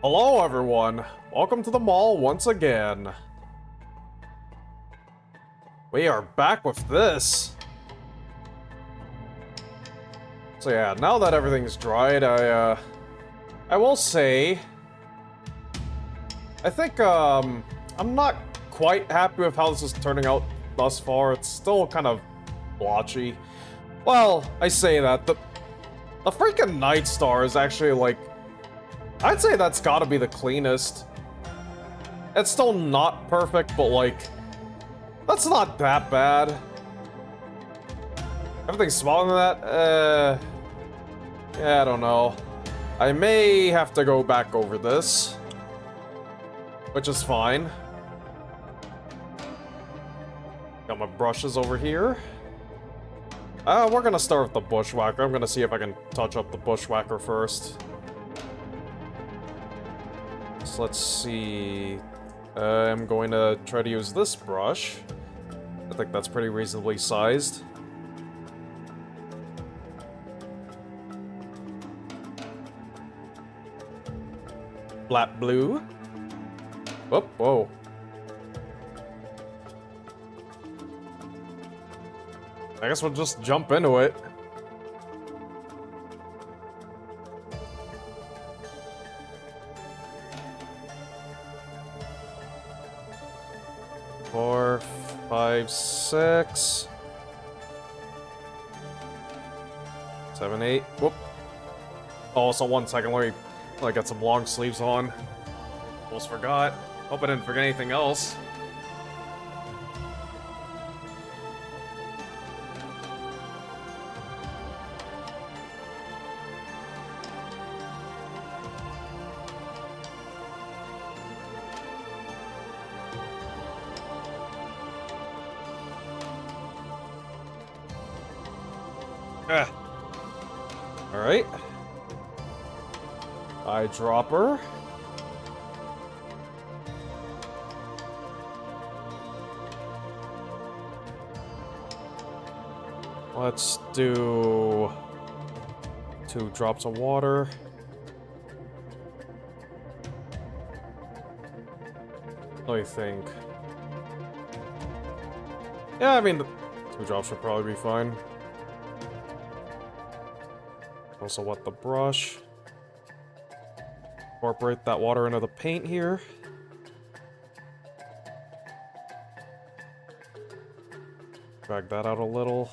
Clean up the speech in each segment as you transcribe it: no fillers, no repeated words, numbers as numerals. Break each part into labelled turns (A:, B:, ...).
A: Hello everyone, welcome to the mall once again. We are back with this. So yeah, now that everything's dried, I will say, I think, I'm not quite happy with how this is turning out thus far. It's still kind of blotchy. Well, I say that, the freaking Night Star is actually, like, I'd say that's gotta be the cleanest. It's still not perfect, but, like, that's not that bad. Everything smaller than that, yeah, I don't know. I may have to go back over this, which is fine. Got my brushes over here. We're gonna start with the bushwhacker. I'm gonna see if I can touch up the bushwhacker first. So let's see. I'm going to try to use this brush. I think that's pretty reasonably sized. Flat blue. Whoop, whoa. I guess we'll just jump into it. Four, five, 6, 7, 8. Whoop. Oh, so 1 second. Let me get some long sleeves on. Almost forgot. Hope I didn't forget anything else. Alright. Eyedropper. Let's do 2 drops of water. What do you think? Yeah, I mean, 2 drops should probably be fine. Also wet the brush. Incorporate that water into the paint here. Drag that out a little.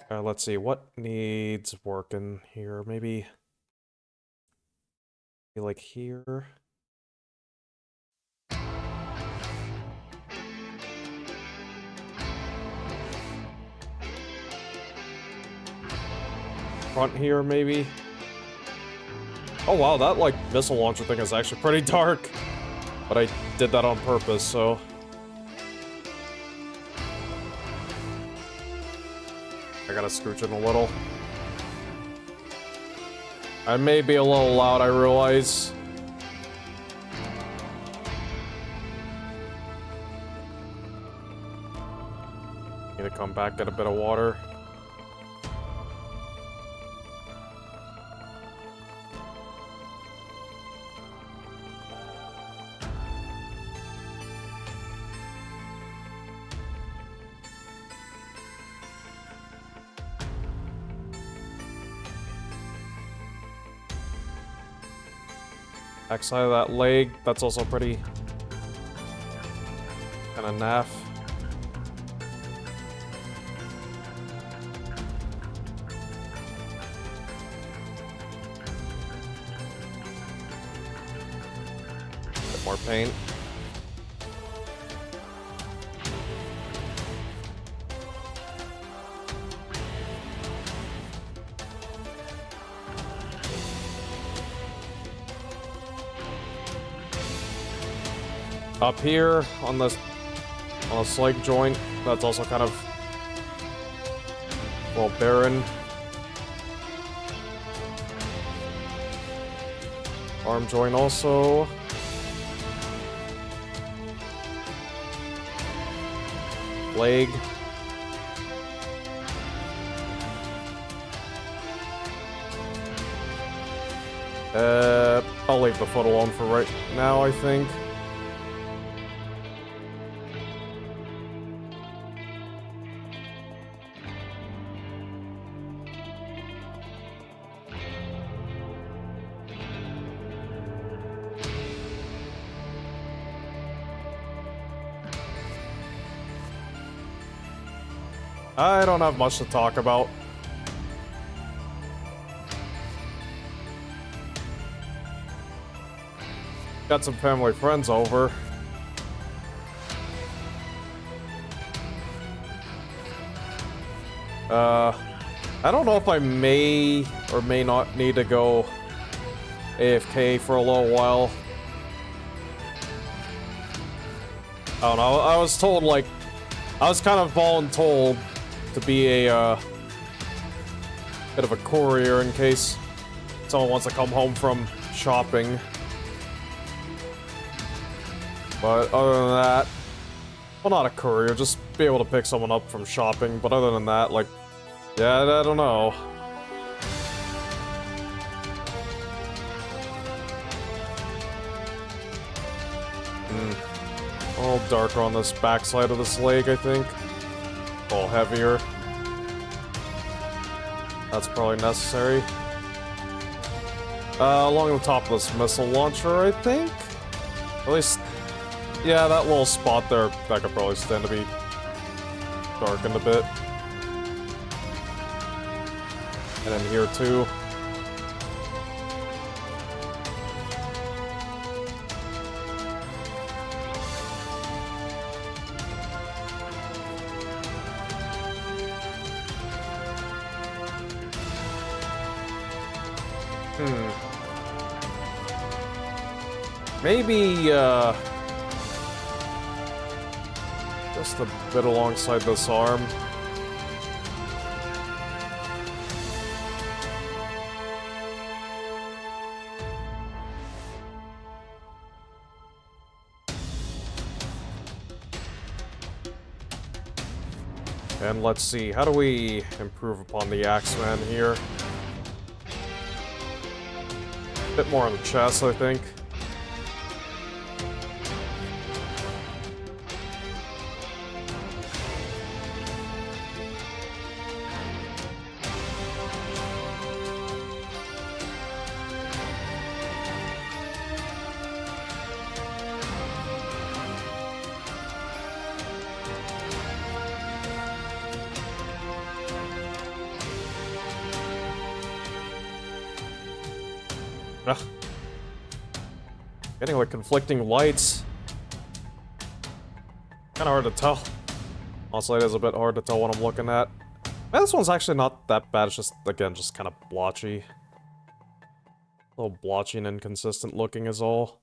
A: Let's see, what needs working here? Maybe like here. Front here, maybe. Oh wow, that like missile launcher thing is actually pretty dark. But I did that on purpose, so. I gotta scooch in a little. I may be a little loud, I realize. Need to come back, get a bit of water. Backside of that leg, that's also pretty kind of naff. Bit more paint. Up here on the leg joint, that's also kind of well barren. Arm joint also. Leg. I'll leave the foot alone for right now, I think. I don't have much to talk about. Got some family friends over. I don't know if I may or may not need to go AFK for a little while. I don't know, I was told, like, I was kind of voluntold to be a, bit of a courier in case someone wants to come home from shopping. But other than that, well, not a courier, just be able to pick someone up from shopping, but other than that, like, yeah, I don't know. A little darker on this backside of this leg, I think. A little heavier. That's probably necessary. Along the top of this missile launcher, I think? At least, yeah, that little spot there, that could probably stand to be darkened a bit. And then here too. Maybe, just a bit alongside this arm. And let's see, how do we improve upon the Axeman here? A bit more on the chest, I think. Ugh. Getting like conflicting lights. Kinda hard to tell. Also, it is a bit hard to tell what I'm looking at. Man, this one's actually not that bad, it's just, again, just kind of blotchy. A little blotchy and inconsistent looking is all.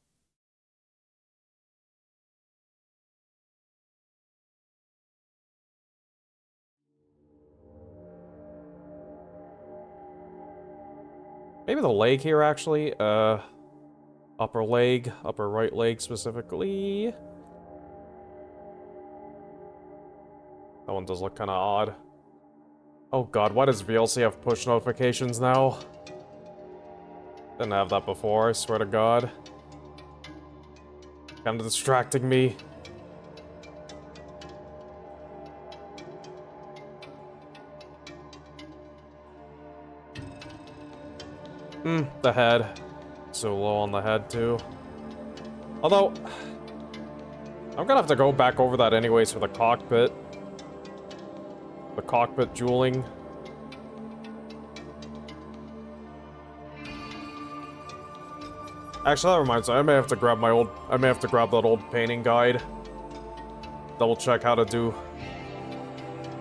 A: Maybe the leg here, actually. Upper leg, upper right leg specifically. That one does look kind of odd. Oh god, why does VLC have push notifications now? Didn't have that before, I swear to god. Kind of distracting me. The head. So low on the head, too. Although, I'm gonna have to go back over that anyways for the cockpit. The cockpit jeweling. Actually, that reminds me, I may have to grab that old painting guide. Double check how to do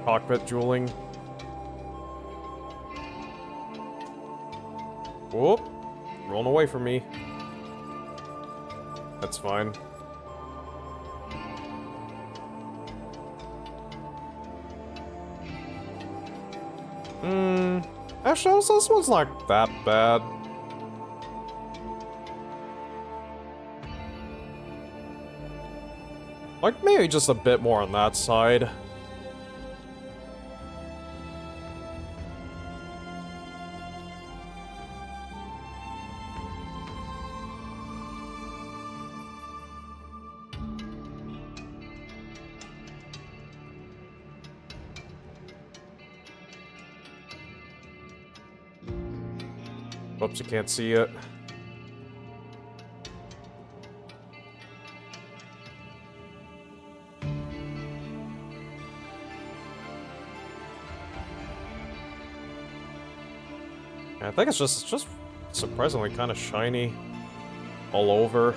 A: cockpit jeweling. Whoop. Rolling away from me. That's fine. Actually, this one's not that bad. Like, maybe just a bit more on that side. Oops, you can't see it. I think it's just surprisingly kind of shiny all over.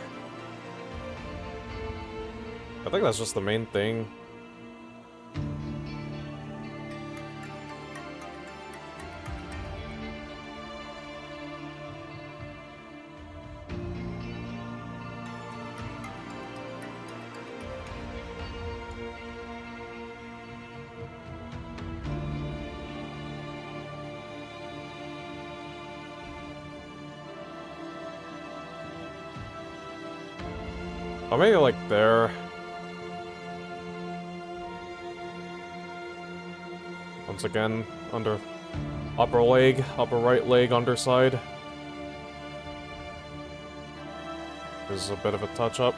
A: I think that's just the main thing. Or maybe like there. Once again, under upper leg, upper right leg, underside. This is a bit of a touch-up.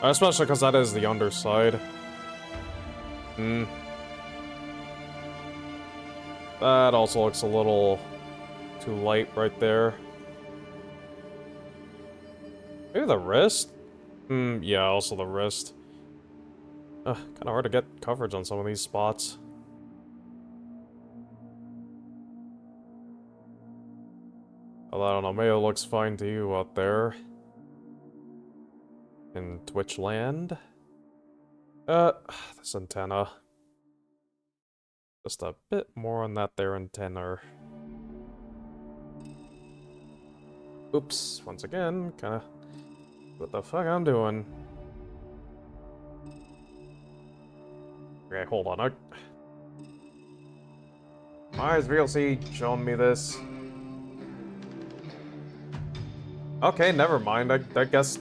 A: Especially because that is the underside. That also looks a little too light right there. Maybe the wrist? Yeah, also the wrist. Kind of hard to get coverage on some of these spots. Although, I don't know, maybe it looks fine to you out there. In Twitch land. This antenna. Just a bit more on that there antenna. Oops, once again, kinda... What the fuck I'm doing? Okay, hold on. Why is VLC showing me this? Okay, never mind. I guess...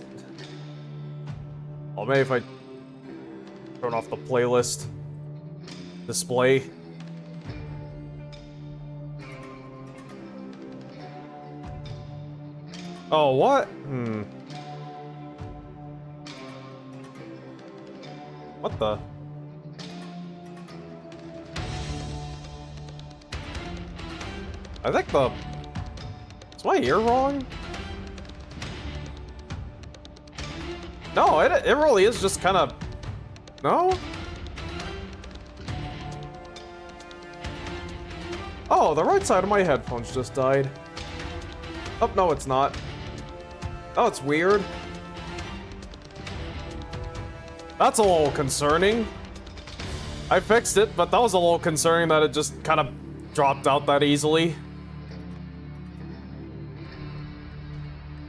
A: Well, maybe if I turn off the playlist display. Oh, what? What the? I think the... Is my ear wrong? No, it really is just kind of... No? Oh, the right side of my headphones just died. Oh, no, it's not. Oh, it's weird. That's a little concerning. I fixed it, but that was a little concerning that it just kind of dropped out that easily.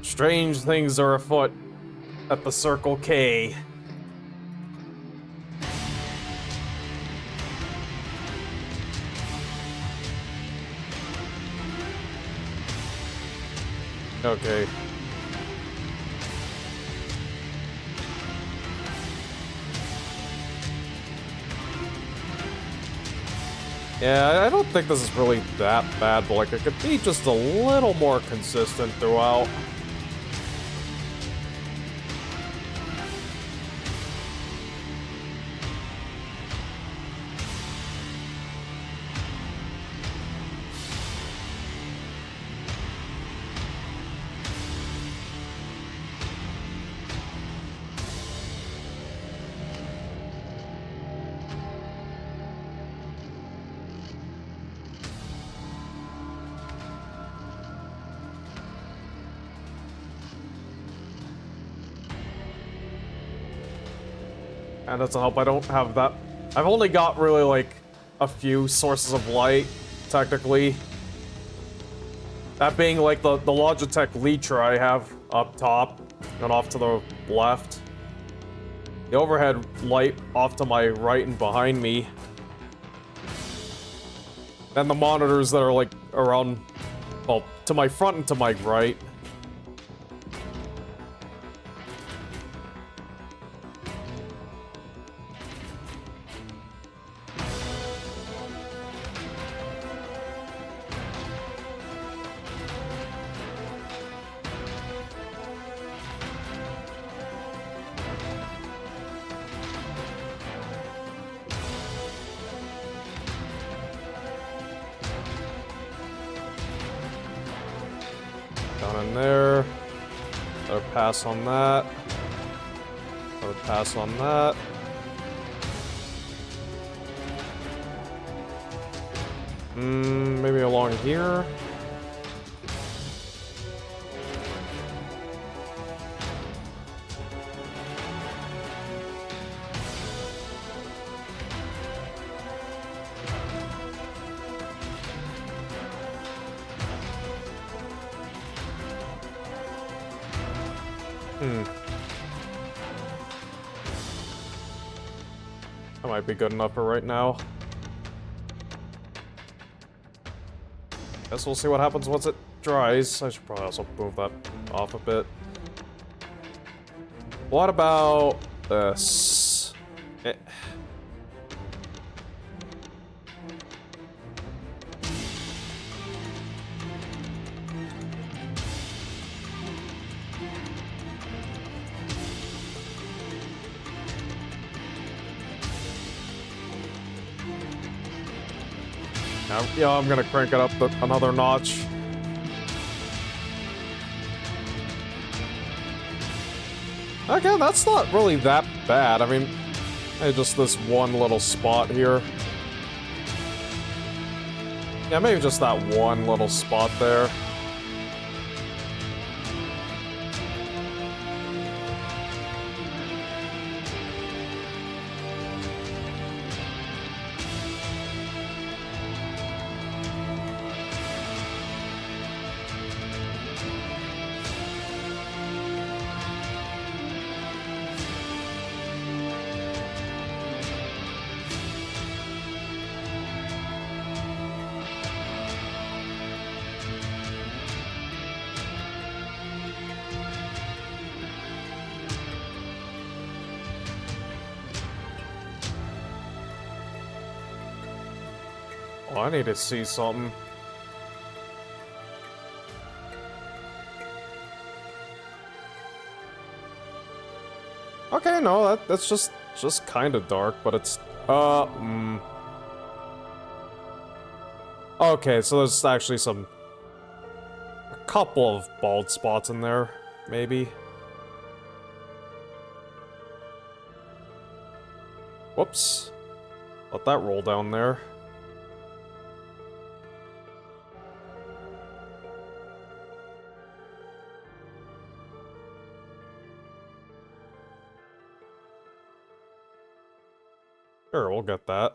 A: Strange things are afoot at the Circle K. Okay. Yeah, I don't think this is really that bad, but like it could be just a little more consistent throughout. And doesn't help, I don't have that. I've only got really like a few sources of light, technically. That being like the Logitech Litra I have up top and off to the left. The overhead light off to my right and behind me. And the monitors that are like around, well, to my front and to my right. Down in there. Another pass on that. Another pass on that. Maybe along here. That might be good enough for right now. Guess we'll see what happens once it dries. I should probably also move that off a bit. What about this? Yeah, I'm gonna crank it up another notch. Okay, that's not really that bad. I mean, just this one little spot here. Yeah, maybe just that one little spot there. Oh, I need to see something. Okay, no, that's just kind of dark, but it's Okay, so there's actually a couple of bald spots in there, maybe. Whoops. Let that roll down there. Sure, we'll get that.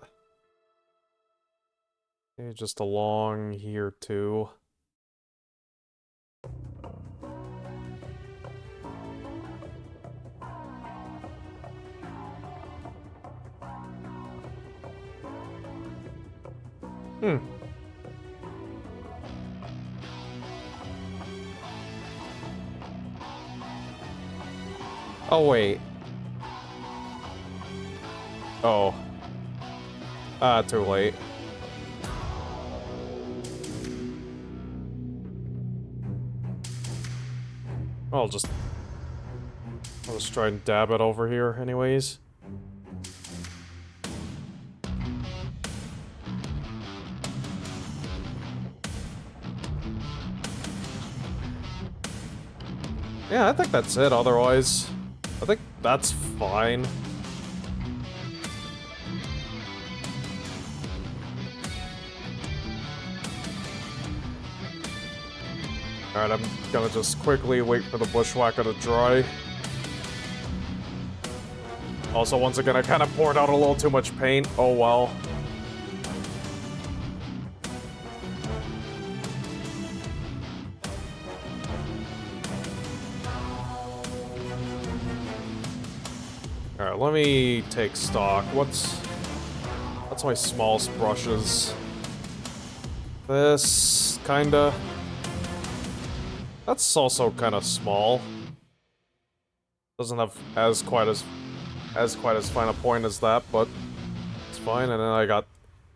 A: Okay, just along here too. Oh, wait. Oh. Too late. I'll just try and dab it over here anyways. Yeah, I think that's it, otherwise I think that's fine. Alright, I'm gonna just quickly wait for the bushwhacker to dry. Also, once again, I kind of poured out a little too much paint. Oh well. Alright, let me take stock. What's my smallest brushes? This, kinda. That's also kind of small. Doesn't have as quite as fine a point as that, but it's fine. And then I got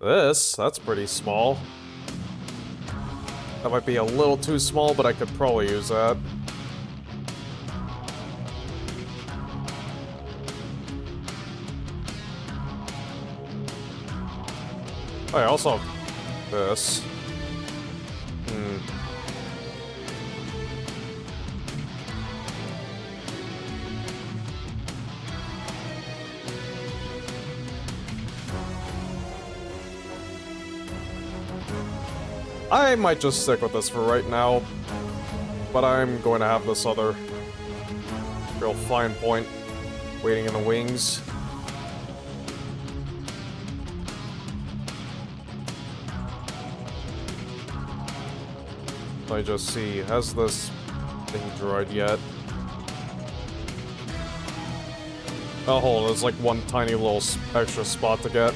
A: this. That's pretty small. That might be a little too small, but I could probably use that. Oh, I also have this. I might just stick with this for right now, but I'm going to have this other real fine point waiting in the wings. Let me just see, has this thing dried yet? Oh, hold on, there's like one tiny little extra spot to get.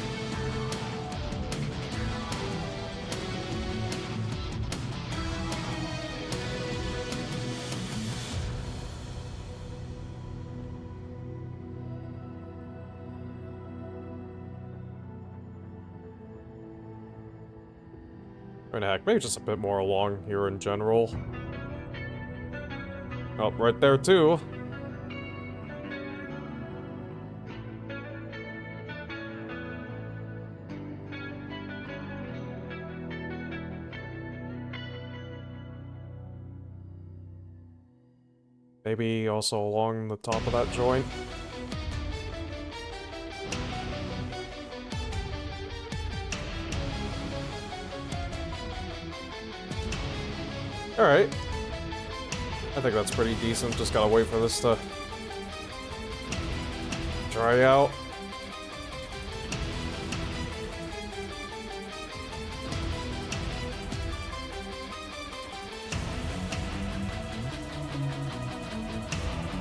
A: And heck, maybe just a bit more along here in general. Oh, right there too. Maybe also along the top of that joint. Alright. I think that's pretty decent. Just gotta wait for this to dry out.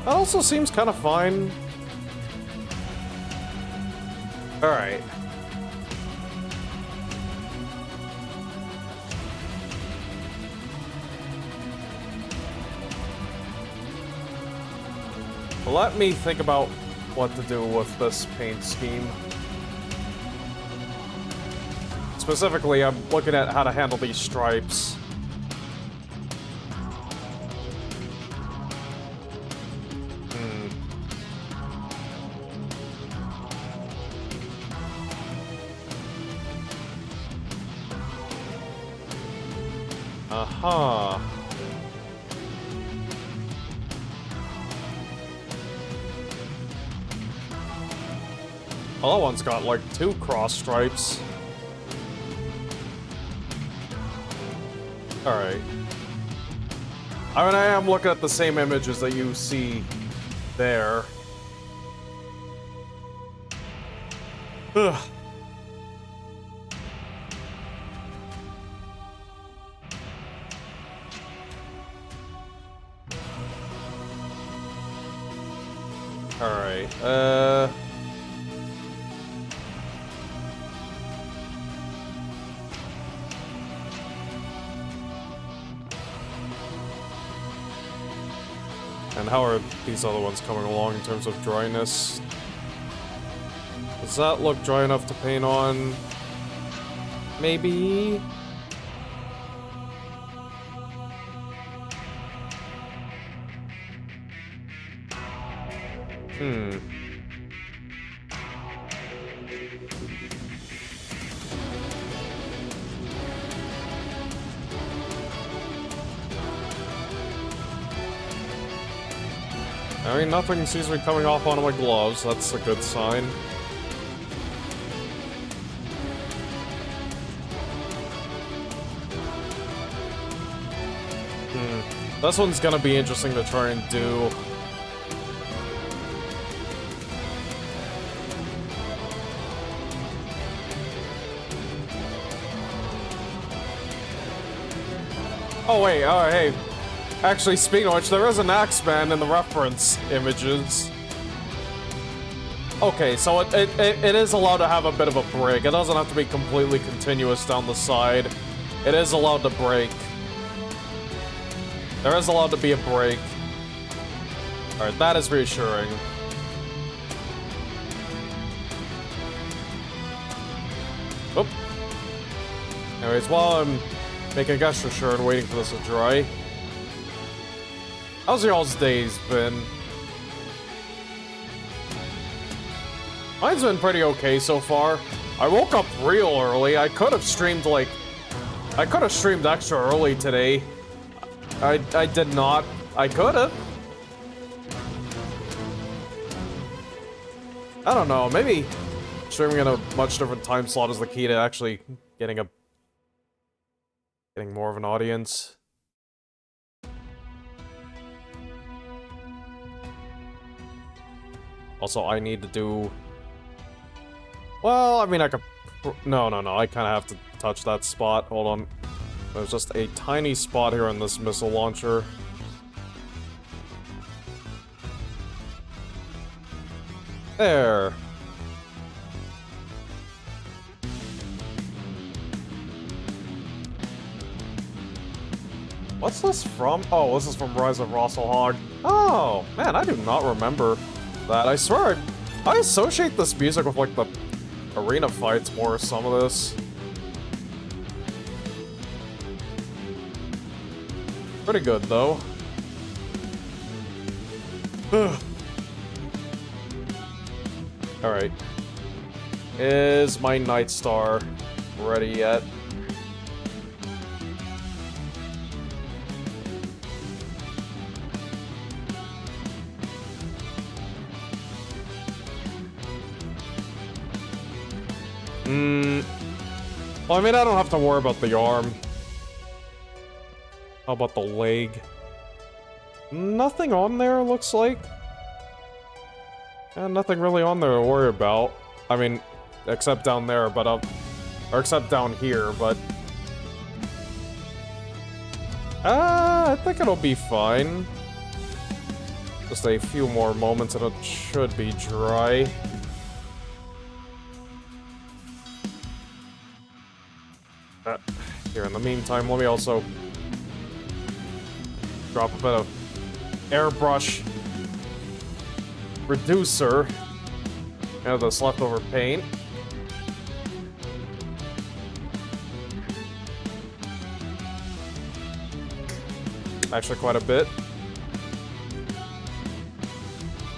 A: That also seems kind of fine. Alright. Let me think about what to do with this paint scheme. Specifically, I'm looking at how to handle these stripes. Aha. Well, that one's got like 2 cross stripes. Alright. I mean, I am looking at the same images that you see there. Ugh. Alright, and how are these other ones coming along in terms of dryness? Does that look dry enough to paint on? Maybe? I mean, nothing seems to be coming off onto my gloves. That's a good sign. This one's gonna be interesting to try and do. Oh wait, oh hey. Actually, speaking of which, there is an Axeman in the reference images. Okay, so it is allowed to have a bit of a break. It doesn't have to be completely continuous down the side. It is allowed to break. There is allowed to be a break. Alright, that is reassuring. Oop. Anyways, while I'm making extra sure and waiting for this to dry, how's y'all's days been? Mine's been pretty okay so far. I woke up real early. I could have streamed extra early today. I did not. I could have. I don't know, maybe streaming in a much different time slot is the key to actually getting Getting more of an audience. Also, I need to do... Well, I mean, I could... No, I kind of have to touch that spot. Hold on. There's just a tiny spot here in this missile launcher. There. What's this from? Oh, this is from Rise of Rosselhog. Oh, man, I do not remember that. I swear, I associate this music with, like, the arena fights more or some of this. Pretty good, though. Alright. Is my Night Star ready yet? Well, I mean, I don't have to worry about the arm. How about the leg? Nothing on there, looks like. Nothing really on there to worry about. I mean, except down there, but or except down here, but... I think it'll be fine. Just a few more moments and it should be dry. Here, in the meantime, let me also drop a bit of airbrush reducer into this leftover paint. Actually, quite a bit.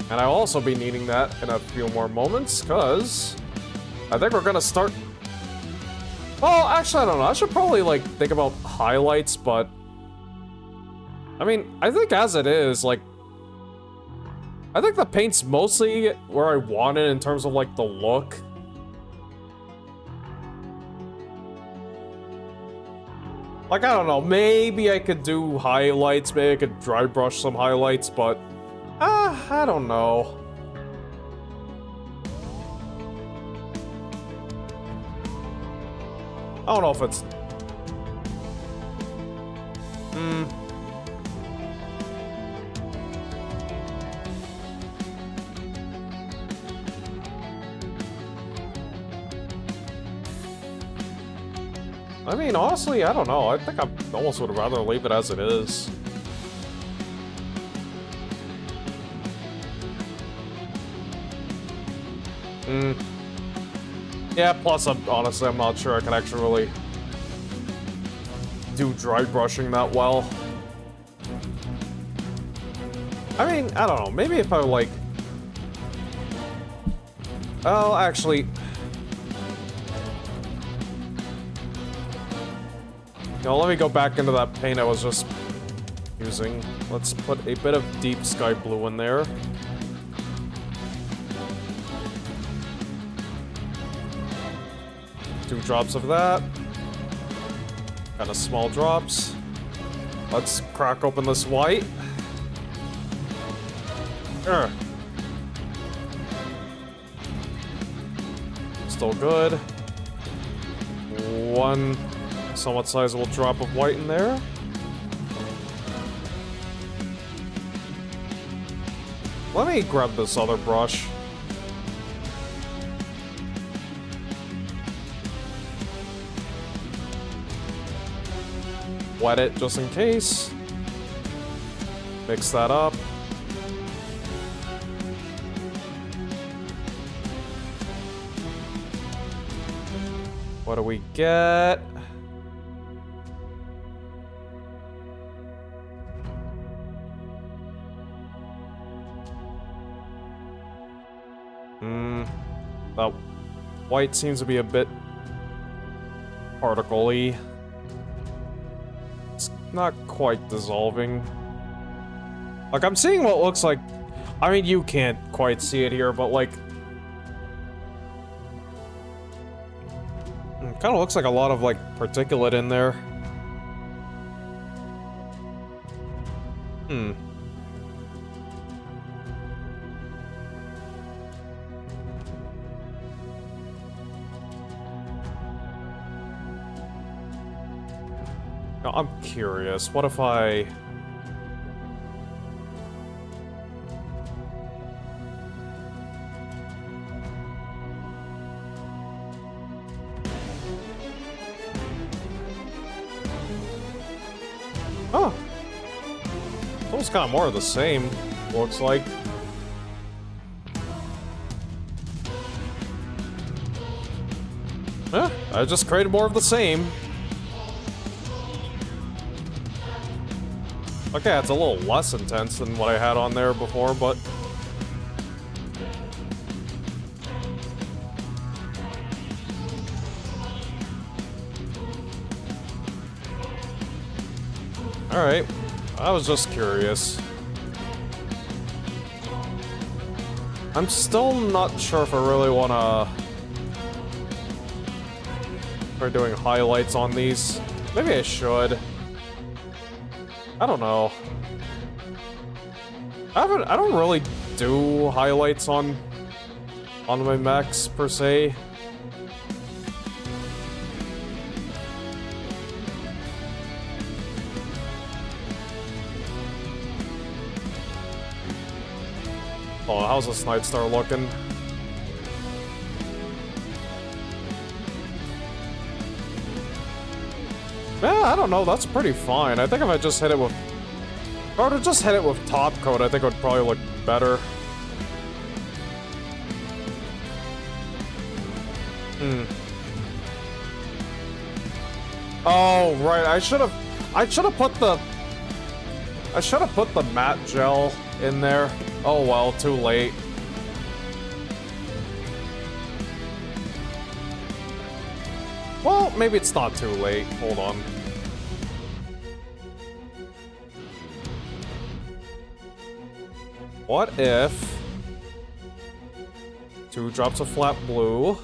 A: And I'll also be needing that in a few more moments, because I think we're gonna start... Well, actually, I don't know. I should probably, like, think about highlights, but... I mean, I think as it is, like... I think the paint's mostly where I want it in terms of, like, the look. Like, I don't know. Maybe I could do highlights. Maybe I could dry brush some highlights, but... I don't know. I don't know if it's... I mean, honestly, I don't know. I think I almost would rather leave it as it is. Yeah, plus, honestly, I'm not sure I can actually really do dry brushing that well. I mean, I don't know. Maybe if I, like... Oh, actually... No, let me go back into that paint I was just using. Let's put a bit of deep sky blue in there. Two drops of that. Kind of small drops. Let's crack open this white. Sure. Still good. One somewhat sizable drop of white in there. Let me grab this other brush. Wet it just in case. Mix that up. What do we get? That white seems to be a bit particle-y. It's not quite dissolving. Like, I'm seeing what looks like... I mean, you can't quite see it here, but, like... It kind of looks like a lot of, like, particulate in there. Hmm. Now, I'm curious, what if I... Oh! It's almost kind of more of the same, looks like. Eh, I just created more of the same. Okay, it's a little less intense than what I had on there before, but... Alright, I was just curious. I'm still not sure if I really wanna... try doing highlights on these. Maybe I should. I don't know. I don't really do highlights on my mechs per se. Oh, how's this Night Star looking? Yeah, I don't know, that's pretty fine. I think if I just hit it with... If I were to just hit it with top coat, I think it would probably look better. Hmm. Oh, right, I should have put the matte gel in there. Oh well, too late. Well, maybe it's not too late. Hold on. What if 2 drops of flat blue?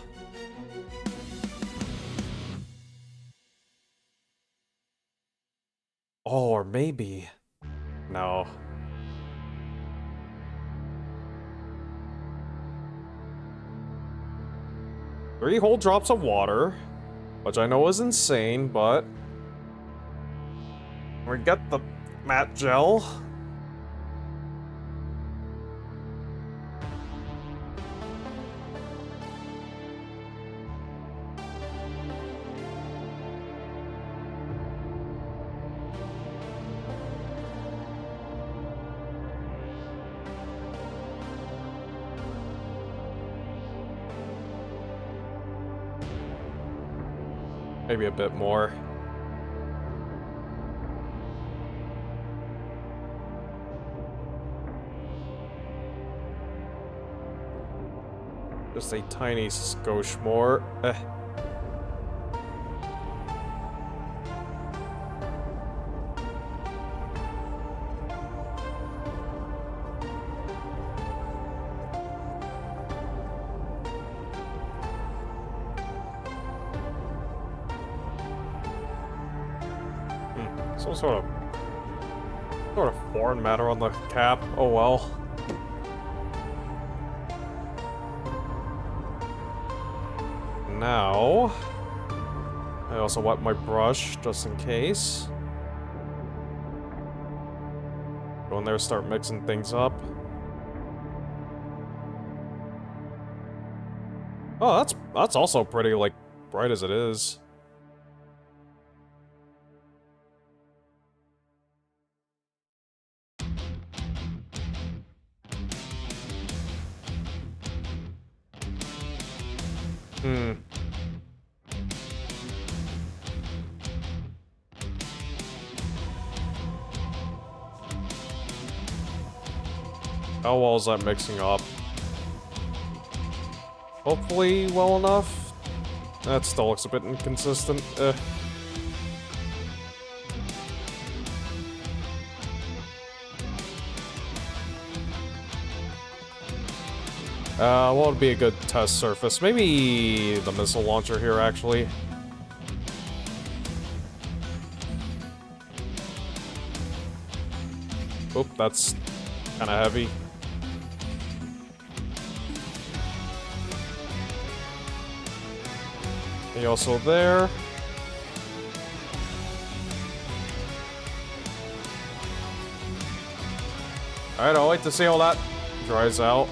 A: Oh, or maybe... No. Three whole drops of water, which I know is insane, but... we get the matte gel. Maybe a bit more. Just a tiny skosh more. Some sort of foreign matter on the cap. Oh well. Now, I also wet my brush just in case. Go in there, start mixing things up. Oh, that's also pretty, like, bright as it is. Hmm. How well is that mixing up? Hopefully well enough. That still looks a bit inconsistent. What would be a good test surface? Maybe the missile launcher here, actually. Oop, that's kind of heavy. He also there. Alright, I'll wait to see how that dries out.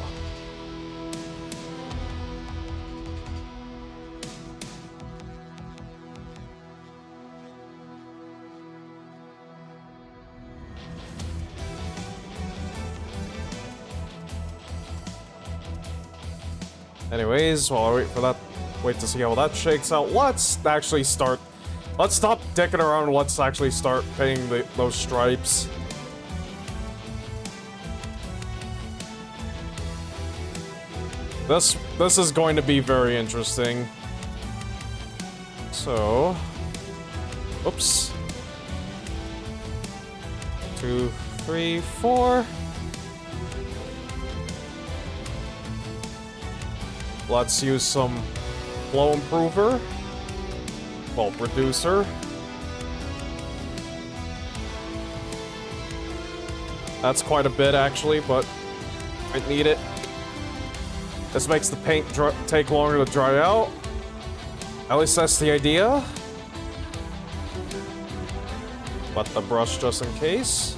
A: Anyways, while I wait to see how that shakes out, let's stop dicking around, let's actually start painting those stripes. This is going to be very interesting. So, oops. 2, 3, 4. Let's use some flow improver. Well, reducer. That's quite a bit actually, but I need it. This makes the paint take longer to dry out. At least that's the idea. Wet the brush just in case.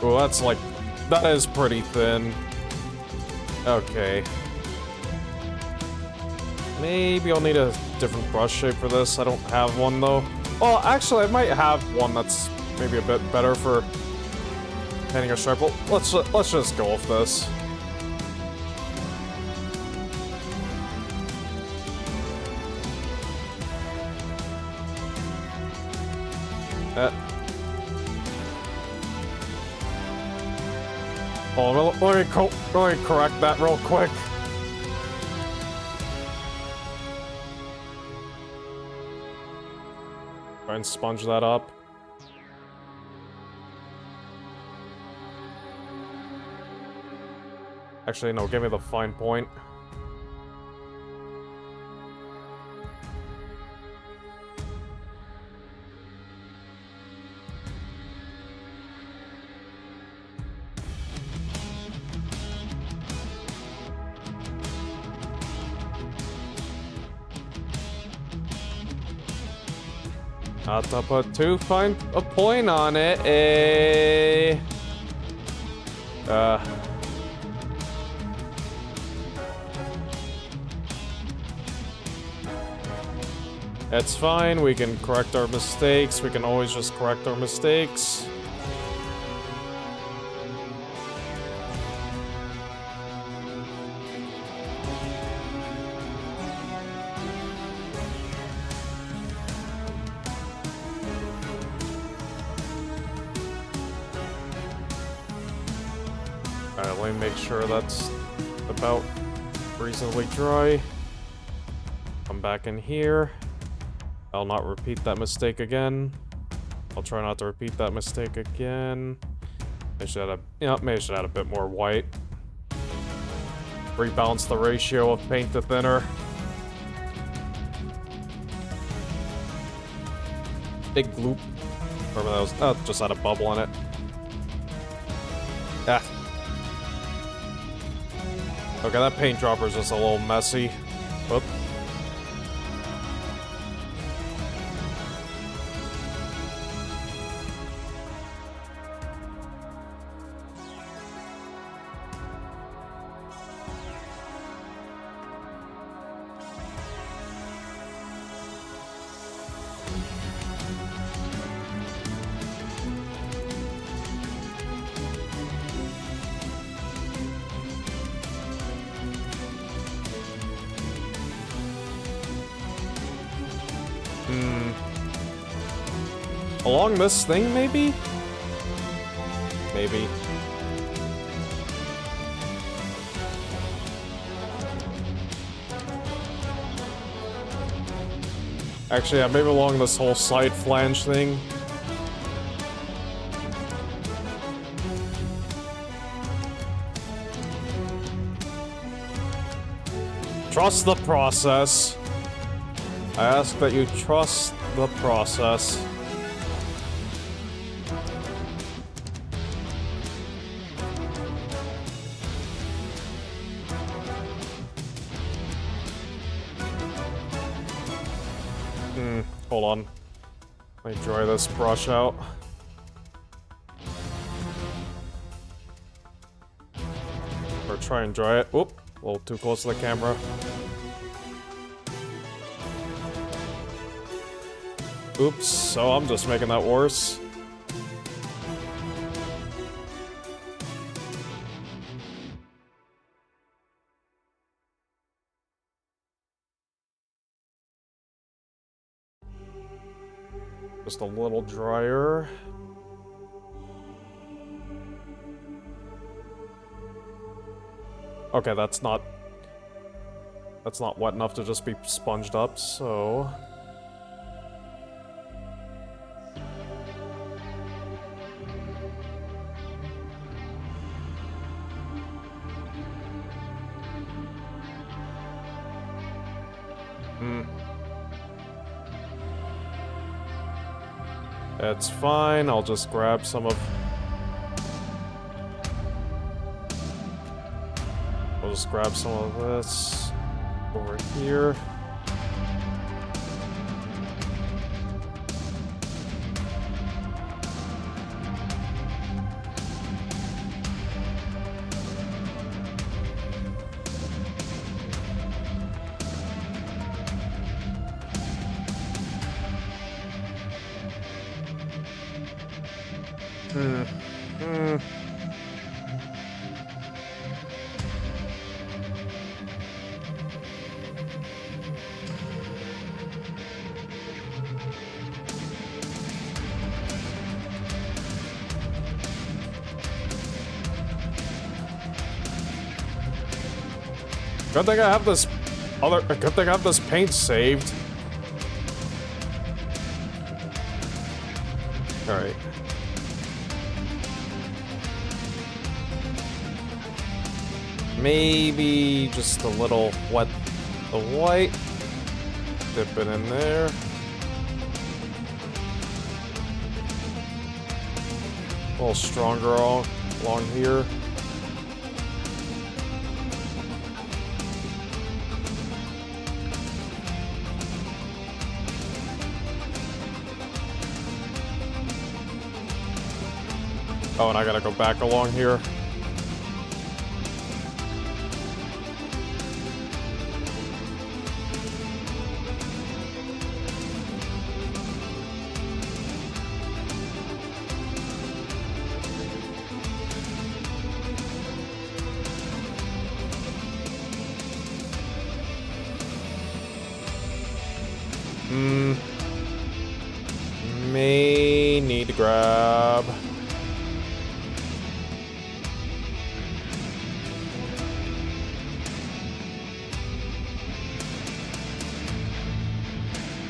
A: Well, that is pretty thin. Okay. Maybe I'll need a different brush shape for this. I don't have one though. Well, actually, I might have one that's maybe a bit better for painting a stripe. Well, let's just go with this. Oh, let me correct that real quick. Try and sponge that up. Actually, no, give me the fine point. Not to put too fine a point on it, It's fine, we can correct our mistakes, we can always just correct our mistakes. Alright, let me make sure that's about reasonably dry. Come back in here. I'll not repeat that mistake again. I'll try not to repeat that mistake again. Maybe I should add a bit more white. Rebalance the ratio of paint to thinner. Big gloop. Whatever that was. Oh, just had a bubble in it. Ah. Okay, that paint dropper is just a little messy. Whoop. Along this thing, maybe? Maybe. Actually, yeah, maybe along this whole side flange thing. Trust the process. I ask that you trust the process. Hold on. Let me dry this brush out. Or try and dry it. Whoop, a little too close to the camera. Oops, so I'm just making that worse. Just a little drier. Okay, that's not wet enough to just be sponged up, so... That's fine, I'll just grab some of... I'll just grab some of this over here. Good thing I have this good thing I have this paint saved. Alright. Maybe just a little wet the white. Dip it in there. A little stronger along here. Oh, and I gotta go back along here. May need to grab...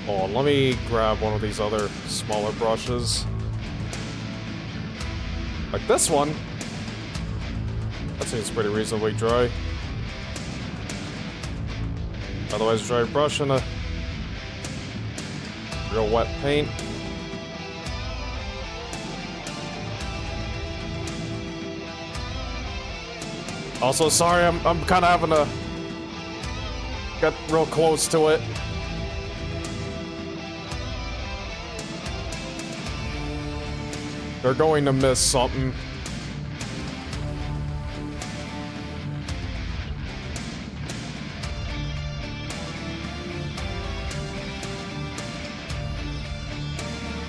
A: Hold on, let me grab one of these other smaller brushes. Like this one. That seems pretty reasonably dry. Otherwise, dry brush and a real wet paint. Also, sorry, I'm kind of having to get real close to it. They're going to miss something.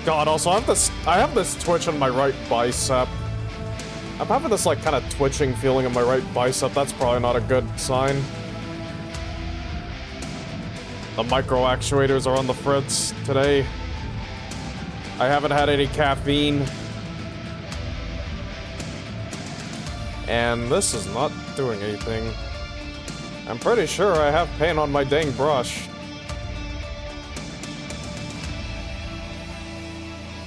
A: God, also I have this twitch in my right bicep. I'm having this like kind of twitching feeling in my right bicep. That's probably not a good sign. The micro actuators are on the fritz today. I haven't had any caffeine. And this is not doing anything. I'm pretty sure I have paint on my dang brush.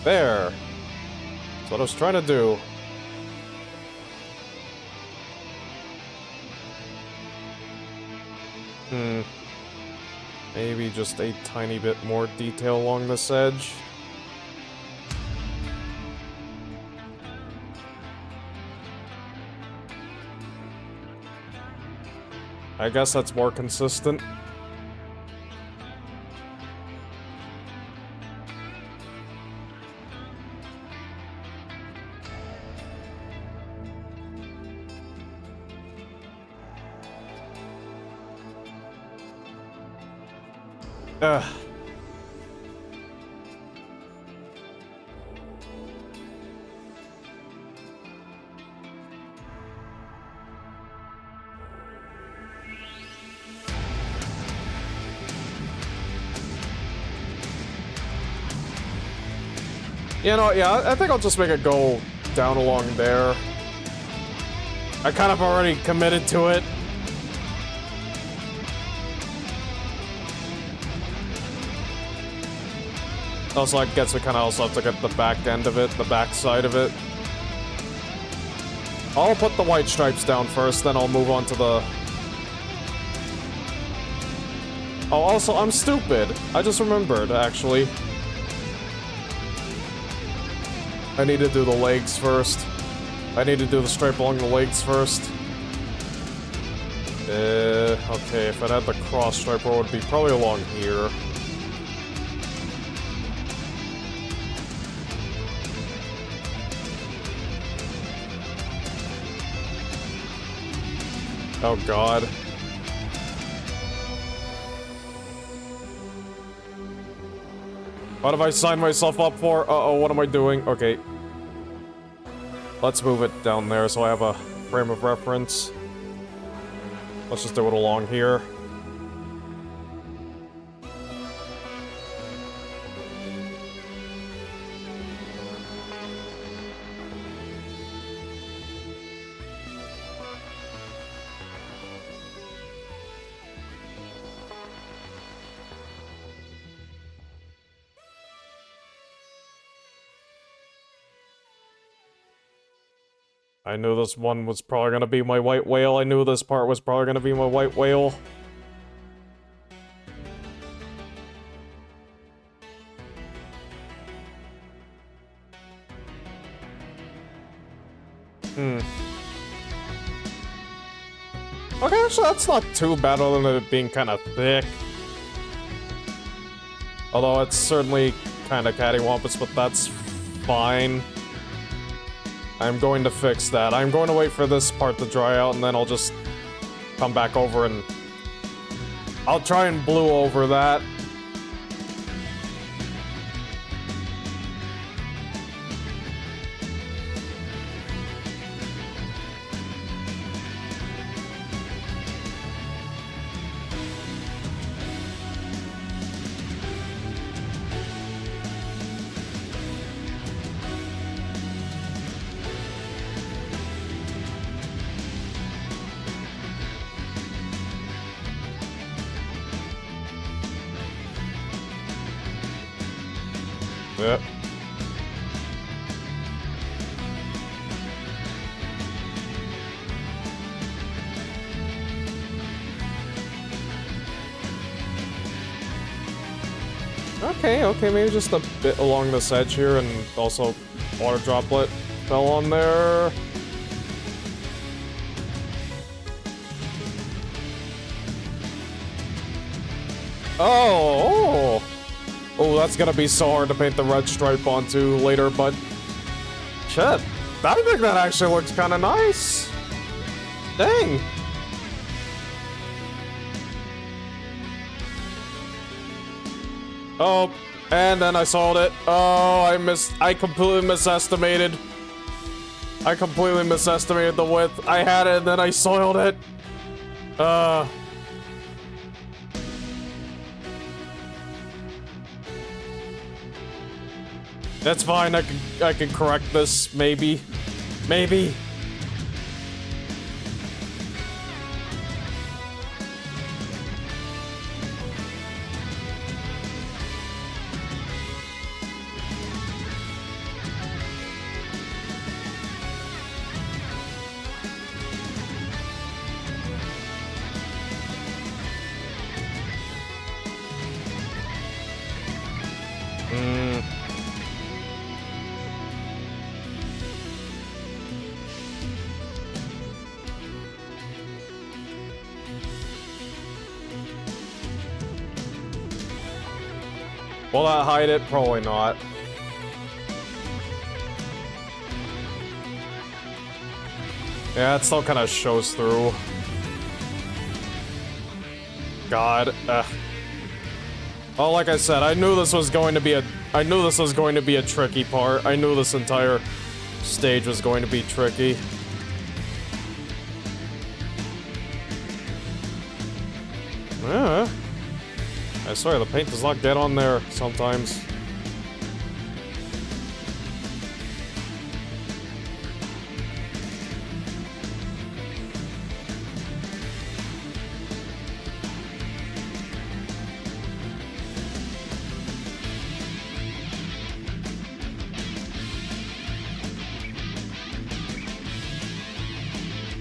A: There. That's what I was trying to do. Maybe just a tiny bit more detail along this edge. I guess that's more consistent. Ugh. You know, yeah, I think I'll just make it go down along there. I kind of already committed to it. Also, I guess we kind of also have to get the back end of it, the back side of it. I'll put the white stripes down first, then I'll move on to the... Oh, also, I'm stupid. I just remembered, actually. I need to do the legs first. I need to do the stripe along the legs first. Okay, if I had the cross stripe, it would be probably along here. Oh god. What have I signed myself up for? Uh-oh, what am I doing? Okay. Let's move it down there so I have a frame of reference. Let's just do it along here. I knew this one was probably gonna be my white whale. I knew this part was probably gonna be my white whale. Okay, actually that's not too bad other than it being kind of thick. Although it's certainly kind of cattywampus, but that's fine. I'm going to fix that. I'm going to wait for this part to dry out, and then I'll just come back over and... I'll try and blue over that. Yep. Okay, maybe just a bit along this edge here, and also water droplet fell on there. Oh, that's gonna be so hard to paint the red stripe onto later, but shit, I think that actually looks kind of nice. Dang. Oh, and then I soiled it. Oh, I completely misestimated. I completely misestimated the width. I had it, and then I soiled it. That's fine, I can correct this, maybe. Maybe. Hmm. Will that hide it? Probably not. Yeah, it still kind of shows through. God. Well, like I said, I knew this was going to be a tricky part. I knew this entire stage was going to be tricky. Yeah. I swear, the paint does not get on there sometimes.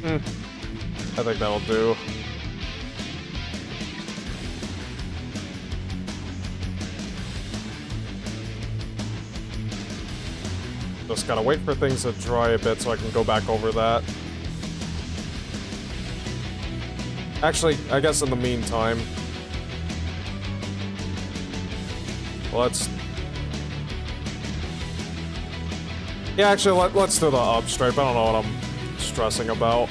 A: I think that'll do. Just gotta wait for things to dry a bit so I can go back over that. Actually, I guess in the meantime, let's... Yeah, actually, let's do the upstripe. I don't know what I'm stressing about.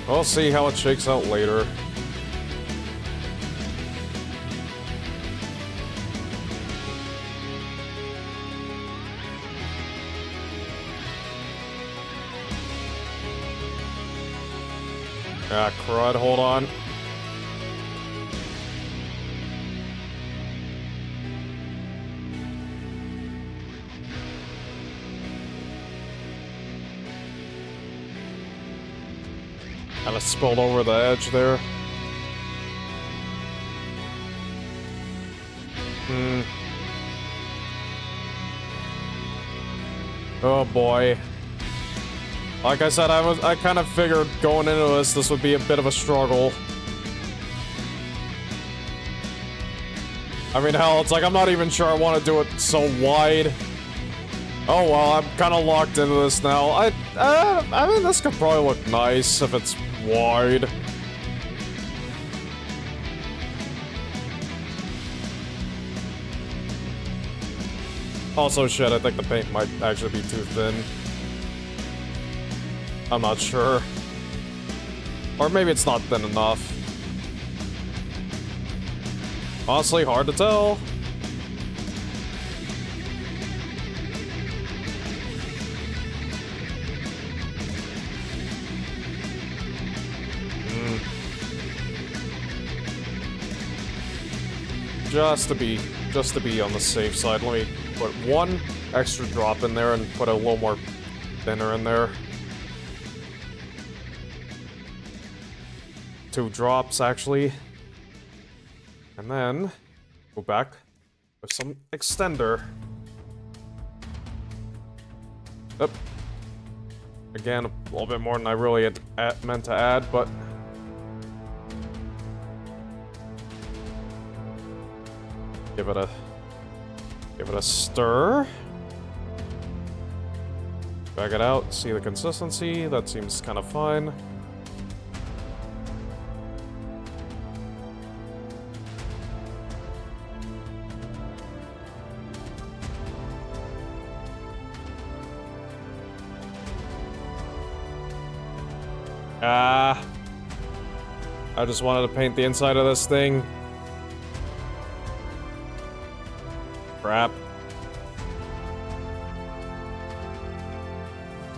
A: We'll see how it shakes out later. Ah, crud, hold on. Kinda spilled over the edge there. Oh boy. Like I said, I kind of figured going into this would be a bit of a struggle. I mean, hell, it's like I'm not even sure I want to do it so wide. Oh well, I'm kind of locked into this now. I mean, this could probably look nice if it's wide. Also, shit, I think the paint might actually be too thin. I'm not sure. Or maybe it's not thin enough. Honestly, hard to tell. Just to be on the safe side, let me put one extra drop in there and put a little more thinner in there. 2 drops, actually. And then go back with some extender. Yep. Again, a little bit more than I really had meant to add, but give it a stir. Back it out, see the consistency. That seems kind of fine. I just wanted to paint the inside of this thing. Crap.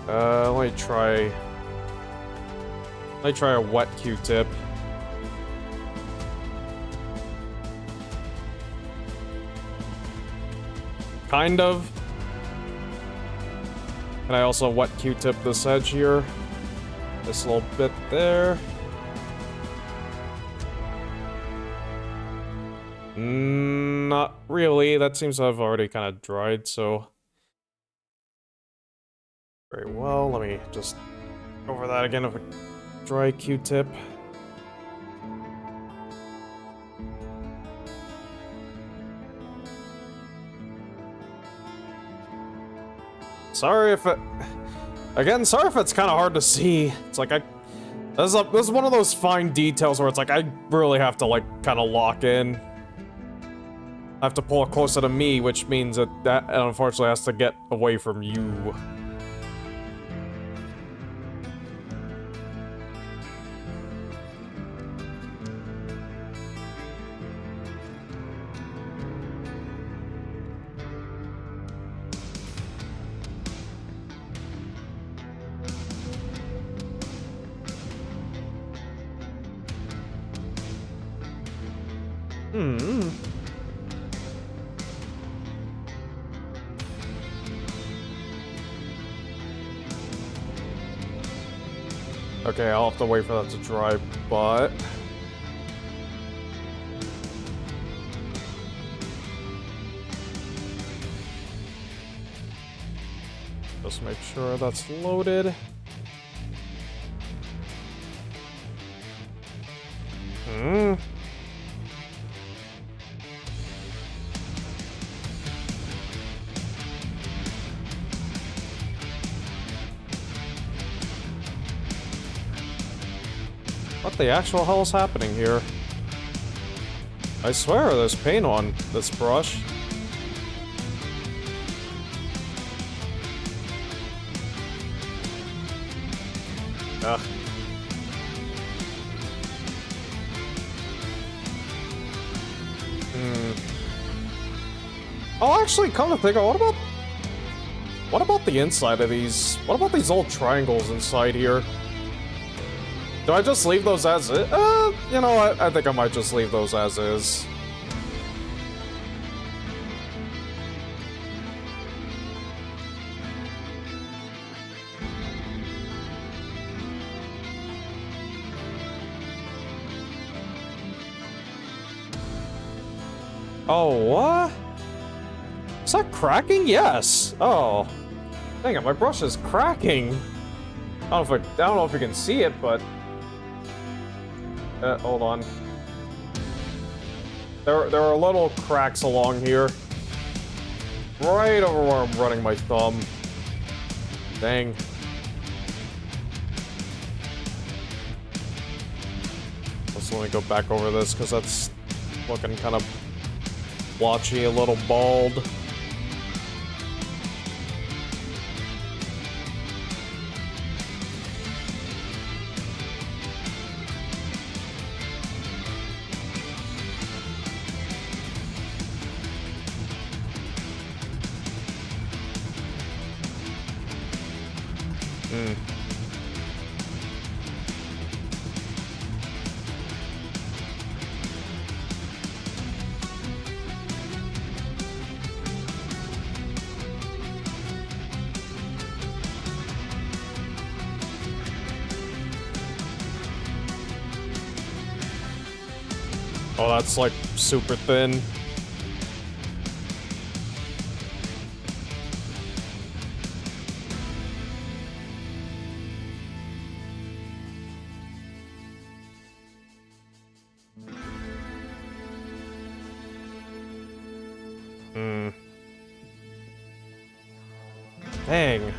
A: Let me try a wet Q-tip. Kind of. And I also wet Q-tip this edge here. This little bit there. Not really. That seems to have already kind of dried, so... Very well. Let me just go over that again with a dry Q-tip. Sorry if it... Again, sorry if it's kind of hard to see. It's like this is one of those fine details where it's like I really have to like kind of lock in. I have to pull it closer to me, which means that unfortunately has to get away from you. Okay, I'll have to wait for that to dry, but... Just make sure that's loaded. What the actual hell is happening here? I swear there's paint on this brush. Ugh. Oh, actually, come to think of it, what about the inside of these? What about these old triangles inside here? Do I just leave those as is? You know what? I think I might just leave those as is. Oh, what? Is that cracking? Yes. Oh. Dang it, my brush is cracking. I don't know if you can see it, but... hold on. There are little cracks along here. Right over where I'm running my thumb. Dang. Let's let me go back over this, because that's looking kind of blotchy, a little bald. Oh, that's like super thin. Dang.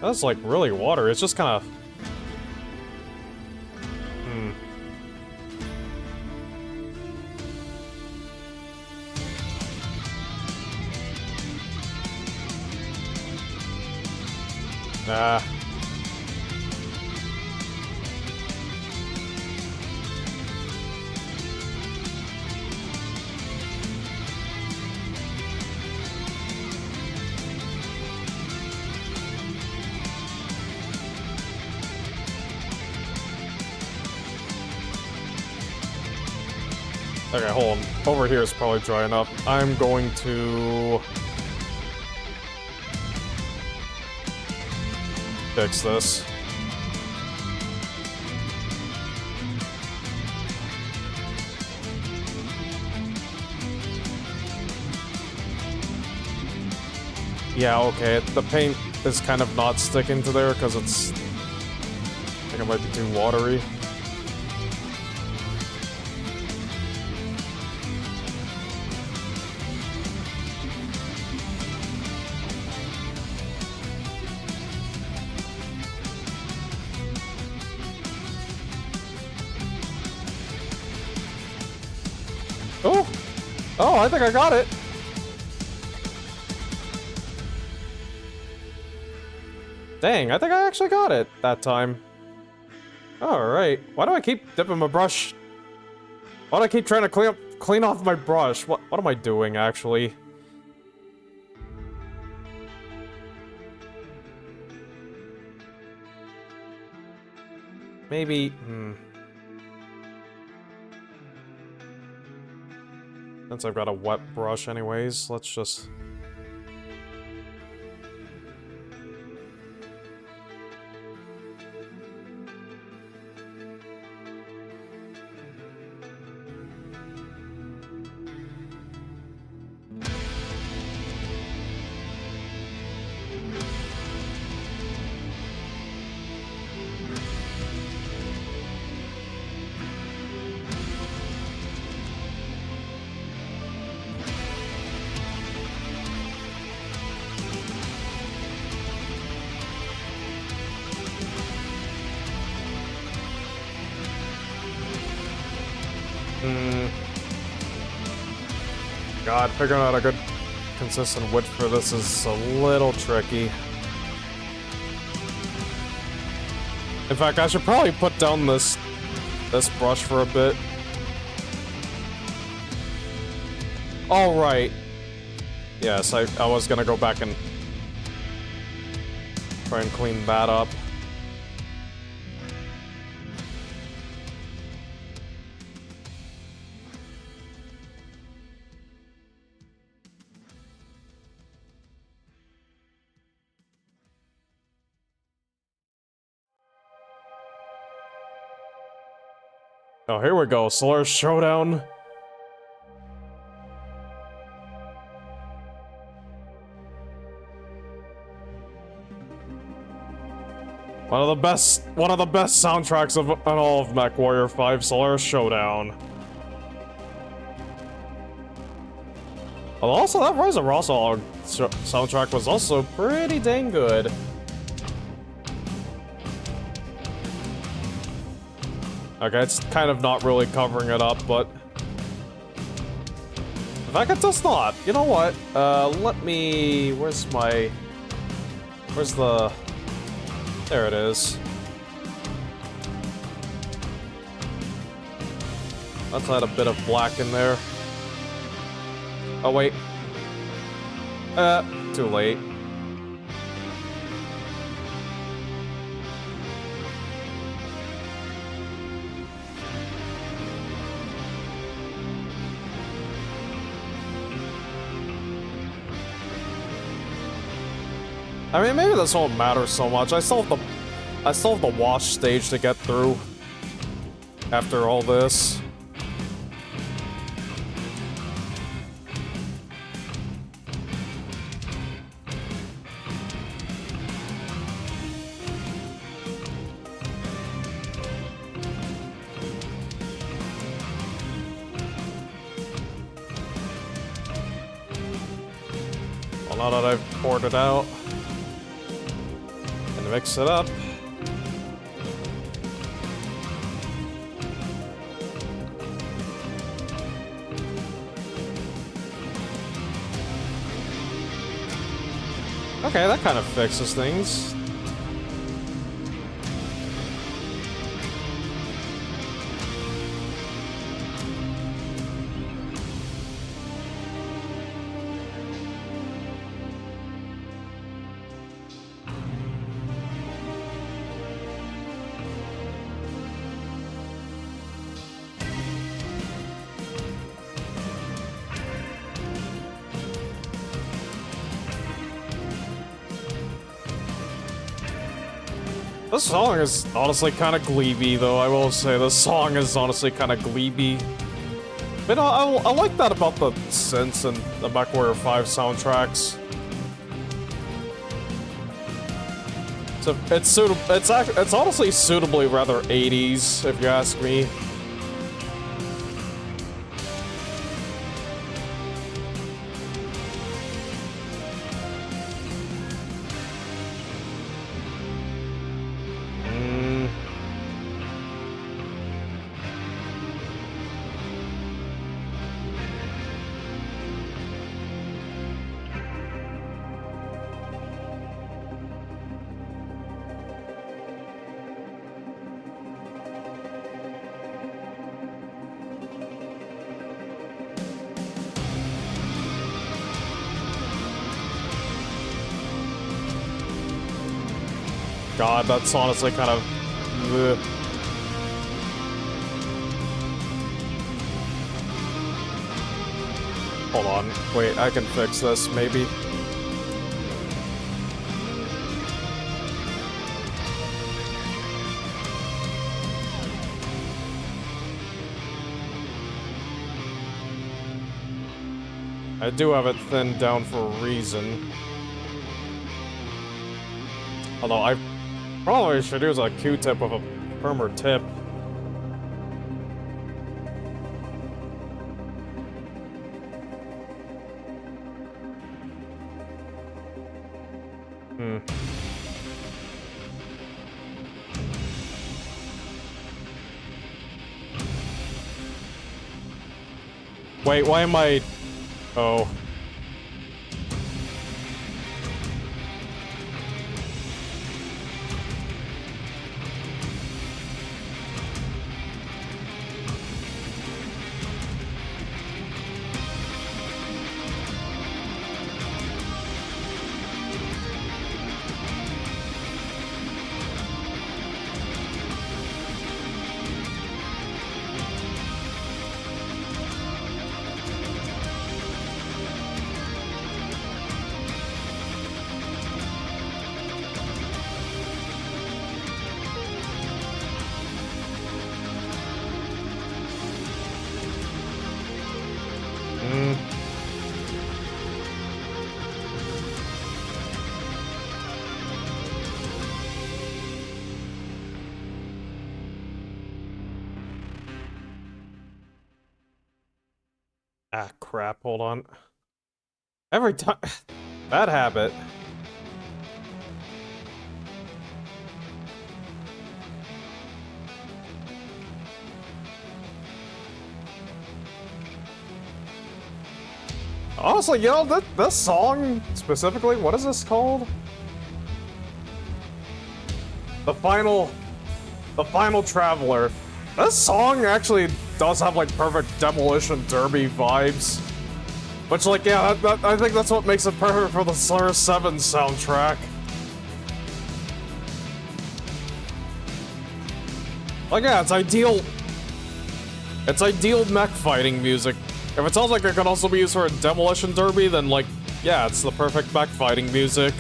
A: That's like really watery. It's just kind of... Nah. Okay, hold on. Over here is probably dry enough. I'm going to... fix this. Yeah, okay, the paint is kind of not sticking to there because it's... I think it might be too watery. Oh, I think I got it. Dang, I think I actually got it that time. Alright. Why do I keep dipping my brush? Why do I keep trying to clean off my brush? What am I doing, actually? Maybe, Since I've got a wet brush anyways, let's just... God, figuring out a good consistent width for this is a little tricky. In fact, I should probably put down this brush for a bit. All right. Yes, I was gonna go back and try and clean that up. Oh, here we go. Solaris Showdown. One of the best soundtracks of all of MechWarrior 5, Solaris Showdown. Although also that Rise of Rosal soundtrack was also pretty dang good. Okay, it's kind of not really covering it up, but... in fact, it does not. You know what? Let me... Where's the... There it is. Let's add a bit of black in there. Oh, wait. Too late. I mean, maybe this won't matter so much. I still have the wash stage to get through after all this. Well, now that I've poured it out, and mix it up. Okay, that kind of fixes things. This song is honestly kind of gleeby, though. I will say this song is honestly kind of gleeby. But I like that about the synths and the MechWarrior 5 soundtracks. So it's suitable. It's honestly suitably rather 80s, if you ask me. God, that's honestly kind of... ugh. Hold on. Wait, I can fix this, maybe. I do have it thinned down for a reason. Although I probably should use a Q-tip with a firmer tip. Wait, why am I... Oh. Ah, crap, hold on. Every time... Bad habit. Honestly, you know, this song, specifically, what is this called? The Final Traveler. This song actually does have, like, perfect Demolition Derby vibes. Which, like, yeah, I think that's what makes it perfect for the Slayer 7 soundtrack. Like, yeah, it's ideal mech fighting music. If it sounds like it could also be used for a Demolition Derby, then, like, yeah, it's the perfect mech fighting music.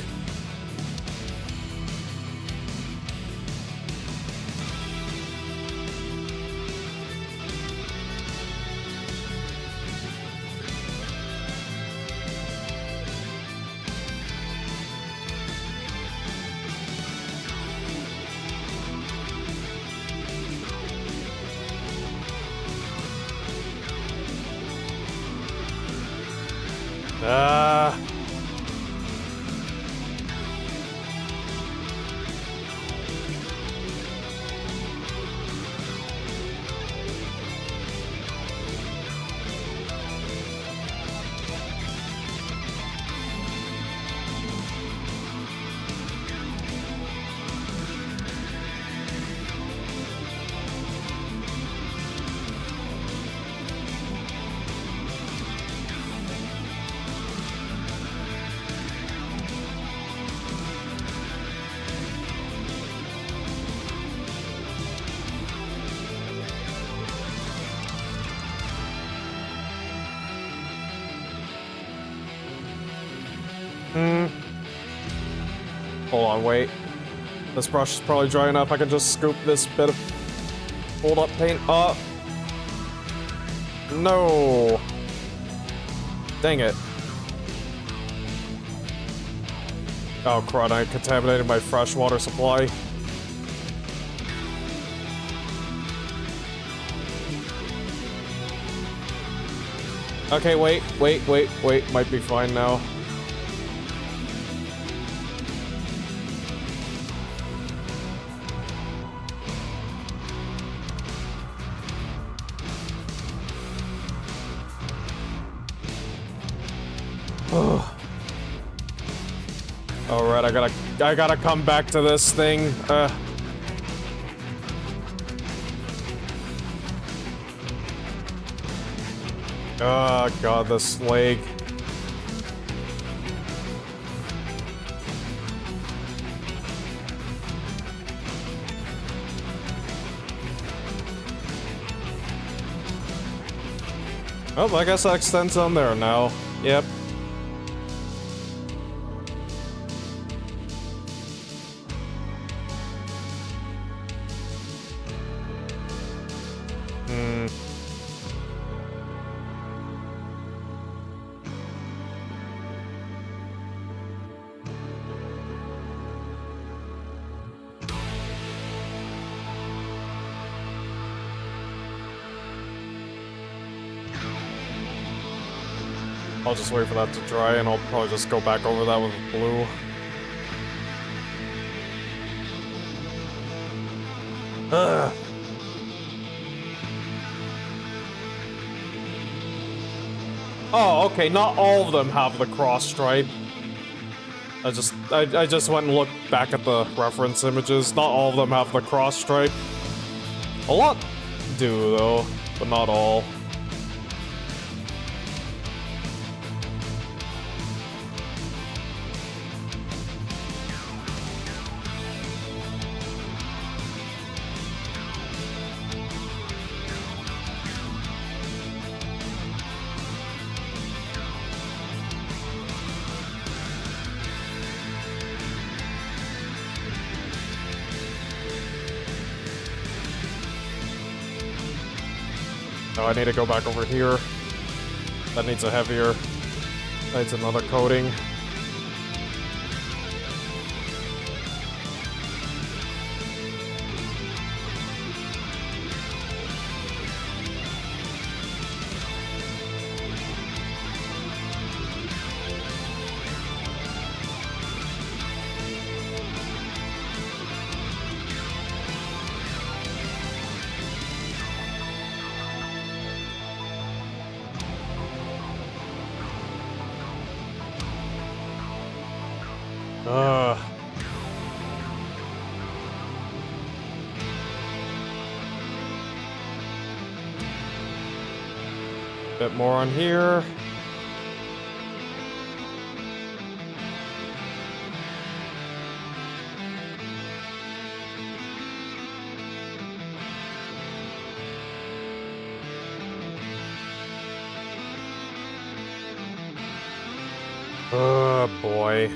A: Hold on, wait. This brush is probably dry enough. I can just scoop this bit of hold up paint up. No. Dang it. Oh crud, I contaminated my fresh water supply. Okay, wait. Might be fine now. Alright, I gotta come back to this thing. Oh god, this leg. Oh, I guess that extends on there now. Yep. I'll just wait for that to dry, and I'll probably just go back over that with blue. Ugh. Oh, okay, not all of them have the cross stripe. I just went and looked back at the reference images. Not all of them have the cross stripe. A lot do, though, but not all. Oh, I need to go back over here. That needs a heavier. That needs another coating. Bit more on here. Oh boy.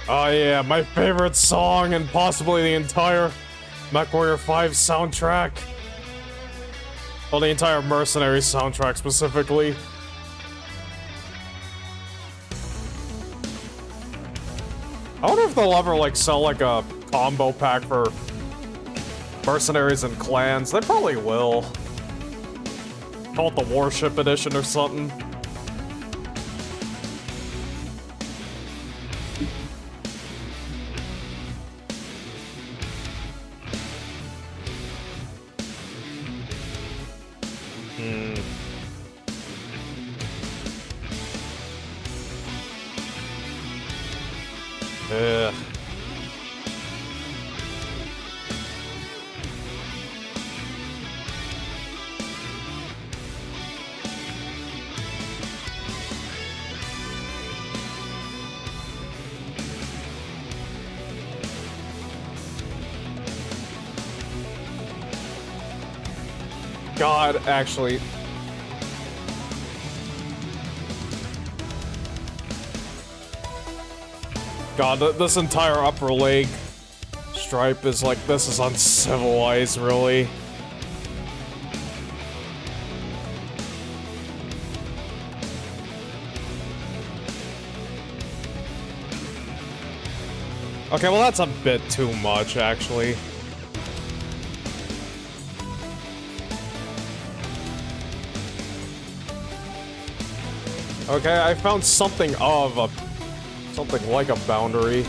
A: Oh yeah, my favorite song and possibly the entire MechWarrior 5 soundtrack. Well, the entire Mercenary soundtrack specifically. I wonder if they'll ever, like, sell, like, a combo pack for Mercenaries and Clans. They probably will. Call it the Warship Edition or something. Ugh. God, actually. God, this entire upper leg stripe is like, this is uncivilized, really. Okay, well that's a bit too much, actually. Okay, I found something of a... something like a boundary.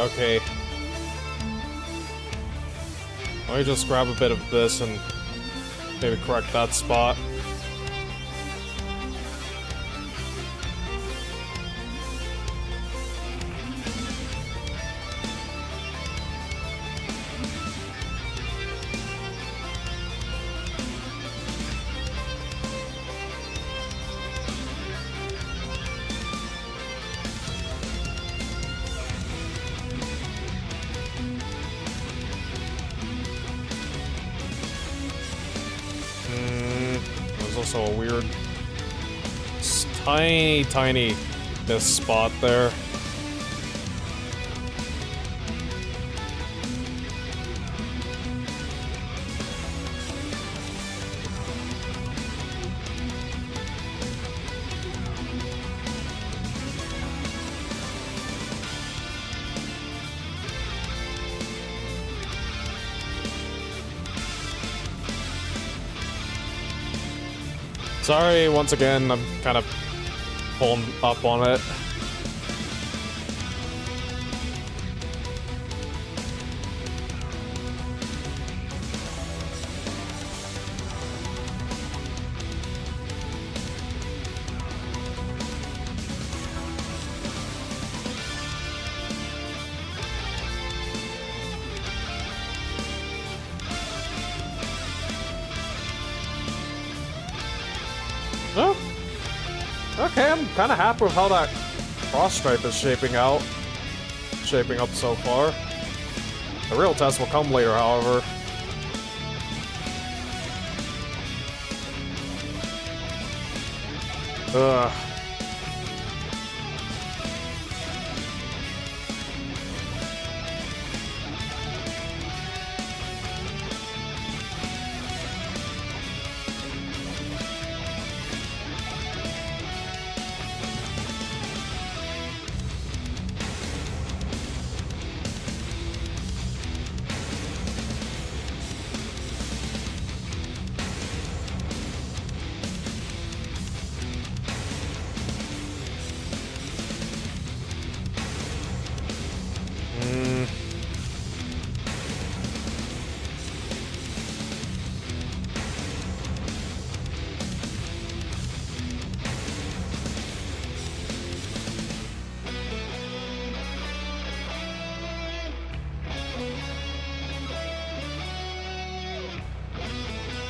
A: Okay. Let me just grab a bit of this and maybe correct that spot. There's also a weird, tiny this spot there. Sorry, once again, I'm kind of pulling up on it. Oh, okay, I'm kind of happy with how that cross stripe is shaping up so far. The real test will come later, however. Ugh.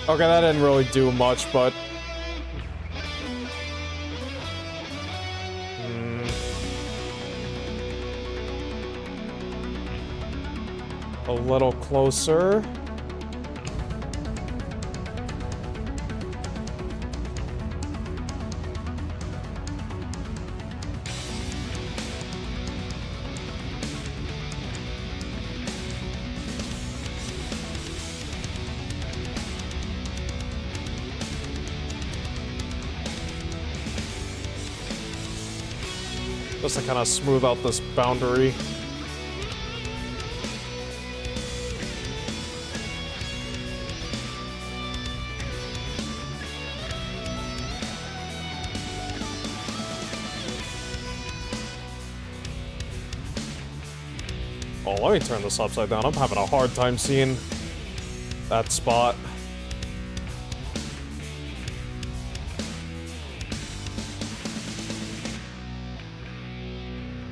A: Okay, that didn't really do much, but... a little closer. Just to kind of smooth out this boundary. Oh, let me turn this upside down. I'm having a hard time seeing that spot.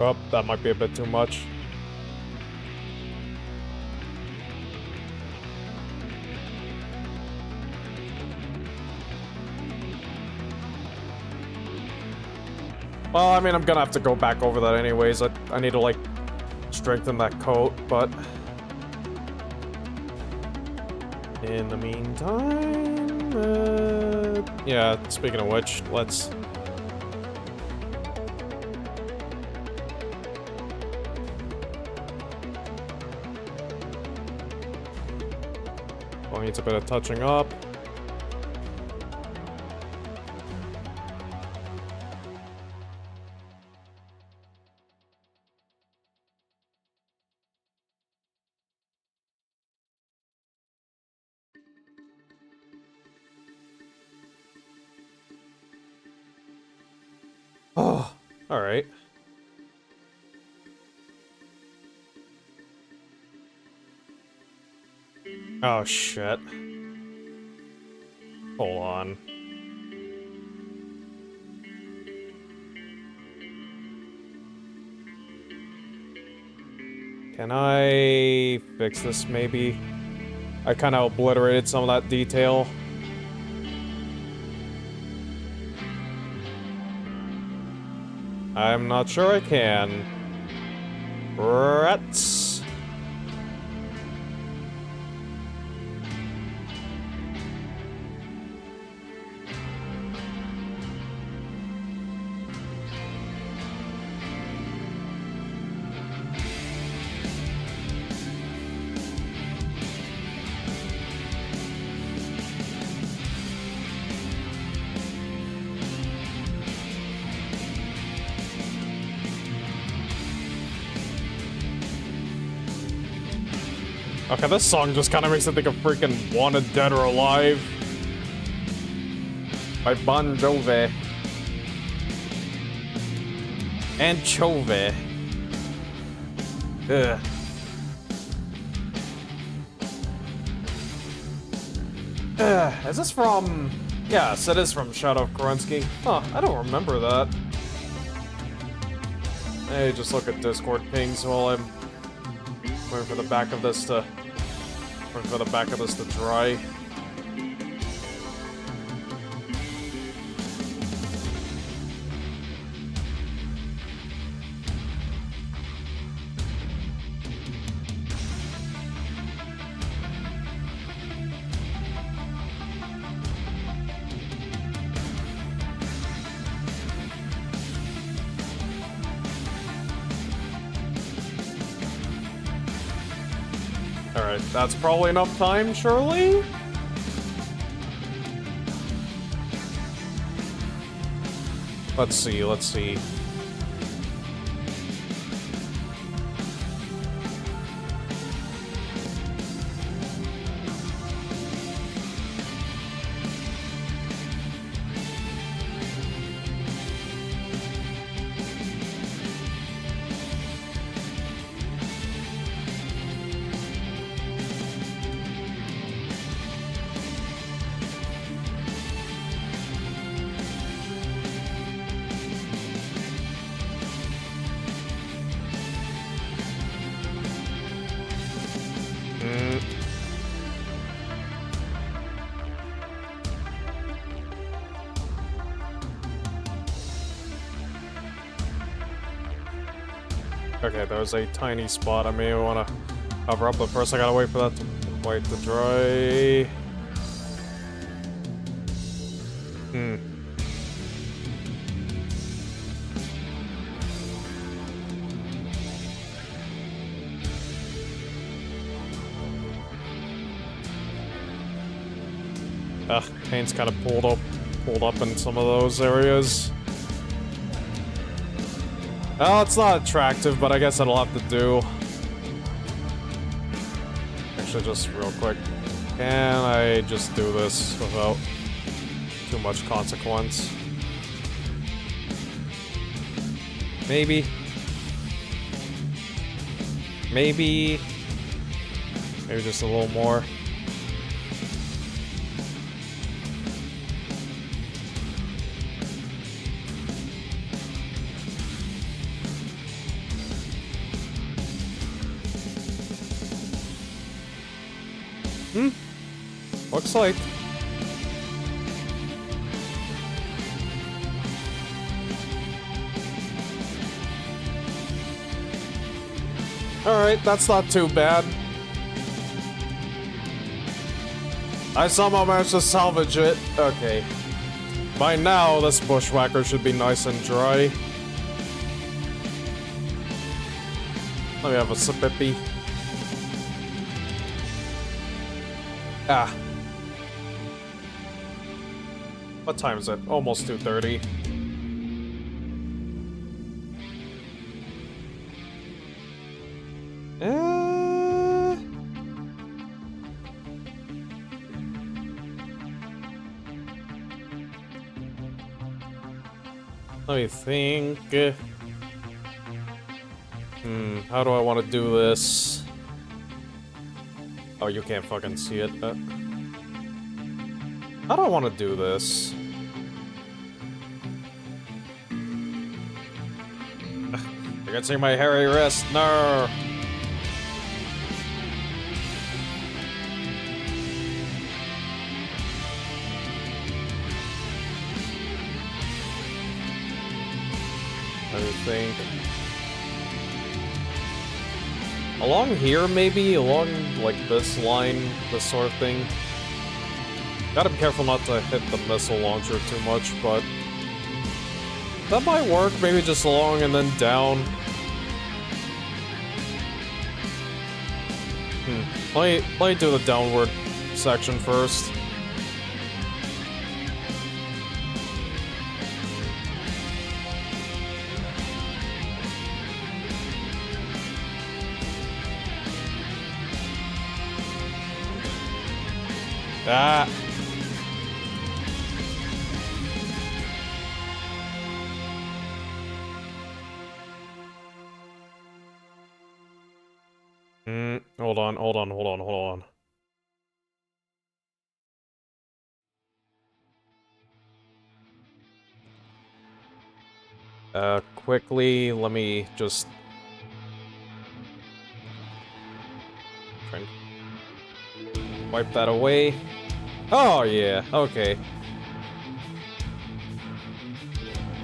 A: Oh, that might be a bit too much. Well, I mean, I'm gonna have to go back over that anyways. I need to, like, strengthen that coat, but... in the meantime... yeah, speaking of which, let's... well, needs a bit of touching up. Oh, alright. Oh, shit. Hold on. Can I fix this, maybe? I kind of obliterated some of that detail. I'm not sure I can. Rats. Okay, this song just kind of makes me think of freaking Wanted Dead or Alive by Bon Jovi. Anchovy. Ugh. Is this from... Yes, it is from Shadow of Kerensky. Huh, I don't remember that. Hey, just look at Discord pings while I'm waiting for the back of this to... Waiting for the back of this to dry. Alright, that's probably enough time, surely? Let's see, let's see. Okay, there was a tiny spot I may want to cover up, but first I gotta wait for that to wait to dry. Ugh, paint's kind of pulled up in some of those areas. Oh, it's not attractive, but I guess it'll have to do. Actually, just real quick, can I just do this without too much consequence? Maybe. Maybe just a little more. Looks like. Alright, that's not too bad. I somehow managed to salvage it. Okay. By now, this bushwhacker should be nice and dry. Let me have a sippy. Ah. What time is it? Almost 2:30. Let me think. How do I want to do this? Oh, you can't fucking see it. I don't want to do this. I can see my hairy wrist. No. Let me think. Along here, maybe? Along, like, this line, this sort of thing. Gotta be careful not to hit the missile launcher too much, but... that might work, maybe just along and then down. Let me do the downward section first. Ah! Hold on. Quickly, let me just... try and wipe that away. Oh, yeah, okay.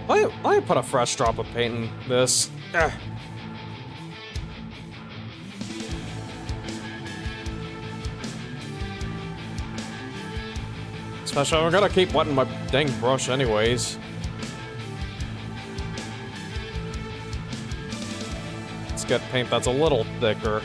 A: Let me put a fresh drop of paint in this. Ugh. Especially, I'm gonna keep wetting my dang brush anyways. Let's get paint that's a little thicker.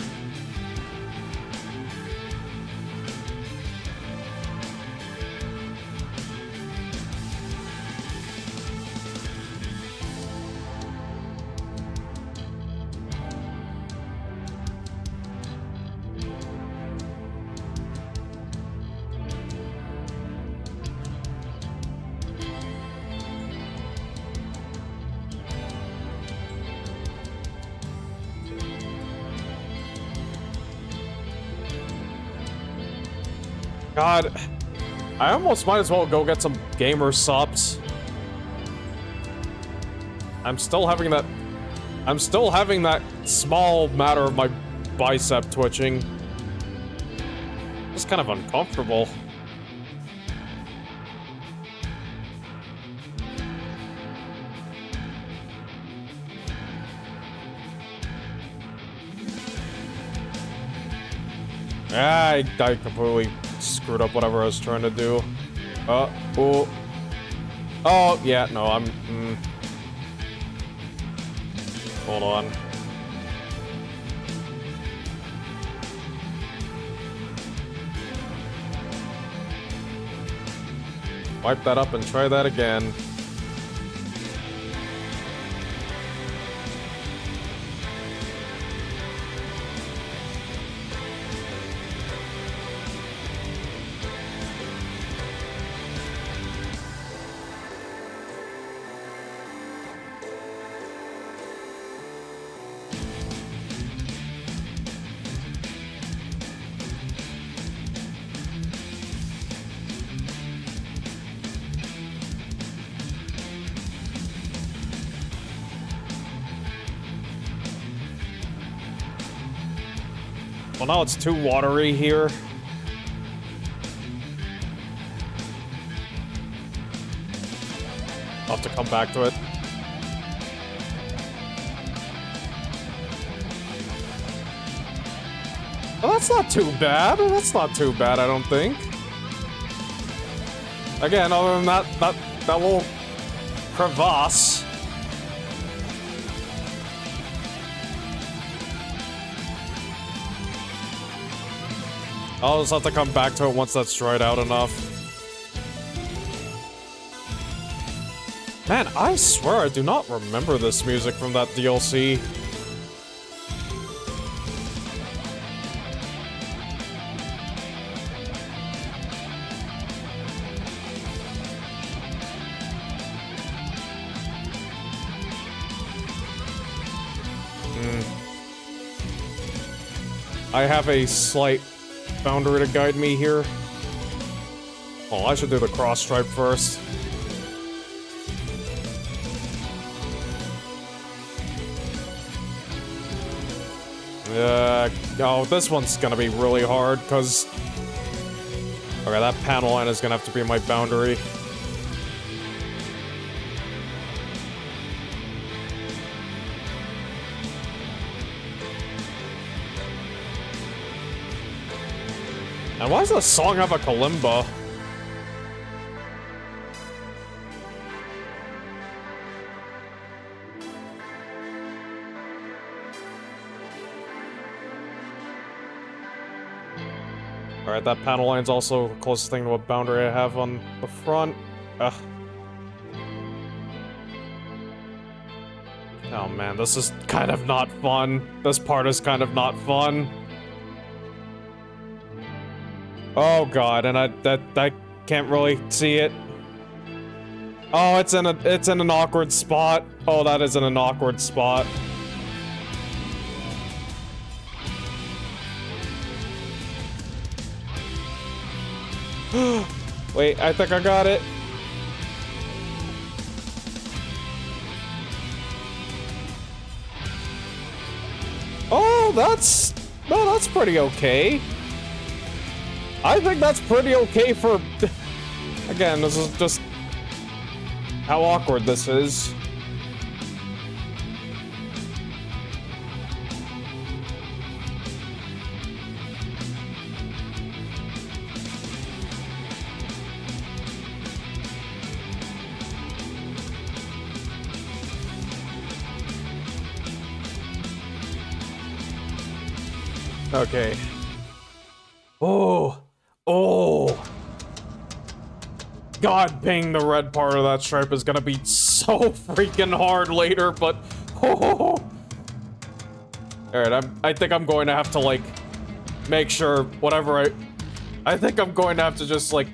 A: God, I almost might as well go get some gamer subs. I'm still having that small matter of my bicep twitching. Just kind of uncomfortable. I completely screwed up whatever I was trying to do. Oh, yeah, no, hold on. Wipe that up and try that again. Well, now it's too watery here. I'll have to come back to it. Well, that's not too bad. That's not too bad, I don't think. Again, other than that little crevasse. I'll just have to come back to it once that's dried out enough. Man, I swear I do not remember this music from that DLC. I have a slight boundary to guide me here. Oh, I should do the cross stripe first. Oh, this one's gonna be really hard, because... Okay, that panel line is gonna have to be my boundary. And why does this song have a kalimba? Alright, that panel line's also the closest thing to a boundary I have on the front. Ugh. Oh man, this is kind of not fun. This part is kind of not fun. Oh god, and I can't really see it. Oh, it's in an awkward spot. Oh, that is in an awkward spot. Wait, I think I got it. Oh, that's pretty okay. I think that's pretty okay for... Again, this is just how awkward this is. Okay. Oh. God dang, the red part of that stripe is gonna be so freaking hard later, but... Oh. Alright, I think I'm going to have to, like, make sure whatever I think I'm going to have to just, like,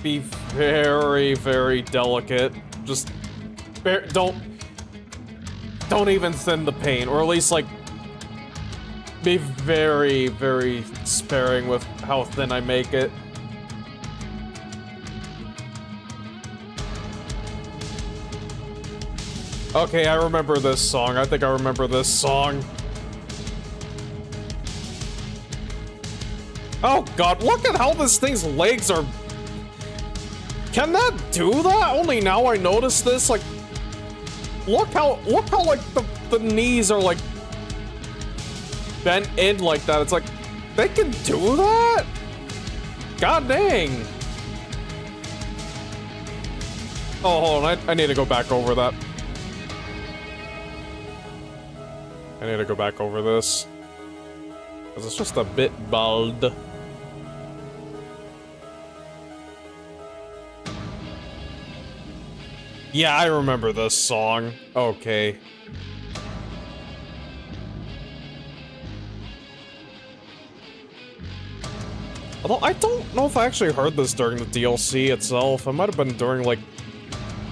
A: be very, very delicate. Just... Don't even thin the paint, or at least, like... Be very, very sparing with how thin I make it. Okay, I remember this song. I think I remember this song. Oh god, look at how this thing's legs are... Can that do that? Only now I notice this, like... Look how like, the knees are, like... bent in like that. It's like, they can do that? God dang. Oh, hold on, I need to go back over that. I need to go back over this. Because it's just a bit bald. Yeah, I remember this song. Okay. Although, I don't know if I actually heard this during the DLC itself. It might have been during, like,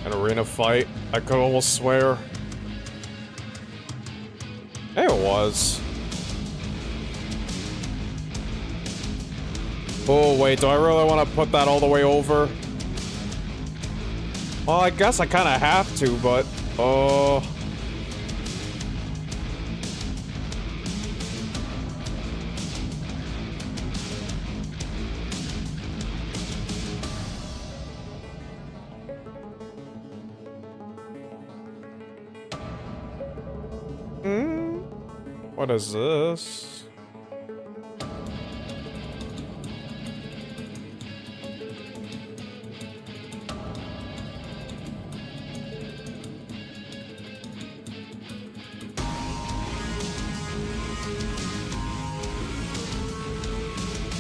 A: an arena fight. I could almost swear. Hey, it was. Oh, wait, do I really want to put that all the way over? Well, I guess I kind of have to, but... Oh... What is this?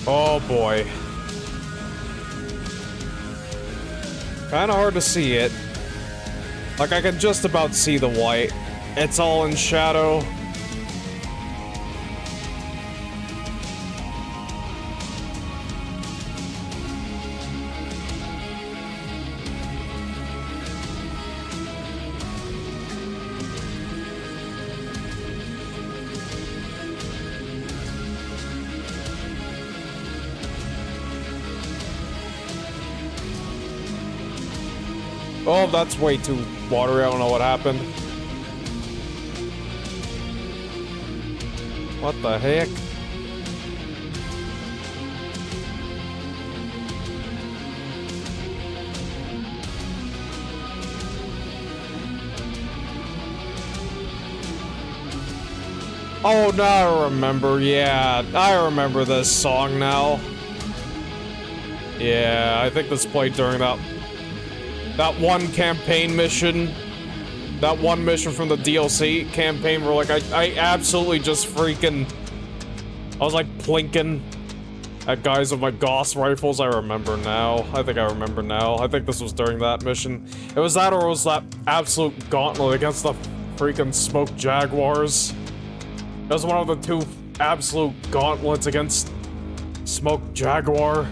A: Oh boy. Kinda hard to see it. Like, I can just about see the white. It's all in shadow. Oh, that's way too watery. I don't know what happened. What the heck? Oh, now I remember. Yeah, I remember this song now. Yeah, I think this played during that one campaign mission. That one mission from the DLC campaign where, like, I absolutely just freaking... I was, like, plinking at guys with my Gauss rifles. I remember now. I think I remember now. I think this was during that mission. It was that, or it was that absolute gauntlet against the freaking Smoke Jaguars. It was one of the two absolute gauntlets against Smoke Jaguar.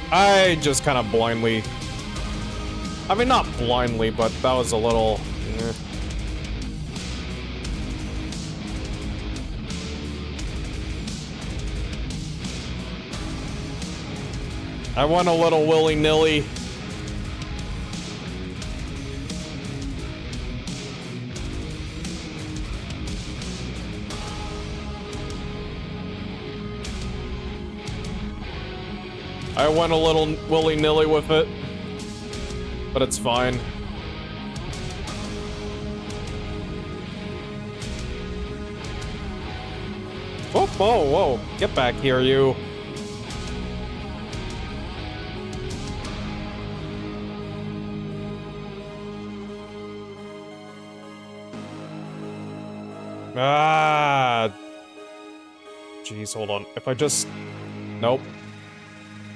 A: I just kind of blindly... I mean, not blindly, but that was a little... I went a little willy-nilly. I went a little willy-nilly with it, but it's fine. Whoa, whoa, whoa. Get back here, you. Ah. Jeez, hold on. If I just... Nope.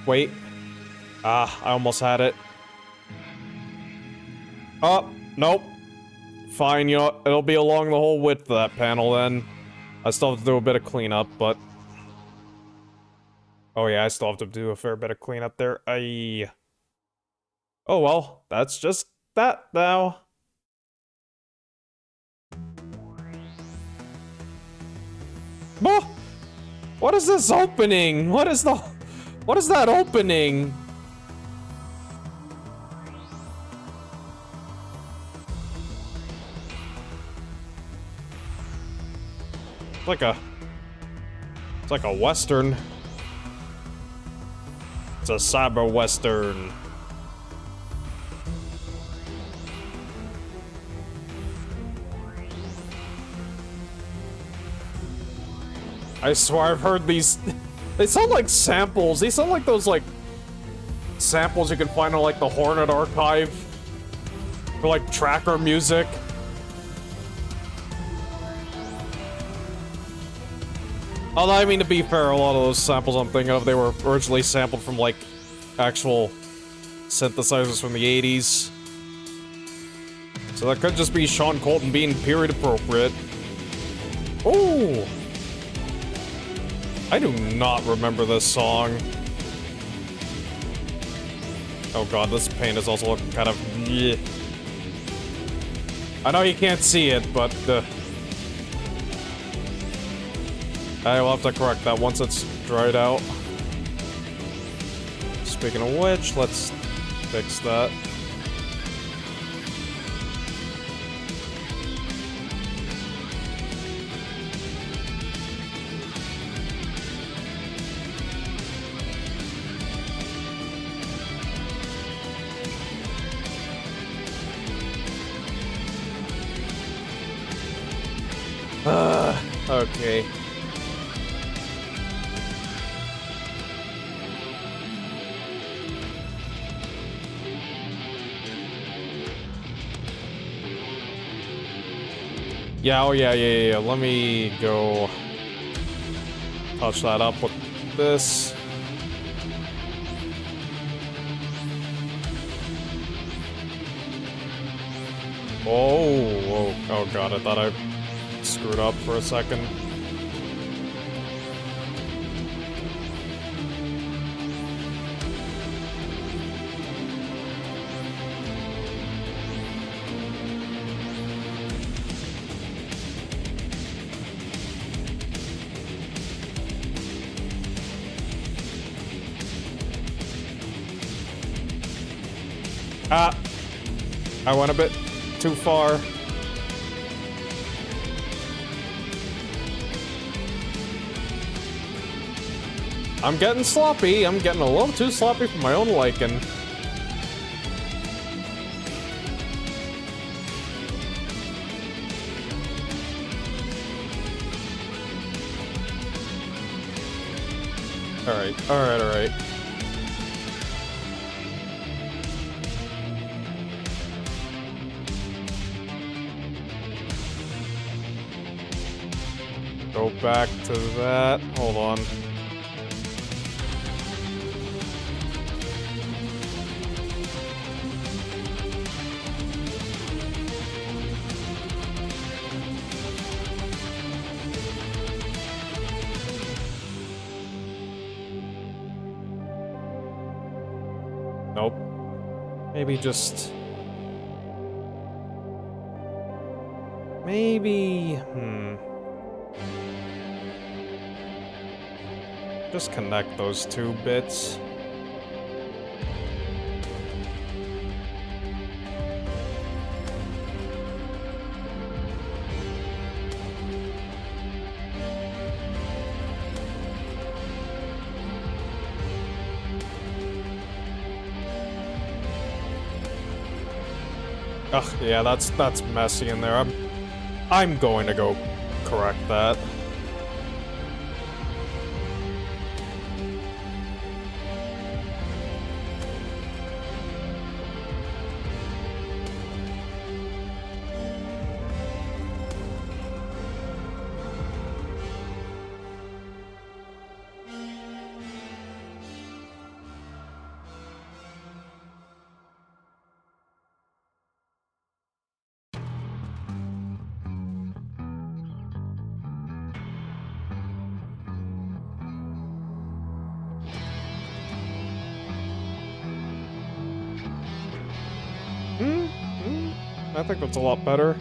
A: Wait. Ah, I almost had it. Oh, nope. Fine, you know, it'll be along the whole width of that panel then. I still have to do a bit of cleanup, but... Oh yeah, I still have to do a fair bit of cleanup there. Oh well, that's just that now. Oh! What is this opening? What is that opening? It's like a western. It's a cyber western. I swear I've heard these. They sound like samples. They sound like those, like, samples you can find on, like, the Hornet archive. For, like, tracker music. Although, I mean, to be fair, a lot of those samples I'm thinking of, they were originally sampled from, like, actual synthesizers from the 80s. So that could just be Sean Colton being period appropriate. Ooh! I do not remember this song. Oh god, this paint is also looking kind of... Bleh. I know you can't see it, but... I will have to correct that once it's dried out. Speaking of which, let's fix that. Okay. Yeah, oh yeah. Let me go touch that up with this. Oh god, I thought I screwed up for a second. Ah! I went a bit too far. I'm getting sloppy. I'm getting a little too sloppy for my own liking. Alright, alright, alright. Go back to that. Hold on. Nope. Maybe just... Maybe... Just connect those two bits. Ugh, yeah, that's messy in there. I'm going to go correct that. I think that's a lot better.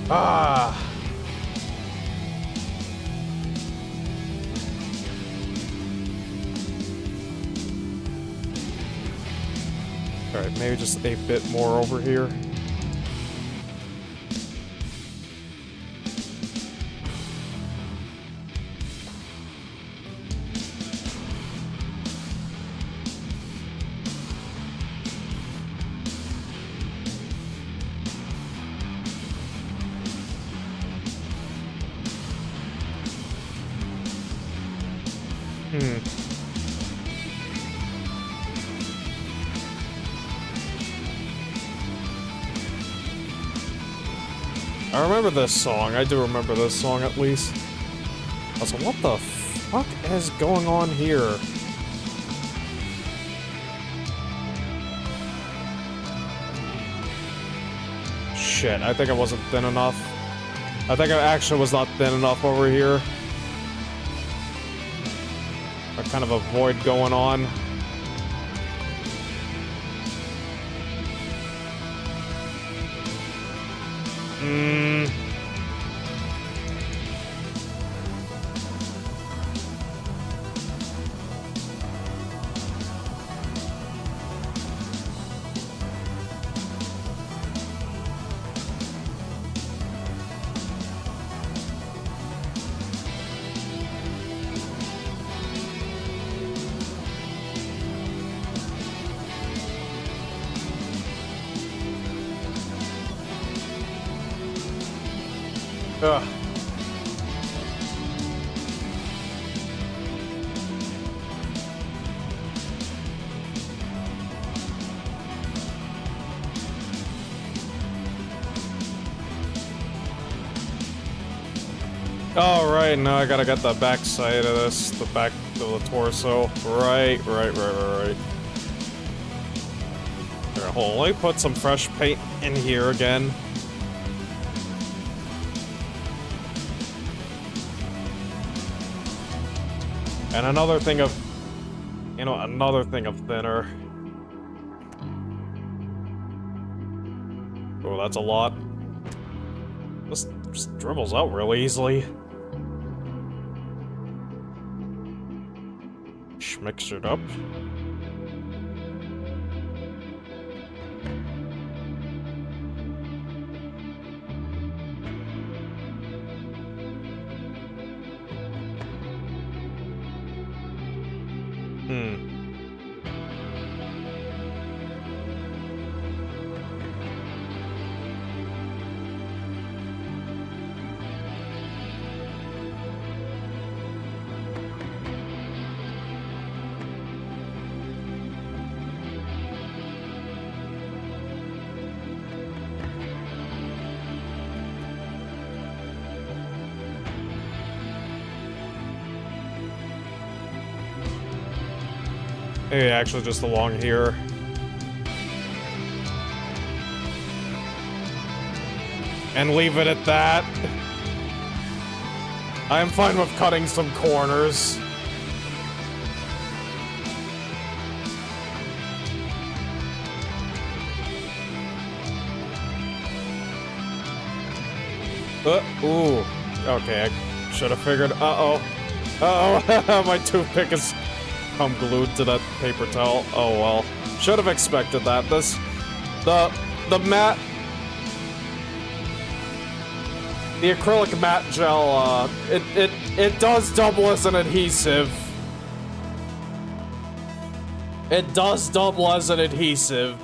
A: Ah. Alright, maybe just a bit more over here. I remember this song. I do remember this song at least. Also, what the fuck is going on here? Shit, I think I wasn't thin enough. I think I actually was not thin enough over here. A kind of a void going on. Ugh. Oh, right, now I gotta get the back side of this, the back of the torso. Right. Alright, hold on, let me put some fresh paint in here again. And another thing of, another thing of thinner. Oh, that's a lot. This just dribbles out real easily. Mix it up. Maybe actually just along here. And leave it at that. I am fine with cutting some corners. Ooh. Okay, I should have figured. Uh-oh. Uh-oh. My toothpick is glued to that paper towel. Oh well. Should have expected that. The matte... The acrylic matte gel, it does double as an adhesive. It does double as an adhesive.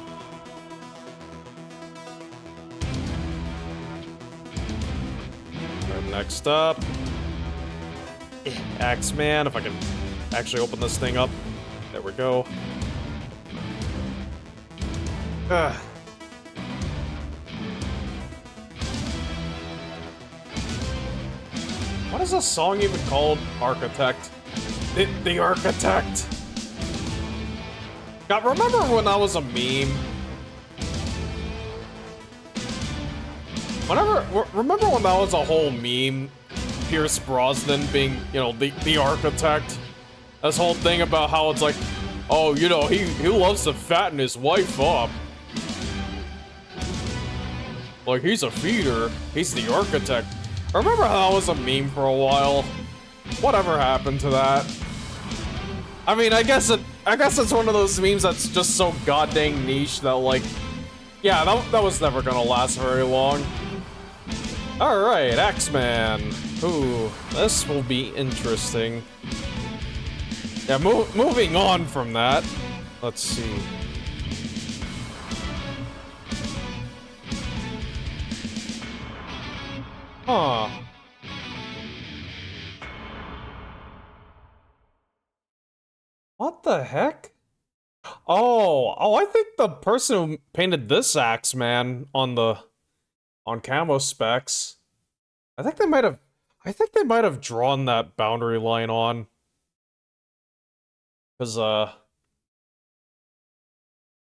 A: Right, next up. Axeman, if I can actually open this thing up. There we go. What is this song even called? Architect. The Architect. God, remember when that was a meme? Remember when that was a whole meme? Pierce Brosnan being, you know, the Architect? This whole thing about how it's like, oh, you know, he loves to fatten his wife up. Like, he's a feeder. He's the Architect. Remember how that was a meme for a while? Whatever happened to that? I mean, I guess it's one of those memes that's just so goddamn niche that, like, yeah, that was never gonna last very long. Alright, Axeman. Ooh, this will be interesting. Yeah, moving on from that. Let's see. Huh. What the heck? Oh, I think the person who painted this Axeman on camo specs, I think they might have drawn that boundary line on. Cause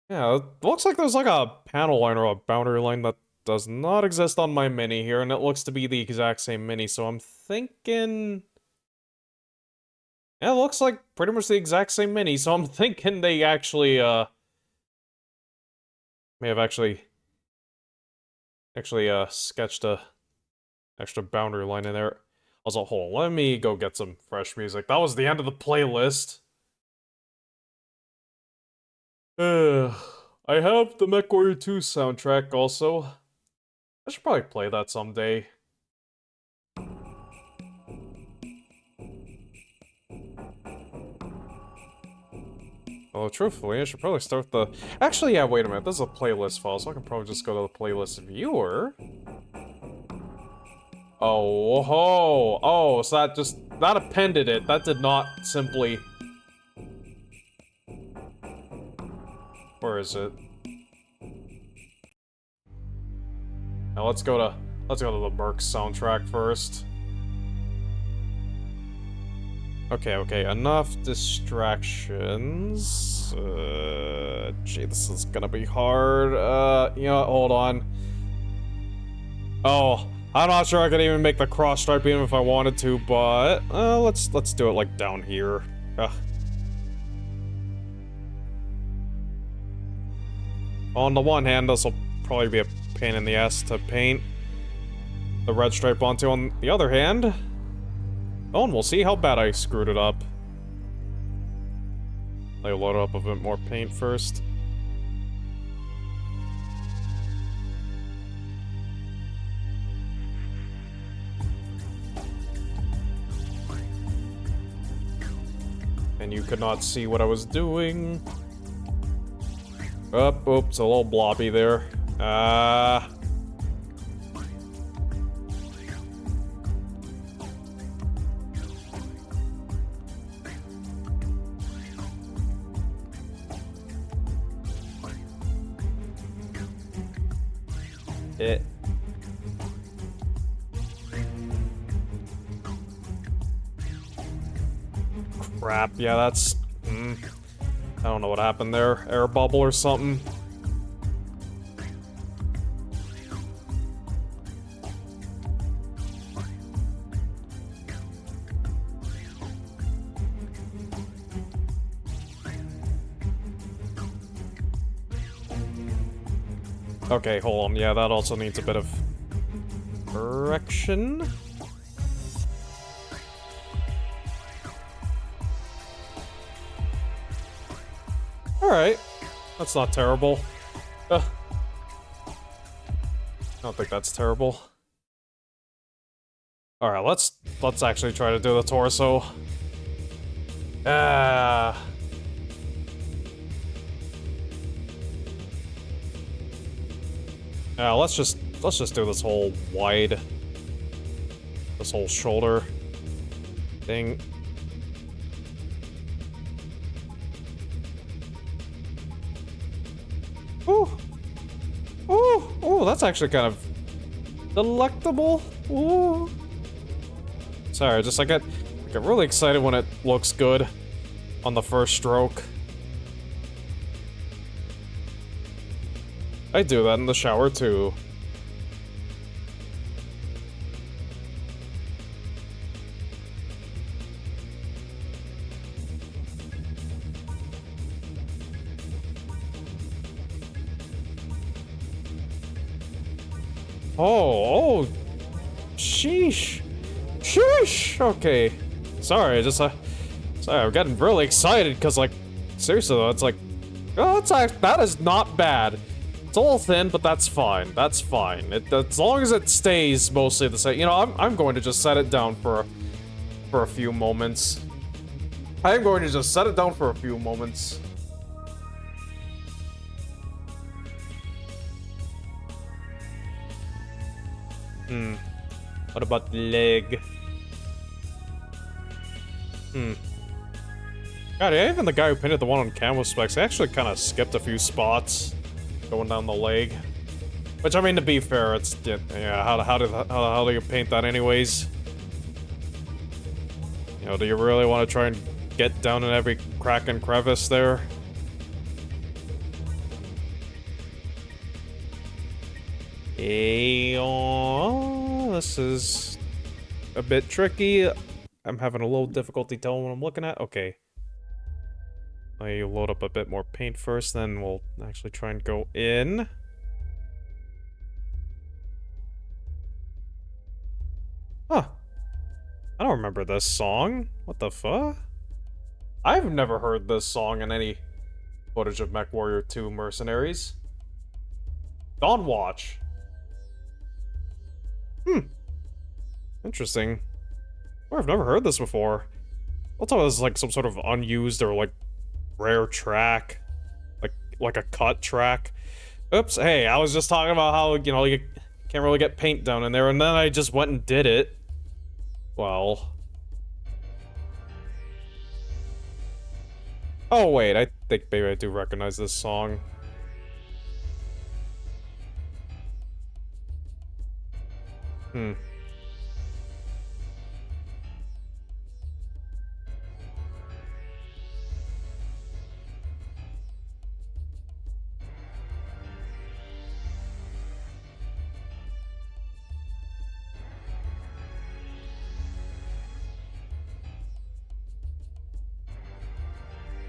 A: yeah, it looks like there's like a panel line or a boundary line that does not exist on my mini here, and it looks to be the exact same mini, so I'm thinking... Yeah, it looks like pretty much the exact same mini, so I'm thinking they actually, may have actually sketched a extra boundary line in there. Also, hold on, let me go get some fresh music. That was the end of the playlist. I have the MechWarrior 2 soundtrack also. I should probably play that someday. Well, truthfully, I should probably start the... Actually, yeah, wait a minute. This is a playlist file, so I can probably just go to the playlist viewer. Oh, ho! Oh, so that appended it. That did not simply... Where is it? Now let's go to the Merc soundtrack first. Okay, enough distractions. Gee, this is gonna be hard. You know what, hold on. Oh, I'm not sure I could even make the cross stripe even if I wanted to, but let's do it like down here. On the one hand, this will probably be a pain in the ass to paint. the red stripe onto on the other hand. Oh, and we'll see how bad I screwed it up. Let me load up a bit more paint first. And you could not see what I was doing. Oh, oops, a little blobby there. Crap, yeah, that's... I don't know what happened there. Air bubble or something. Okay, hold on. Yeah, that also needs a bit of correction. Alright. That's not terrible. I don't think that's terrible. Alright, let's actually try to do the torso. Yeah, let's just do this whole this whole shoulder thing. Ooh. Ooh, ooh, that's actually kind of delectable. Ooh. Sorry, I get really excited when it looks good on the first stroke. I do that in the shower too. Oh, sheesh. Sheesh! Okay. Sorry, sorry, I'm getting really excited, because, like, seriously though, it's like, oh, that is not bad. It's a little thin, but that's fine. That's fine. As long as it stays mostly the same. You know, I'm going to just set it down for a few moments. I am going to just set it down for a few moments. What about the leg? God, yeah, even the guy who painted the one on canvas specs, he actually kind of skipped a few spots going down the leg. Which, I mean, to be fair, it's yeah. How do you paint that, anyways? You know, do you really want to try and get down in every crack and crevice there? This is a bit tricky. I'm having a little difficulty telling what I'm looking at. Okay. Let me load up a bit more paint first, then we'll actually try and go in. Huh. I don't remember this song. What the fuck? I've never heard this song in any footage of MechWarrior 2 Mercenaries. Dawn Watch. Interesting. Well, I've never heard this before. I thought it was like some sort of unused or like rare track. Like a cut track. Oops, hey, I was just talking about how, you know, you can't really get paint down in there, and then I just went and did it. Well. Oh wait, I think maybe I do recognize this song.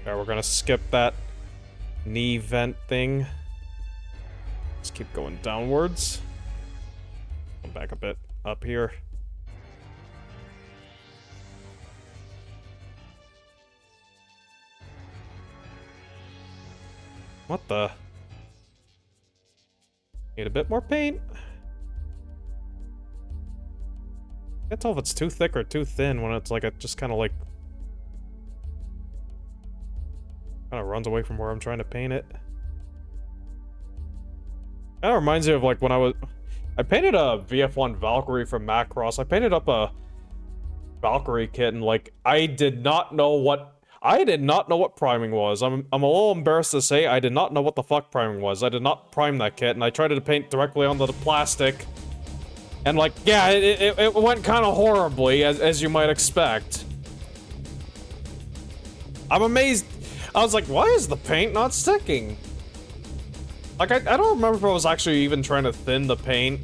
A: Okay, we're gonna skip that knee vent thing. Let's keep going downwards. Come back a bit. up here. What the? Need a bit more paint? Can't tell if it's too thick or too thin when it's like it just kind of runs away from where I'm trying to paint it. Kind of reminds me of like when I painted a VF1 Valkyrie from Macross. I painted up a Valkyrie kit and like I did not know what priming was. I'm a little embarrassed to say I did not know what the fuck priming was. I did not prime that kit and I tried to paint directly onto the plastic. And like, yeah, it went kind of horribly, as you might expect. I'm amazed. I was like, why is the paint not sticking? Like, I don't remember if I was actually even trying to thin the paint.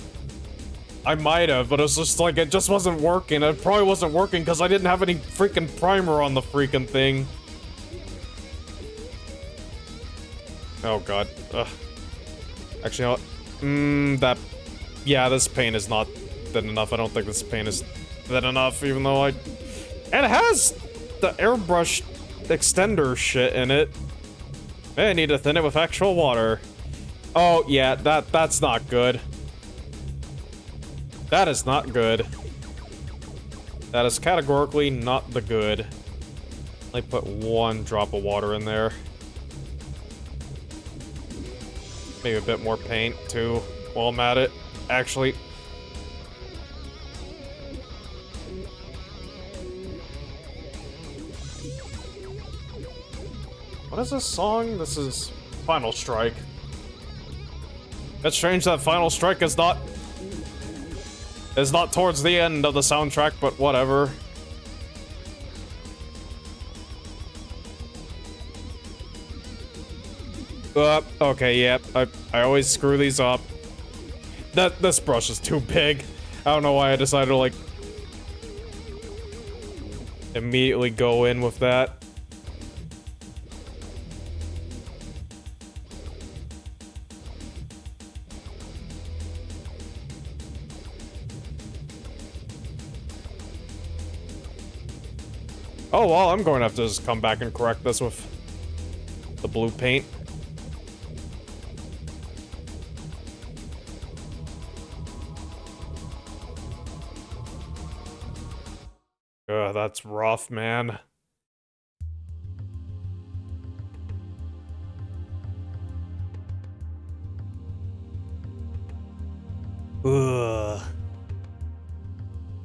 A: I might have, but it was just like, it just wasn't working. It probably wasn't working because I didn't have any freaking primer on the freaking thing. Oh god. Ugh. Actually, you know what? Yeah, this paint is not thin enough. I don't think this paint is thin enough, even though it has the airbrush extender shit in it. I need to thin it with actual water. Oh, yeah, that's not good. That is not good. That is categorically not the good. Let me put 1 drop of water in there. Maybe a bit more paint, too, while I'm at it. Actually, what is this song? This is Final Strike. It's strange that Final Strike is not towards the end of the soundtrack, but whatever. Okay, yeah, I always screw these up. This brush is too big. I don't know why I decided to, like, immediately go in with that. Oh, well, I'm going to have to just come back and correct this with the blue paint. Ugh, that's rough, man. Ugh.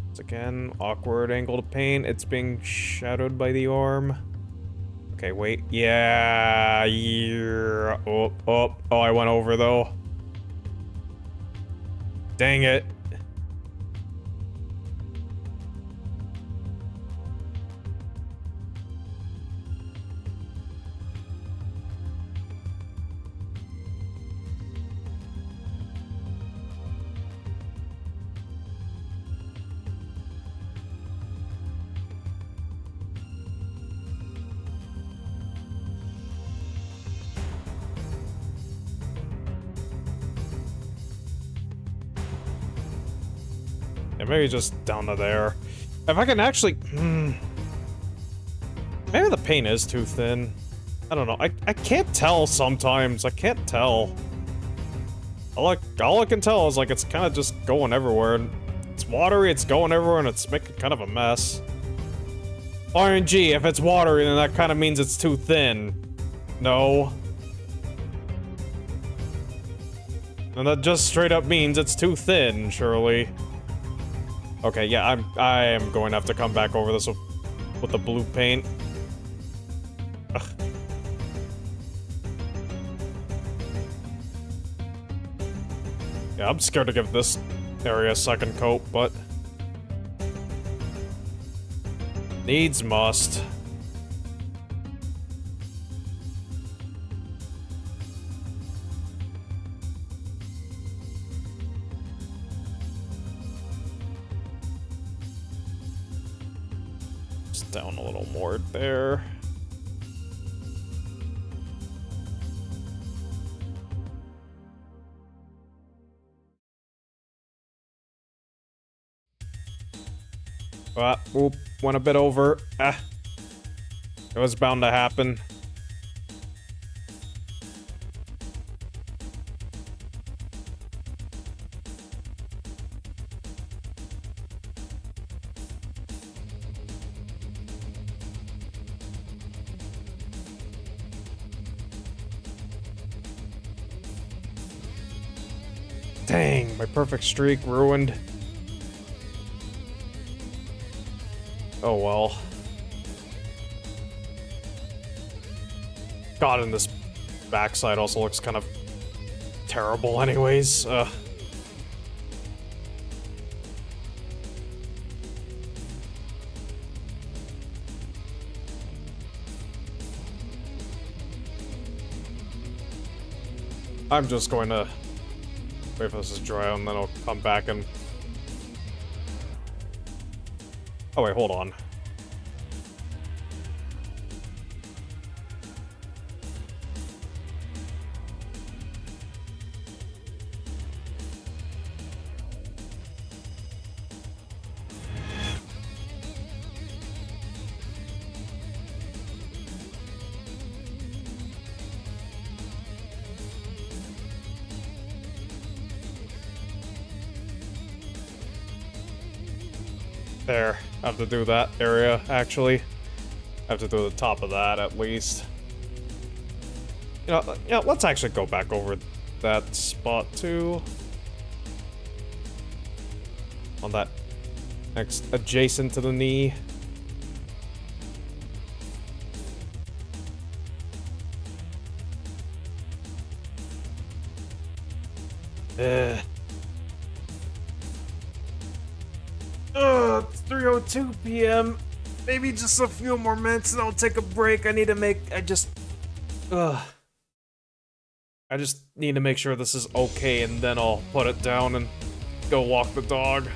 A: Once again, awkward angle to paint. It's being shadowed by the arm. Okay, wait. Yeah. Oh, I went over, though. Dang it. Yeah, maybe just down to there. If I can actually... Maybe the paint is too thin. I don't know. I can't tell sometimes. I can't tell. All I can tell is, like, it's kind of just going everywhere. It's watery, it's going everywhere, and it's making kind of a mess. RNG, if it's watery, then that kind of means it's too thin. No. And that just straight up means it's too thin, surely. Okay, yeah, I am going to have to come back over this with the blue paint. Ugh. Yeah, I'm scared to give this area a second coat, but... needs must. Just down a little more there. Oop, went a bit over. It was bound to happen. Dang, my perfect streak ruined. Oh well. God, and this backside also looks kind of terrible anyways. I'm just going to wait for this to dry and then I'll come back and... Oh wait, hold on. There, I have to do that area, actually. I have to do the top of that, at least. You know, yeah, let's actually go back over that spot, too. On that next, adjacent to the knee. It's 3:02 p.m. Maybe just a few more minutes and I'll take a break. I just need to make sure this is okay and then I'll put it down and go walk the dog.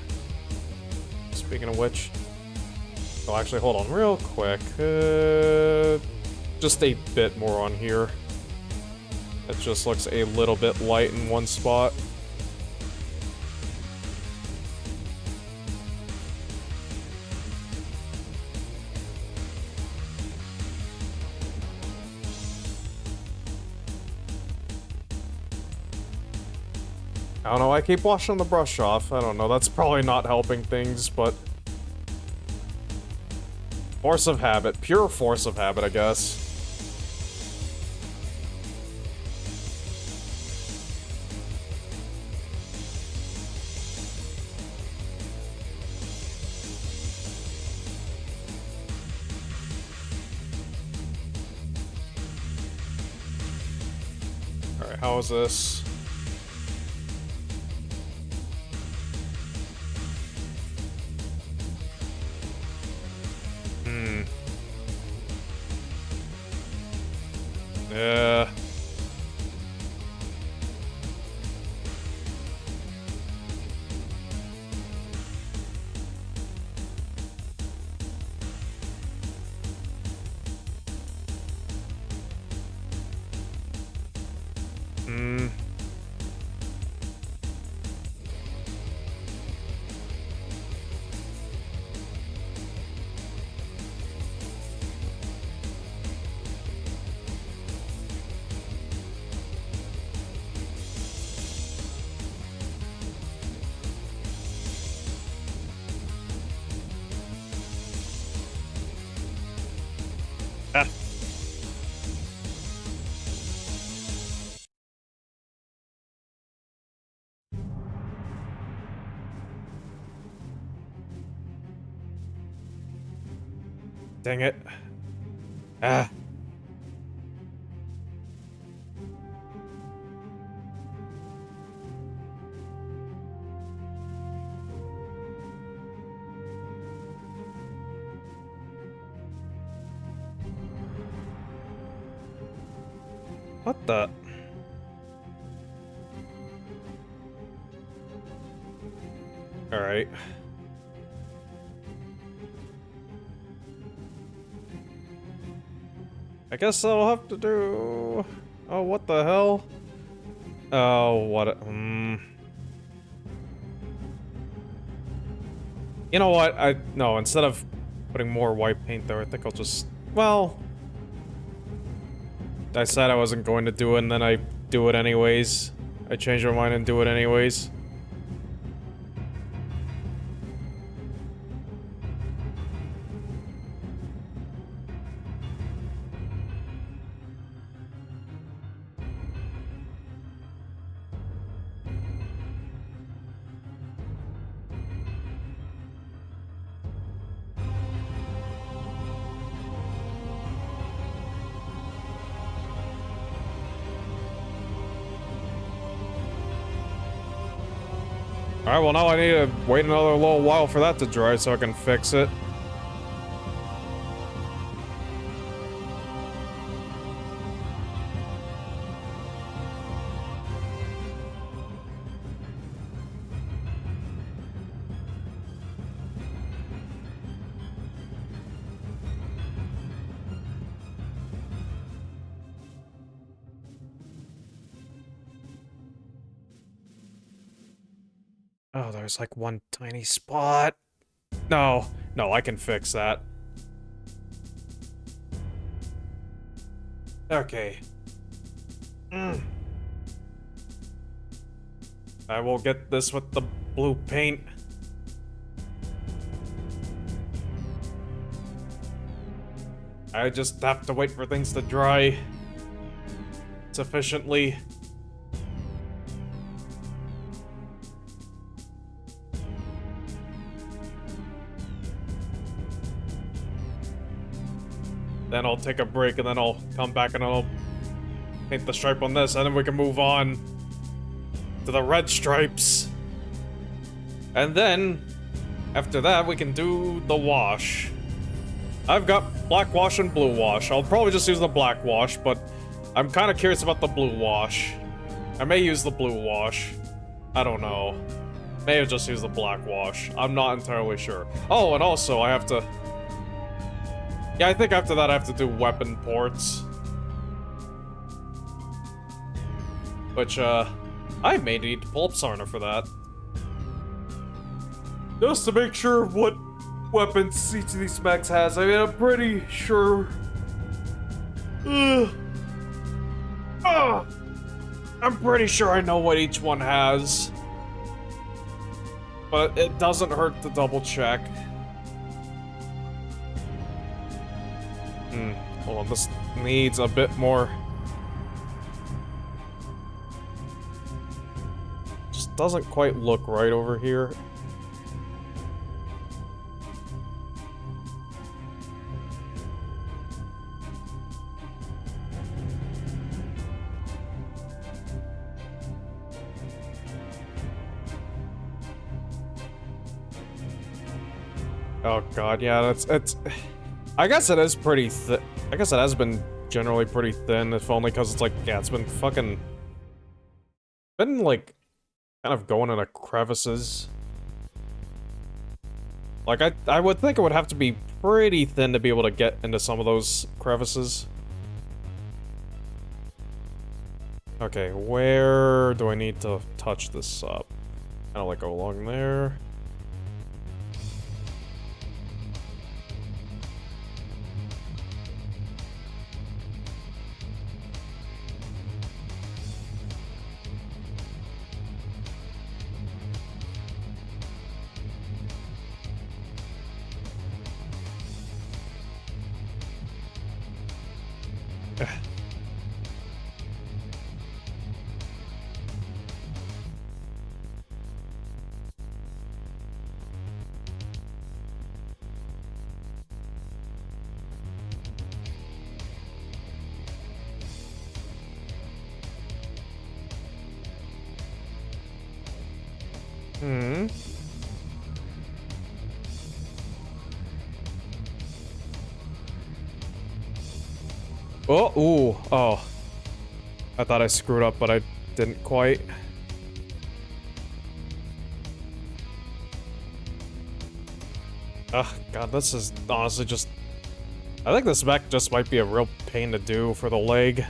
A: Speaking of which... Oh, actually, hold on real quick. Just a bit more on here. It just looks a little bit light in one spot. I don't know, I keep washing the brush off. I don't know, that's probably not helping things, but... Force of habit. Pure force of habit, I guess. Alright, how is this? Yeah. Dang it. Ah. What the? All right. I guess I'll have to do... Oh, what the hell? Oh, what a... You know what? No, instead of putting more white paint there, I think I'll just... Well... I said I wasn't going to do it, and then I do it anyways. I change my mind and do it anyways. Alright, well now I need to wait another little while for that to dry so I can fix it. Oh, there's like one tiny spot. No, I can fix that. Okay. I will get this with the blue paint. I just have to wait for things to dry sufficiently. Then I'll take a break, and then I'll come back and I'll paint the stripe on this, and then we can move on to the red stripes. And then, after that, we can do the wash. I've got black wash and blue wash. I'll probably just use the black wash, but I'm kind of curious about the blue wash. I may use the blue wash. I don't know. May have just used the black wash. I'm not entirely sure. Oh, and also I have to... Yeah, I think after that I have to do weapon ports. Which, I may need to pull up Sarna for that. Just to make sure what weapons each of these mechs has. I mean, I'm pretty sure... I'm pretty sure I know what each one has. But it doesn't hurt to double check. Hold on, this needs a bit more. Just doesn't quite look right over here. Oh god, yeah, it's I guess it is pretty thick. I guess it has been generally pretty thin, if only because it's like, yeah, it's been fucking... been, like, kind of going into crevices. Like, I would think it would have to be pretty thin to be able to get into some of those crevices. Okay, where do I need to touch this up? Kind of like go along there. Oh, ooh, oh. I thought I screwed up, but I didn't quite. Ugh, god, this is honestly just... I think this mech just might be a real pain to do for the leg.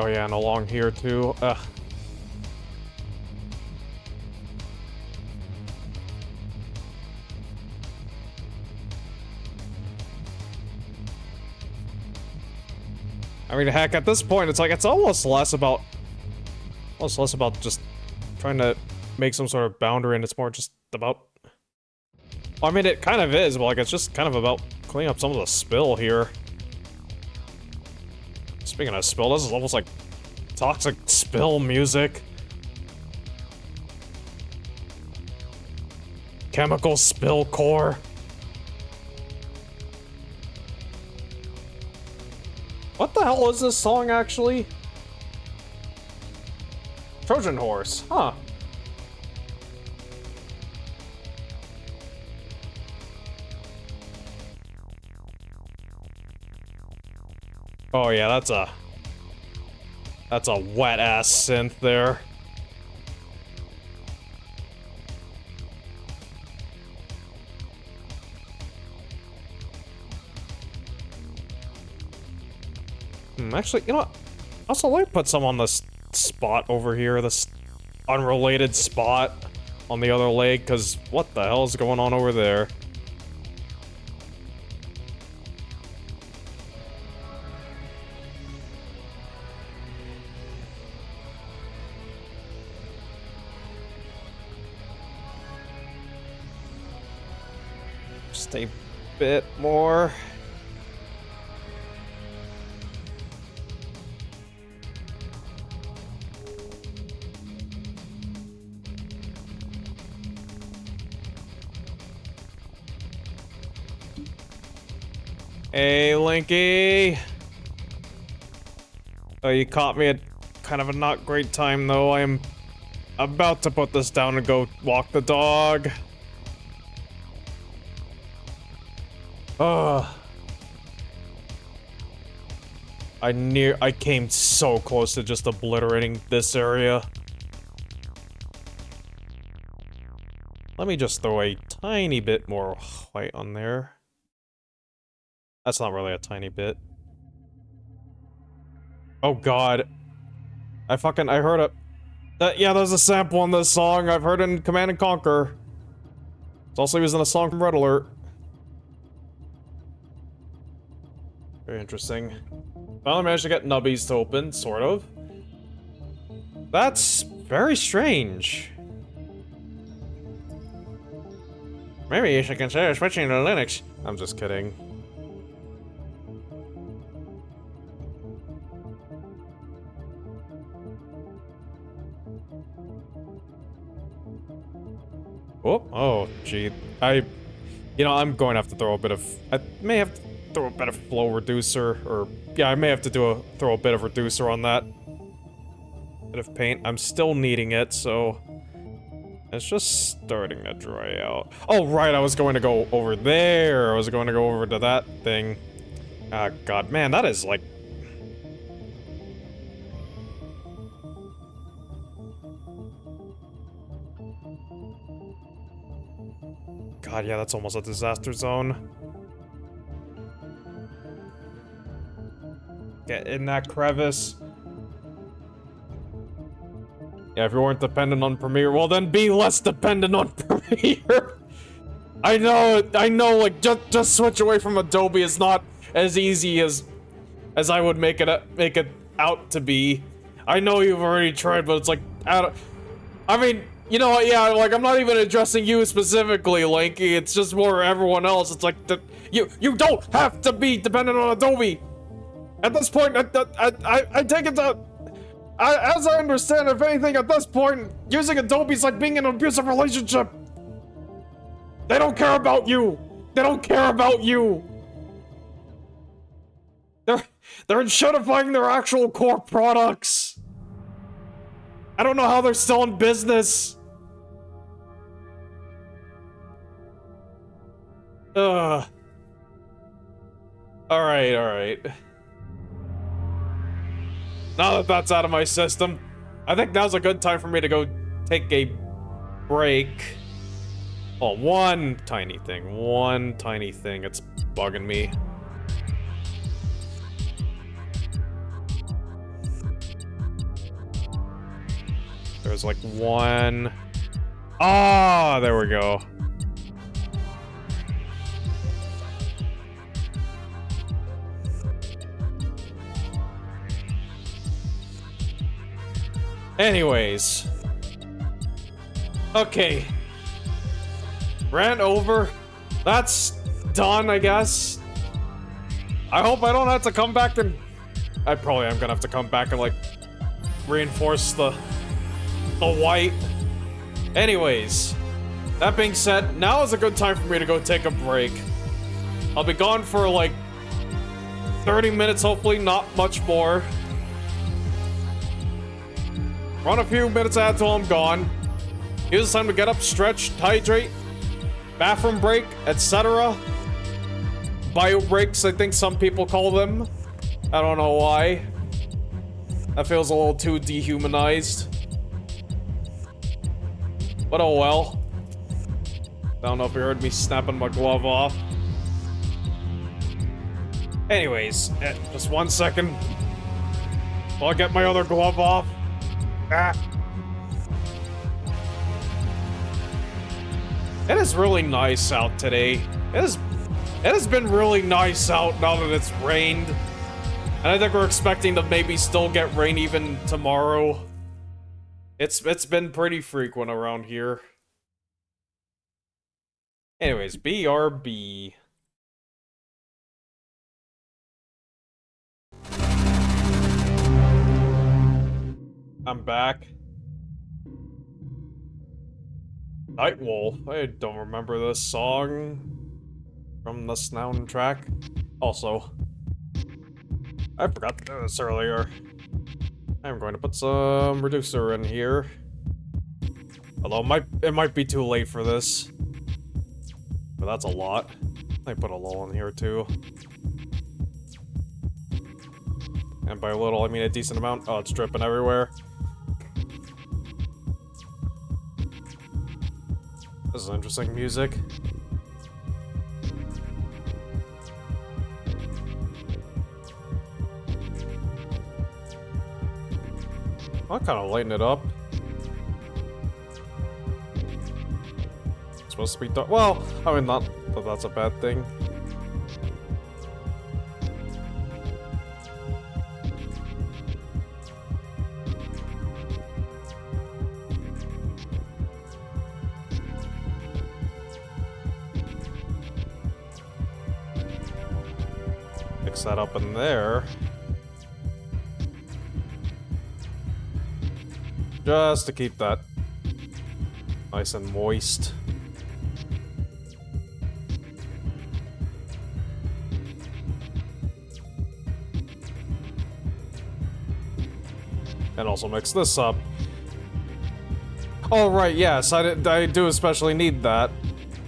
A: Oh yeah, and along here too. I mean, heck, at this point, it's like, it's almost less about just trying to make some sort of boundary, and it's more just about... Well, I mean, it kind of is, but like, it's just kind of about cleaning up some of the spill here. Speaking of spill, this is almost like toxic spill music. Chemical spill core. What the hell is this song, actually? Trojan Horse, huh? Oh yeah, that's a wet-ass synth there. Actually, you know what? Also, let me put some on this spot over here, this unrelated spot on the other leg, because what the hell is going on over there? Just a bit more. Hey, Linky! Oh, you caught me at kind of a not great time, though. I am about to put this down and go walk the dog. Ugh. I came so close to just obliterating this area. Let me just throw a tiny bit more white on there. That's not really a tiny bit. Oh god. I heard it. Yeah, there's a sample in this song. I've heard it in Command and Conquer. It's also used in a song from Red Alert. Very interesting. Finally managed to get nubbies to open, sort of. That's very strange. Maybe you should consider switching to Linux. I'm just kidding. Oh, gee. You know, I'm going to have to throw a bit of... I may have to throw a bit of flow reducer, or... Yeah, I may have to throw a bit of reducer on that. Bit of paint. I'm still needing it, so... It's just starting to dry out. Oh, right, I was going to go over there. I was going to go over to that thing. Ah, god, man, that is, like... God, yeah, that's almost a disaster zone. Get in that crevice. Yeah, if you weren't dependent on Premiere, well then be less dependent on Premiere. I know, like, just switch away from Adobe is not as easy as I would make it out to be. I know you've already tried, but it's like, I mean, you know what, yeah, like, I'm not even addressing you specifically, Lanky, it's just more everyone else. It's like, you don't have to be dependent on Adobe! At this point, I take it to... as I understand, if anything, at this point, using Adobe is like being in an abusive relationship! They don't care about you! They don't care about you! They're insutifying their actual core products! I don't know how they're still in business! Alright. Now that that's out of my system, I think now's a good time for me to go take a break. Oh, one tiny thing, it's bugging me. There's like one. Ah, there we go. Anyways. Okay. Ran over. That's done, I guess. I hope I don't have to come back and... I probably am gonna have to come back and, like, reinforce the white. Anyways. That being said, now is a good time for me to go take a break. I'll be gone for, like, 30 minutes, hopefully, not much more. Run a few minutes out till I'm gone. Here's the time to get up, stretch, hydrate, bathroom break, etc. Bio breaks, I think some people call them. I don't know why. That feels a little too dehumanized. But oh well. I don't know if you heard me snapping my glove off. Anyways, just 1 second. While I get my other glove off. Ah. It is really nice out today. It has been really nice out now that it's rained. And I think we're expecting to maybe still get rain even tomorrow. It's been pretty frequent around here. Anyways, BRB. I'm back. Night Wolf. I don't remember this song from the soundtrack. Also, I forgot to do this earlier. I'm going to put some reducer in here. Although it might be too late for this. But that's a lot. I put a lull in here too. And by a little, I mean a decent amount. Oh, it's dripping everywhere. This is interesting music. I'll kind of lighten it up. It's supposed to be dark. Well, I mean, not that that's a bad thing. Mix that up in there. Just to keep that nice and moist. And also mix this up. Oh right, yes, I do especially need that.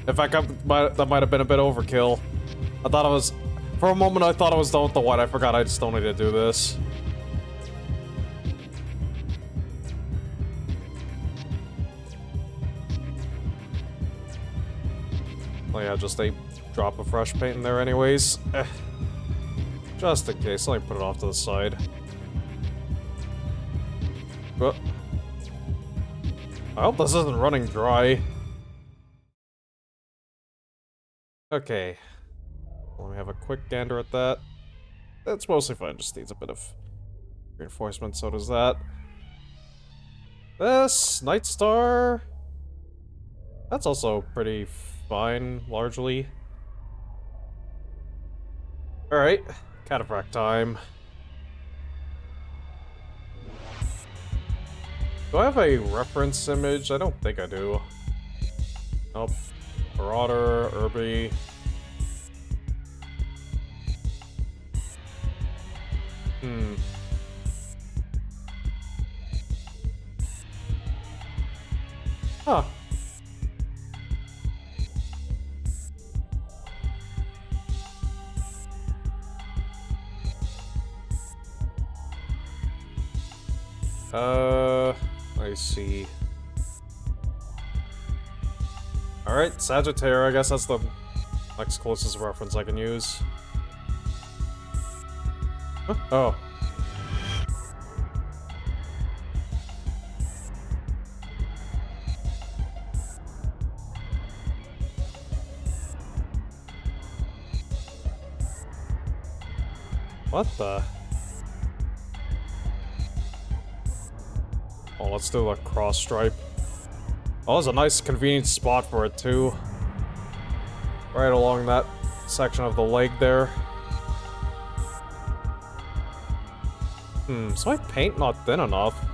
A: In fact, that might have been a bit overkill. I thought I was... For a moment, I thought I was done with the white. I forgot I just don't need to do this. Oh yeah, just a drop of fresh paint in there anyways. Just in case, let me put it off to the side. But I hope this isn't running dry. Okay. Let me have a quick gander at that. That's mostly fine, just needs a bit of reinforcement, so does that. This Night Star. That's also pretty fine, largely. Alright, cataphract time. Do I have a reference image? I don't think I do. Nope. Marauder, Irby. Huh. I see. Alright, Sagittarius, I guess that's the next closest reference I can use. Huh? Oh. What the? Oh, let's do a cross stripe. Oh, there's a nice convenient spot for it too. Right along that section of the leg there. Is my paint not thin enough?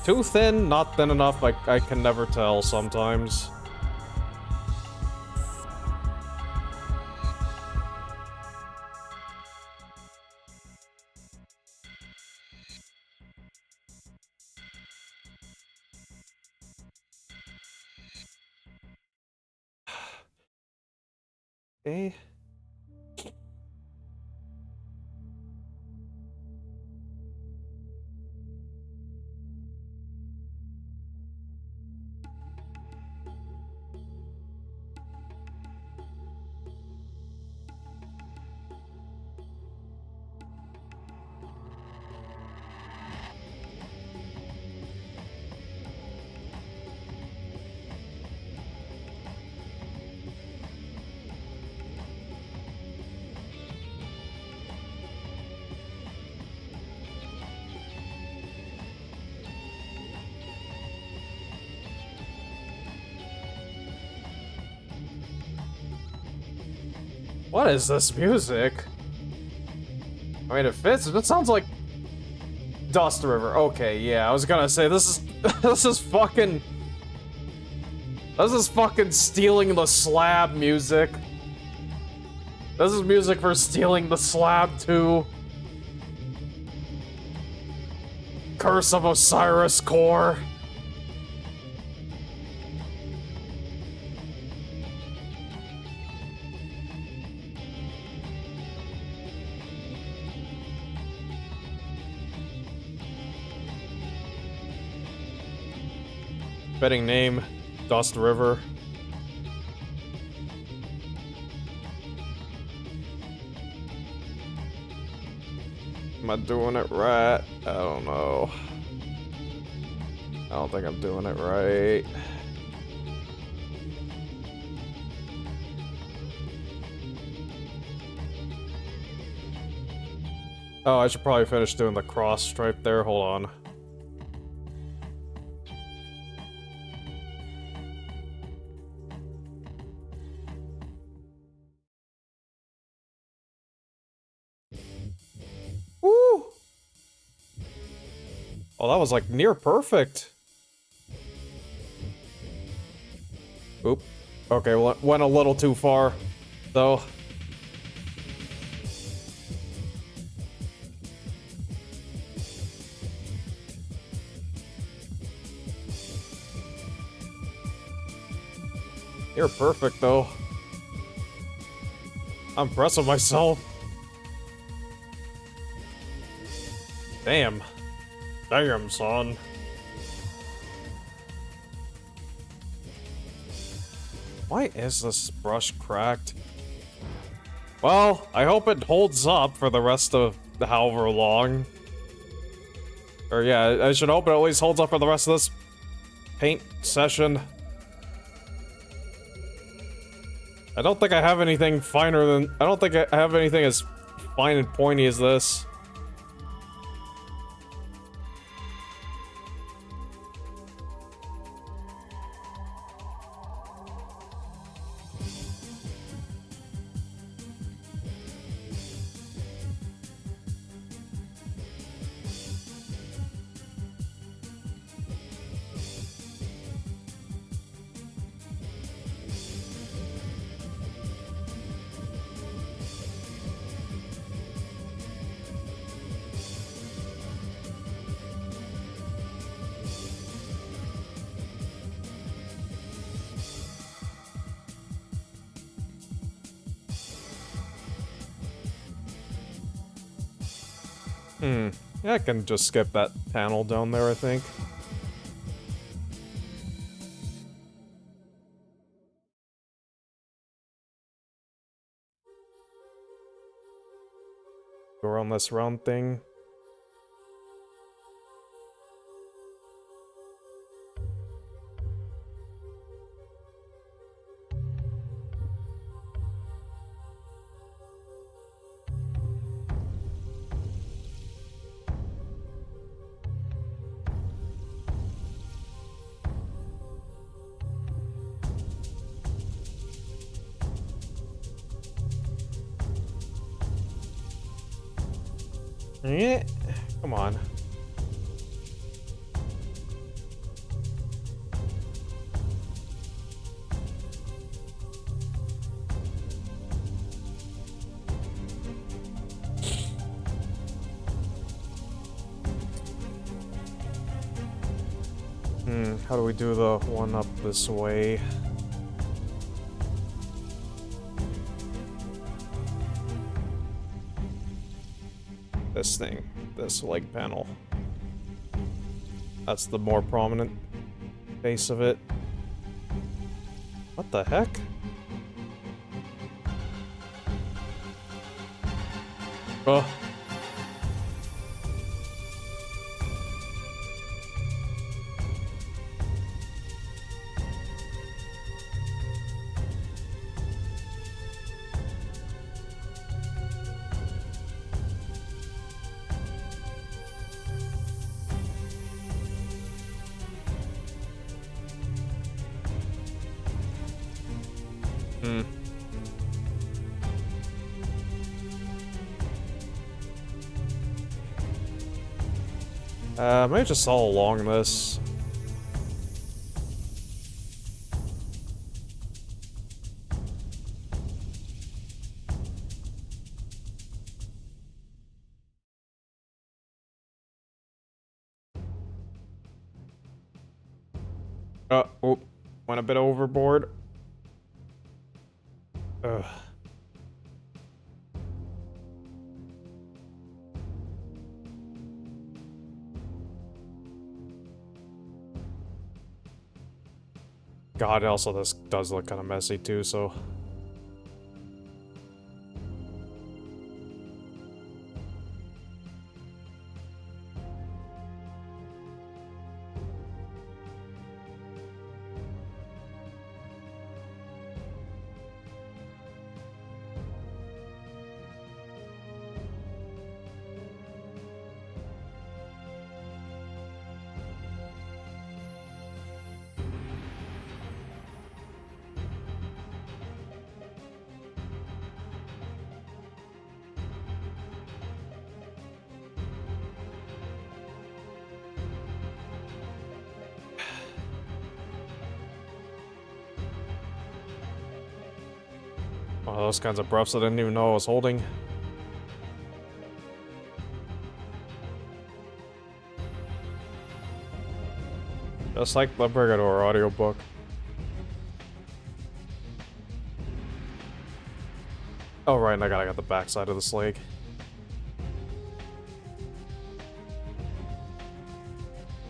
A: Too thin, not thin enough, I can never tell sometimes. Okay. What is this music? I mean, it fits. It sounds like Dust River. Okay, yeah, I was gonna say this is this is fucking stealing the slab music. This is music for stealing the slab too. Curse of Osiris Core. Betting name, Dust River. Am I doing it right? I don't know. I don't think I'm doing it right. Oh, I should probably finish doing the cross stripe there. Hold on. Woo! Oh, that was like near perfect. Oop. Okay, well, went a little too far, though. Near perfect, though. I'm impressed with myself. Damn. Damn, son. Why is this brush cracked? Well, I hope it holds up for the rest of however long. Or yeah, I should hope it at least holds up for the rest of this paint session. I don't think I have anything finer than... I don't think I have anything as fine and pointy as this. Yeah, I can just skip that panel down there, I think. Go around this round thing. Eh, come on. How do we do the one up this way? This thing, this leg panel. That's the more prominent face of it. What the heck? Oh. Maybe just all along this. Oh, went a bit overboard. Ugh. God, also this does look kind of messy too, so... One of those kinds of buffs I didn't even know I was holding. Just like the Brigade audiobook. Oh right, and I gotta get the backside of this leg.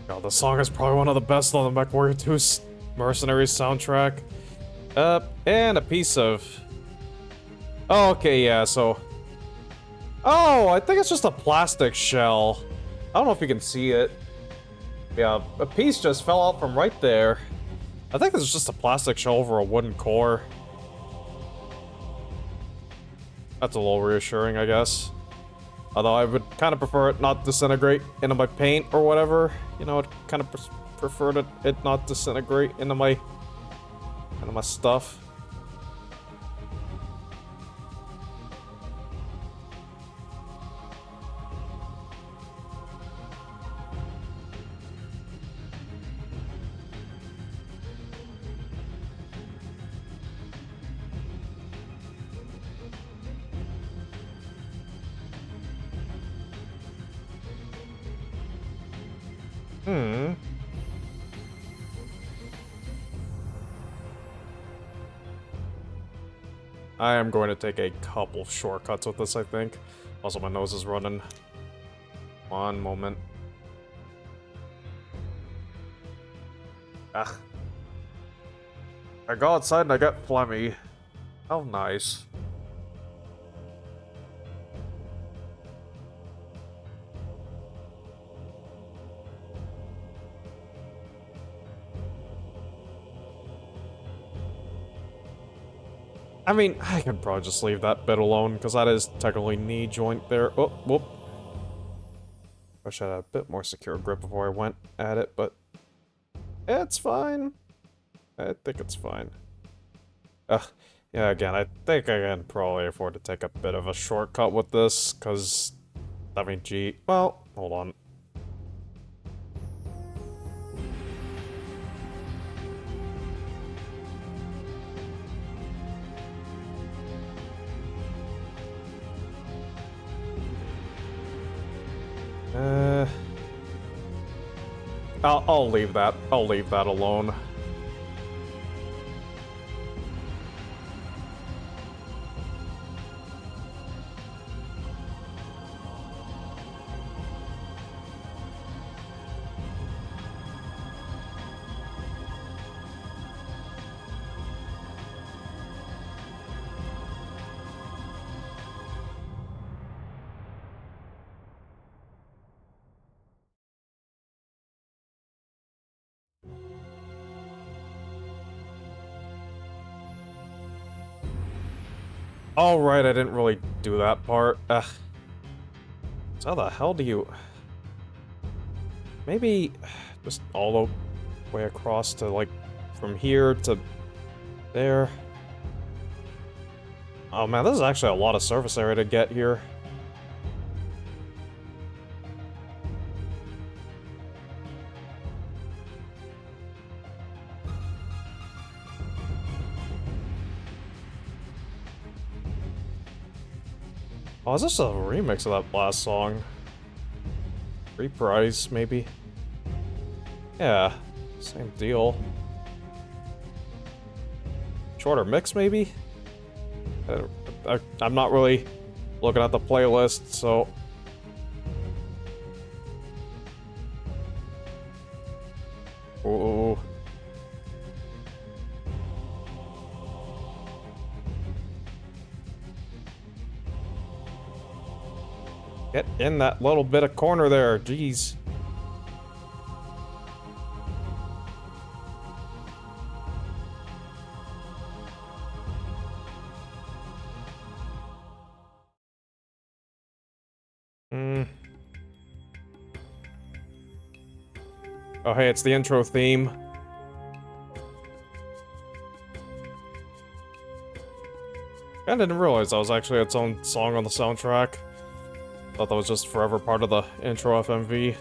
A: God, the song is probably one of the best on the MechWarrior 2's Mercenaries soundtrack. And a piece of... Oh, okay, yeah, so... Oh, I think it's just a plastic shell. I don't know if you can see it. Yeah, a piece just fell out from right there. I think this is just a plastic shell over a wooden core. That's a little reassuring, I guess. Although I would kind of prefer it not disintegrate into my paint or whatever. You know, I'd kind of prefer it not disintegrate into my stuff. I am going to take a couple shortcuts with this, I think. Also, my nose is running. One moment. Ah. I go outside and I get phlegmy. How nice. I mean, I can probably just leave that bit alone, because that is technically knee joint there. Oh, whoop. Wish I had a bit more secure grip before I went at it, but... it's fine. I think it's fine. Yeah, again, I think I can probably afford to take a bit of a shortcut with this, because I mean, G. Well, hold on. I'll leave that. I'll leave that alone. Alright, I didn't really do that part. Ugh. So how the hell do you... Maybe just all the way across to, like, from here to there. Oh man, this is actually a lot of surface area to get here. Oh, is this a remix of that last song? Reprise, maybe? Yeah, same deal. Shorter mix, maybe? I'm not really looking at the playlist, so... Ooh. Get in that little bit of corner there, jeez. Oh hey, it's the intro theme. I didn't realize that was actually its own song on the soundtrack. Thought that was just forever part of the intro FMV.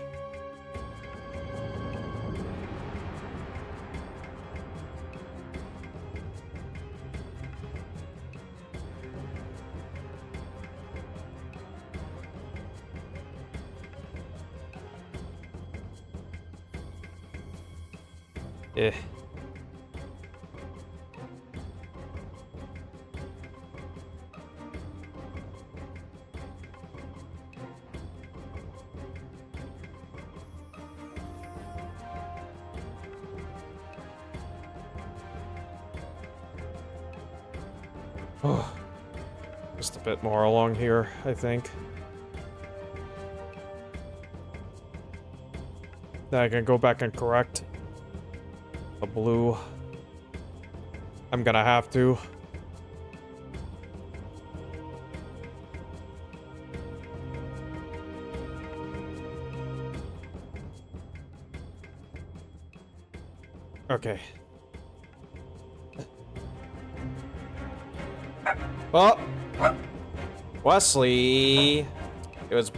A: Eh. Oh, just a bit more along here, I think. Then I can go back and correct the blue. I'm gonna have to. Okay. Well, Wesley, it was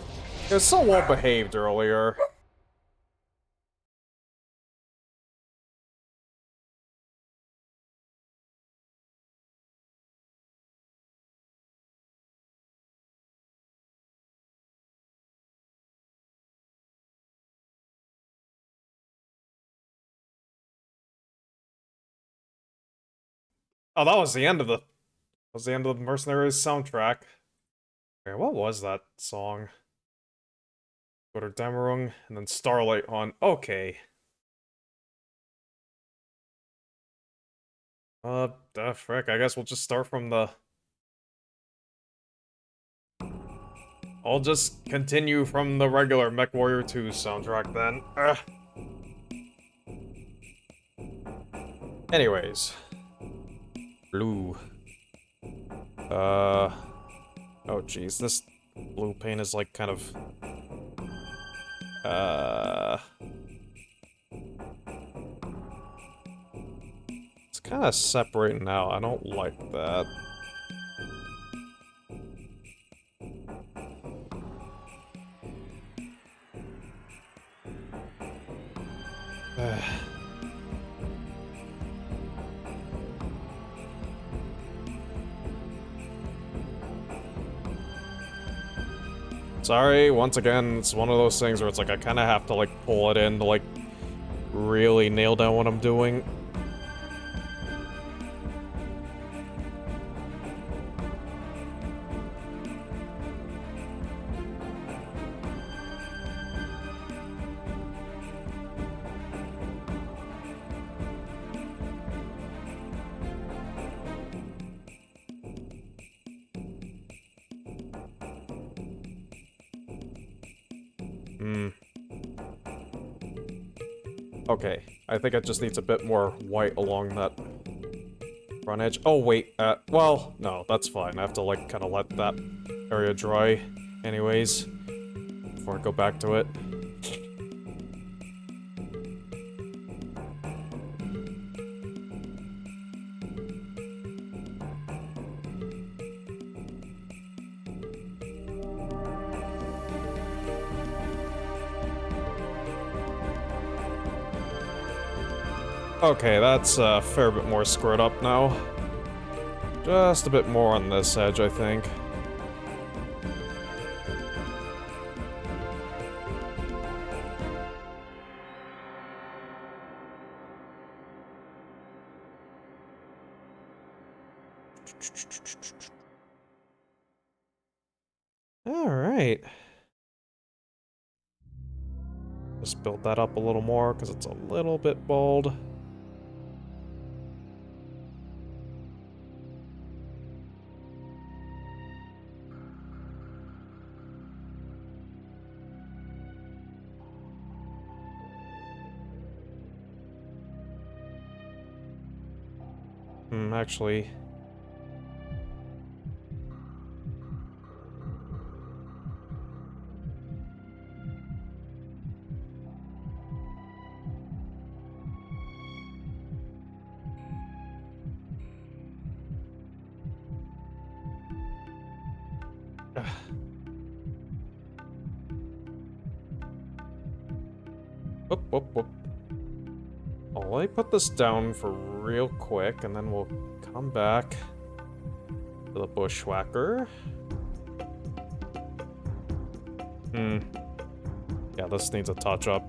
A: so well behaved earlier. Oh, that was the end of the Mercenaries soundtrack. Okay, what was that song? Go to Dämmerung and then Starlight on. Okay. Frick, I guess we'll just start from the... I'll just continue from the regular MechWarrior 2 soundtrack then. Ugh. Anyways. Blue. Oh jeez, this blue paint is like kind of... It's kind of separating out. I don't like that. Sorry, once again, it's one of those things where it's like I kind of have to like pull it in to like really nail down what I'm doing. Okay, I think it just needs a bit more white along that front edge. Oh, wait, well, no, that's fine. I have to, like, kind of let that area dry anyways before I go back to it. Okay, that's a fair bit more squared up now. Just a bit more on this edge, I think. Alright. Just build that up a little more, because it's a little bit bold. Actually... Whoop, whoop, whoop. Oh, let me put this down for real quick, and then we'll come back to the bushwhacker. Yeah, this needs a touch-up.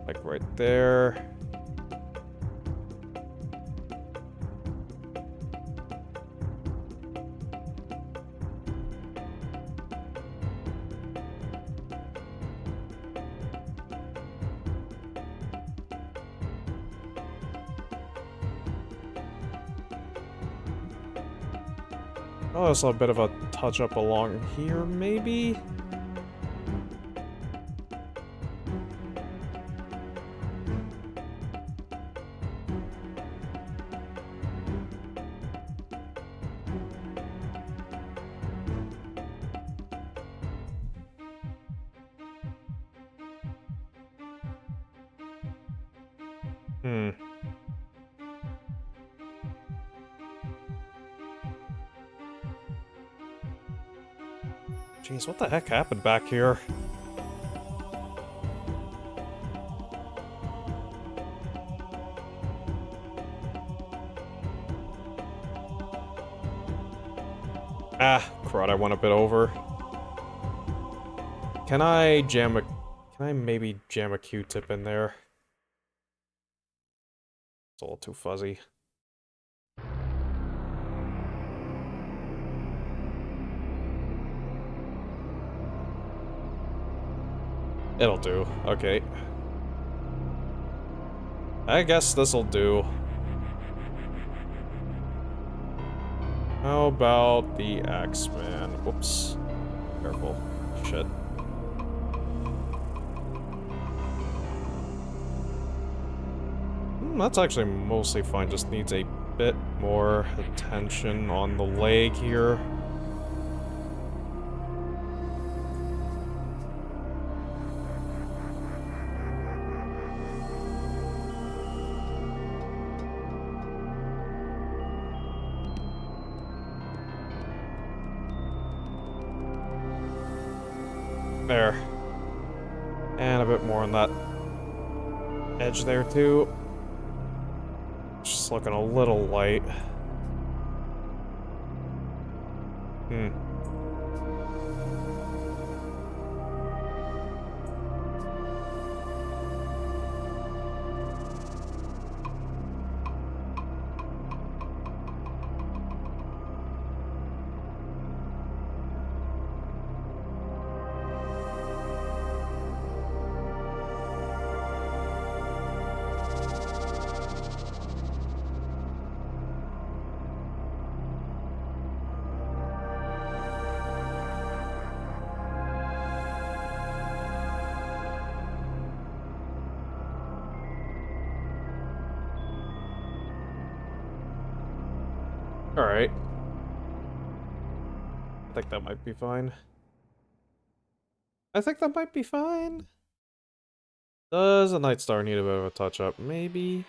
A: Like right there. Oh, there's a bit of a touch-up along here, maybe? Jeez, what the heck happened back here? Ah, crud, I went a bit over. Can I maybe jam a Q-tip in there? It's a little too fuzzy. It'll do. Okay. I guess this'll do. How about the Axeman? Whoops. Careful. Shit. That's actually mostly fine. Just needs a bit more attention on the leg here. There. And a bit more on that edge there, too. Just looking a little light. Alright. I think that might be fine. I think that might be fine. Does a Night Star need a bit of a touch-up? Maybe.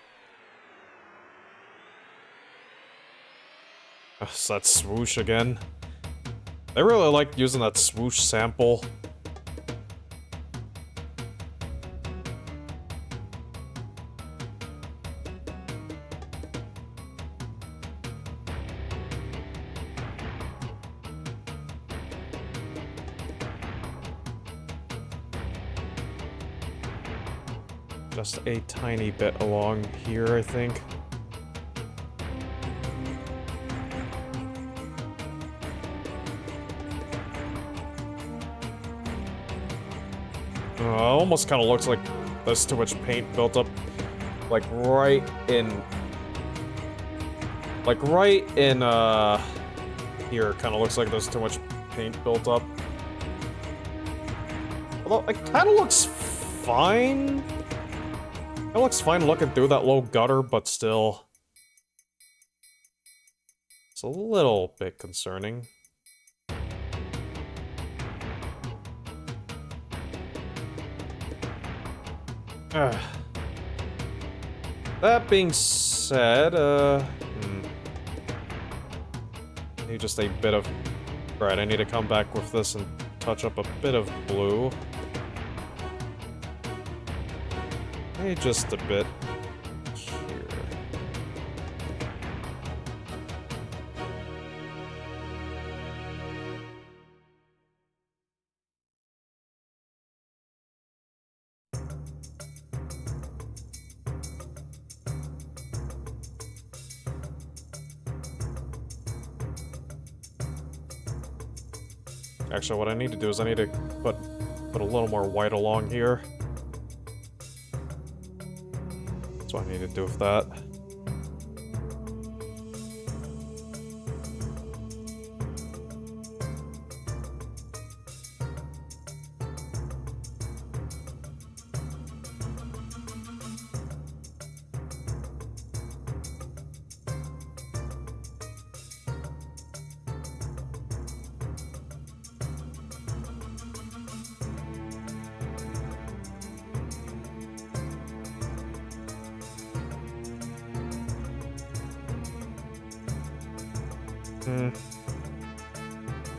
A: It's that swoosh again. I really like using that swoosh sample. Just a tiny bit along here, I think. Almost kind of looks like there's too much paint built up, like right in here. Kind of looks like there's too much paint built up. Although it kind of looks fine. It looks fine looking through that low gutter, but still, it's a little bit concerning. That being said, need just a bit of... Right, I need to come back with this and touch up a bit of blue. Maybe just a bit here. Actually, what I need to do is I need to put a little more white along here. That's what I need to do with that.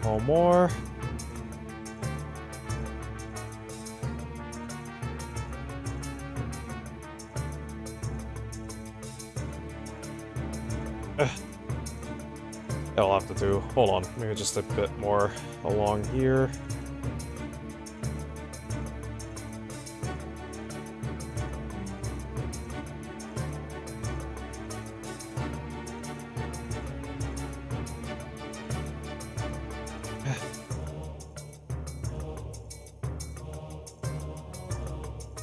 A: One more. That'll have to do. Hold on, maybe just a bit more along here.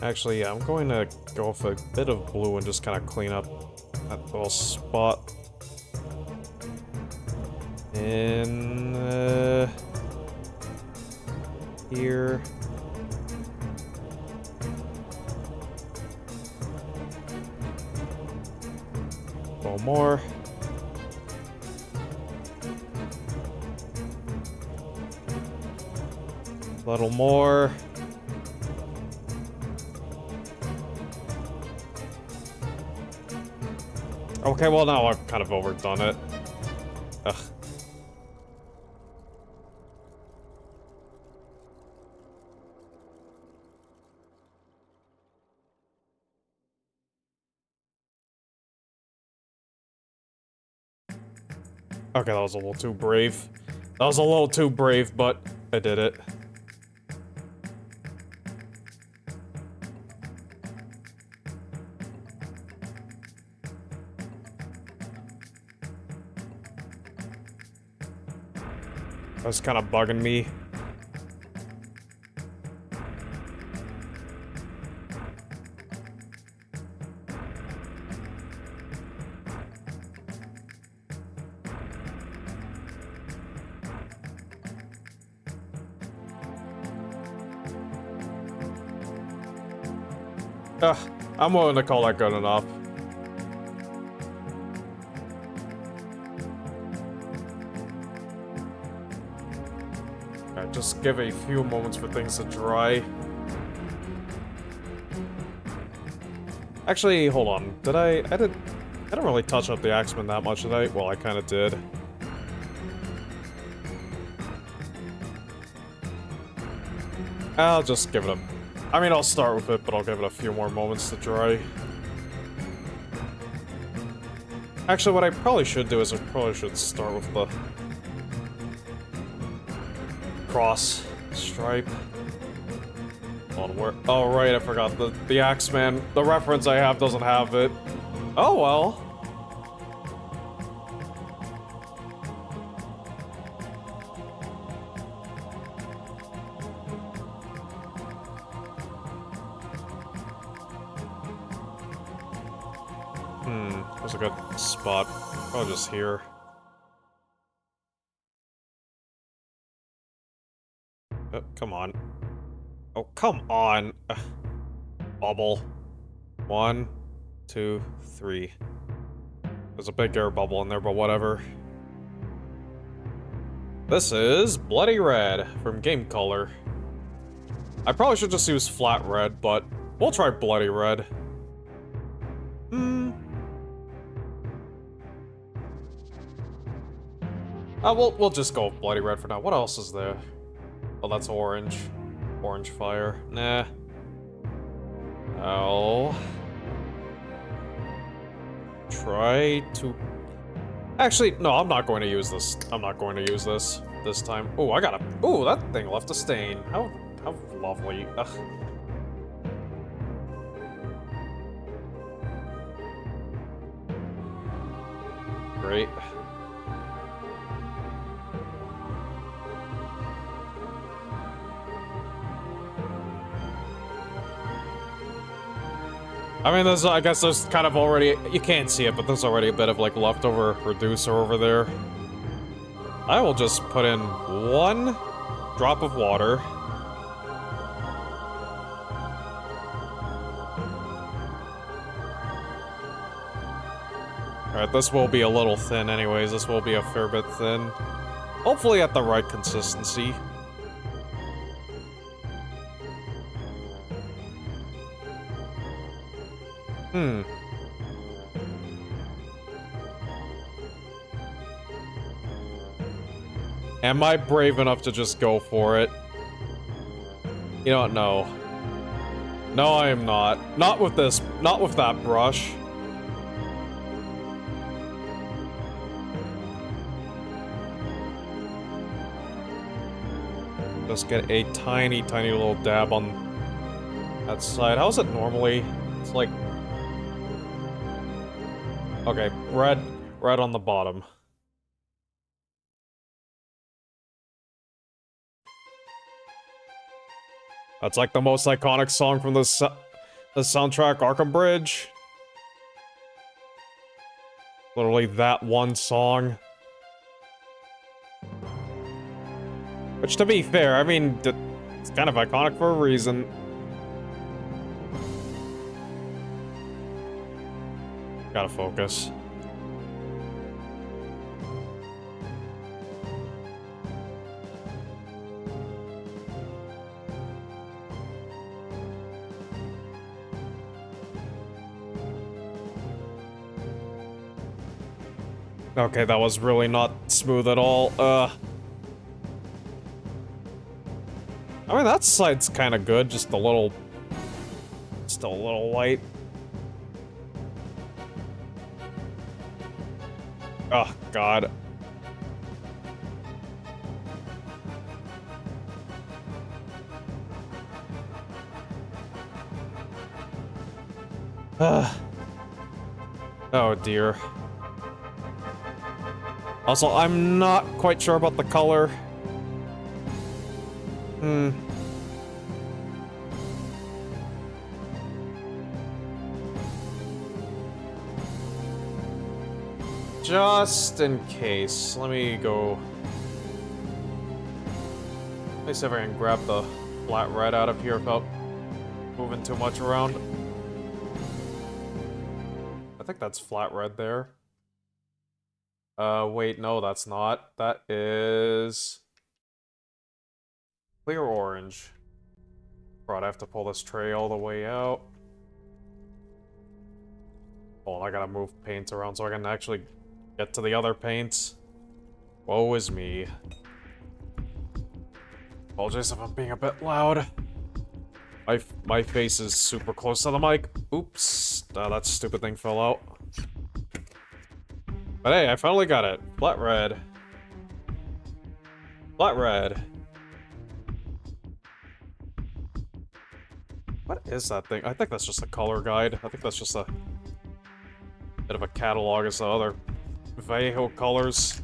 A: Actually, yeah, I'm going to go with a bit of blue and just kind of clean up that little spot. In here. A little more. A little more. Okay, well now I've kind of overdone it. Ugh. Okay, that was a little too brave. That was a little too brave, but I did it. That's kind of bugging me. I'm willing to call that good enough. Alright, just give a few moments for things to dry. Actually, hold on. I didn't really touch up the Axeman that much, did I? Well, I kind of did. I'll just give it a... I mean, I'll start with it, but I'll give it a few more moments to dry. Actually, what I probably should do is I probably should start with the cross stripe. On where? Oh, right, I forgot. The Axeman, the reference I have doesn't have it. Oh, well. That's a good spot. Probably just here. Oh, come on. Oh, come on. Bubble. 1, 2, 3. There's a big air bubble in there, but whatever. This is Bloody Red from Game Color. I probably should just use flat red, but we'll try Bloody Red. We'll just go with Bloody Red for now. What else is there? Oh, that's orange. Orange fire. Nah. I'll try to... Actually, no, I'm not going to use this. I'm not going to use this time. Oh, I got a... Oh, that thing left a stain. How lovely. Ugh. Great. I mean, I guess there's kind of already, you can't see it, but there's already a bit of, like, leftover reducer over there. I will just put in 1 drop of water. Alright, this will be a little thin anyways, this will be a fair bit thin. Hopefully at the right consistency. Am I brave enough to just go for it? You know what, no. No, I am not. Not with this, not with that brush. Just get a tiny, tiny little dab on that side. How's it normally? It's like... Okay, red on the bottom. That's like the most iconic song from the soundtrack, Arkham Bridge. Literally that one song. Which, to be fair, I mean, it's kind of iconic for a reason. Gotta focus. Okay, that was really not smooth at all. I mean, that side's kind of good, just a little light. Oh, God. Oh, dear. Also, I'm not quite sure about the color. Just in case, let me go... Let me see if I can grab the flat red out of here without moving too much around. I think that's flat red there. Wait, no, that's not. That is... Clear orange. Right, I have to pull this tray all the way out. Oh, I gotta move paint around so I can actually get to the other paints. Woe is me. Apologize if I'm being a bit loud. My face is super close to the mic. Oops. That stupid thing fell out. But hey, I finally got it. Flat red. Flat red. What is that thing? I think that's just a color guide. I think that's just a bit of a catalog as the other Vallejo colors.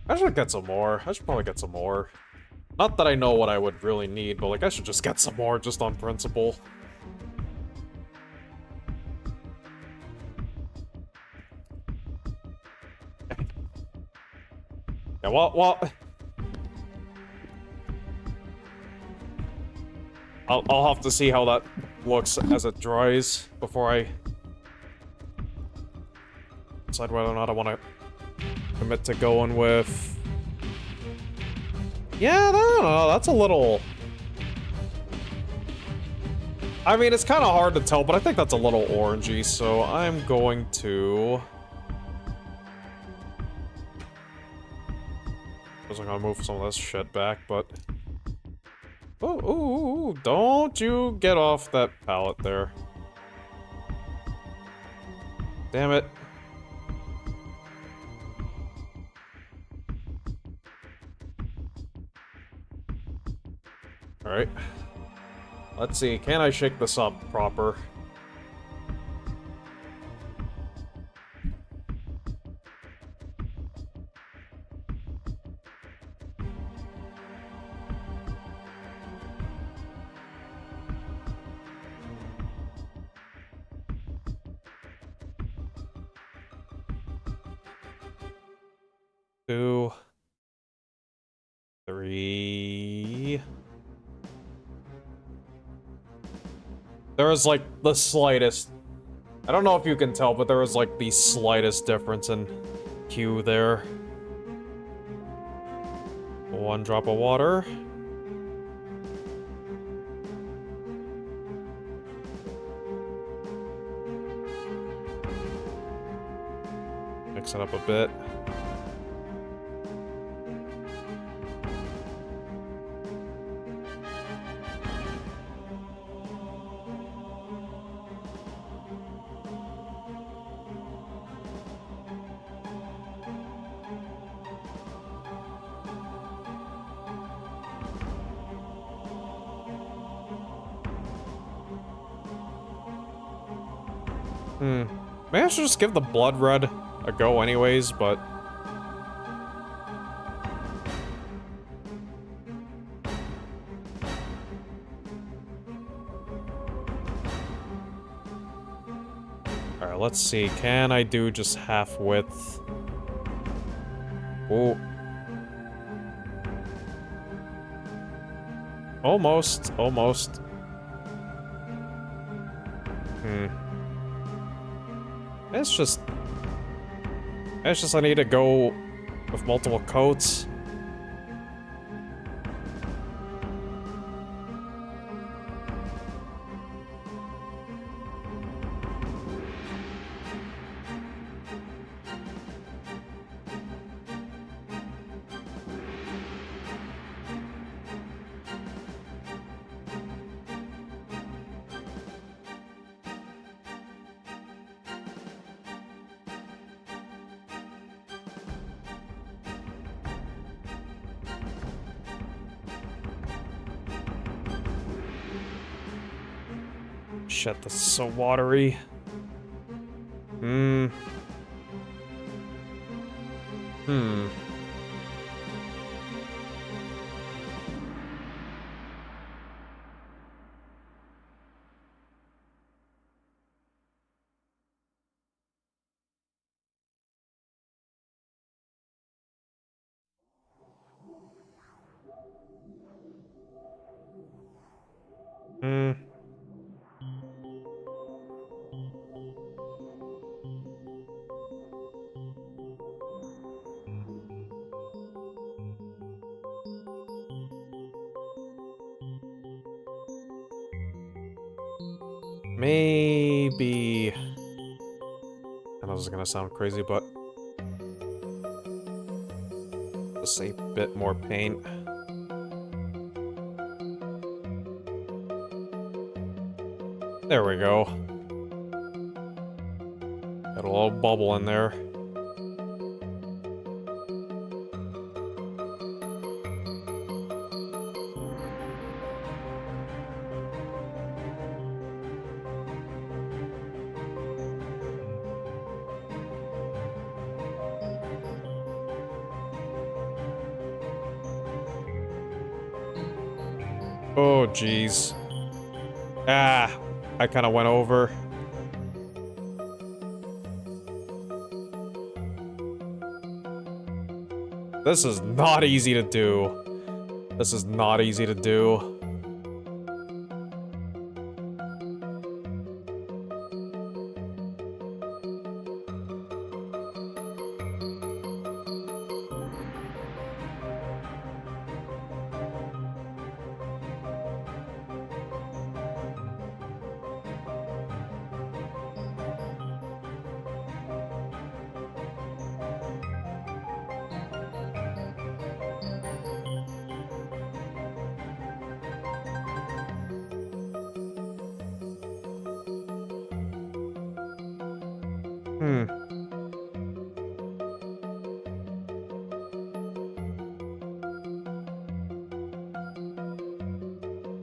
A: I should get some more. I should probably get some more. Not that I know what I would really need, but like I should just get some more just on principle. Yeah, well, I'll have to see how that looks as it dries before I decide whether or not I want to commit to going with... Yeah, I don't know, that's a little... I mean, it's kind of hard to tell, but I think that's a little orangey, so I'm going to... I was gonna move some of this shit back, but... Oh, ooh, don't you get off that pallet there. Damn it. Alright. Let's see, can I shake this up proper? Two, three. There was like the slightest, I don't know if you can tell, but there was like the slightest difference in hue there. One drop of water. Mix it up a bit. Maybe I should just give the blood red a go anyways, but... Alright, let's see. Can I do just half width? Ooh. Almost. Almost. It's just I need to go with multiple coats. Shit, this is so watery. Hmm. Maybe... I know this is gonna sound crazy, but... just a bit more paint. There we go. Got a little bubble in there. Oh, jeez. Ah, I kind of went over. This is not easy to do. This is not easy to do.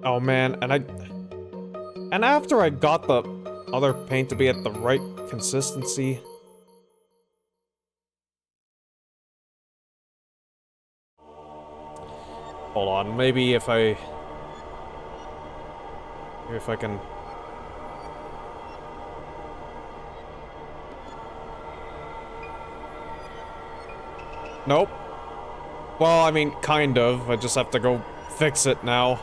A: Oh man, and after I got the other paint to be at the right consistency. Hold on, maybe if I can. Nope. Well, I mean, kind of. I just have to go fix it now.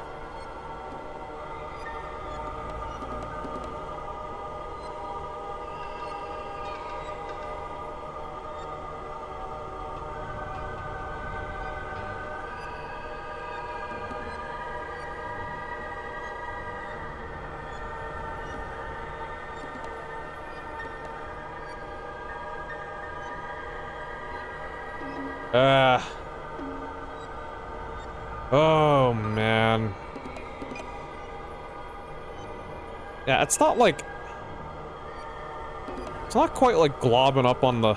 A: Oh, man. Yeah, it's not like... it's not quite like globbing up on the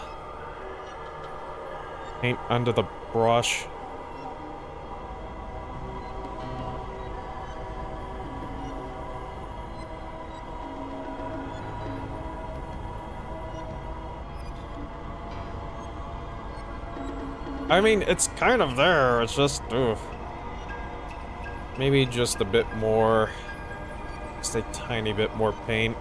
A: paint under the brush. I mean, it's kind of there, it's just, oof. Maybe just a bit more, just a tiny bit more paint.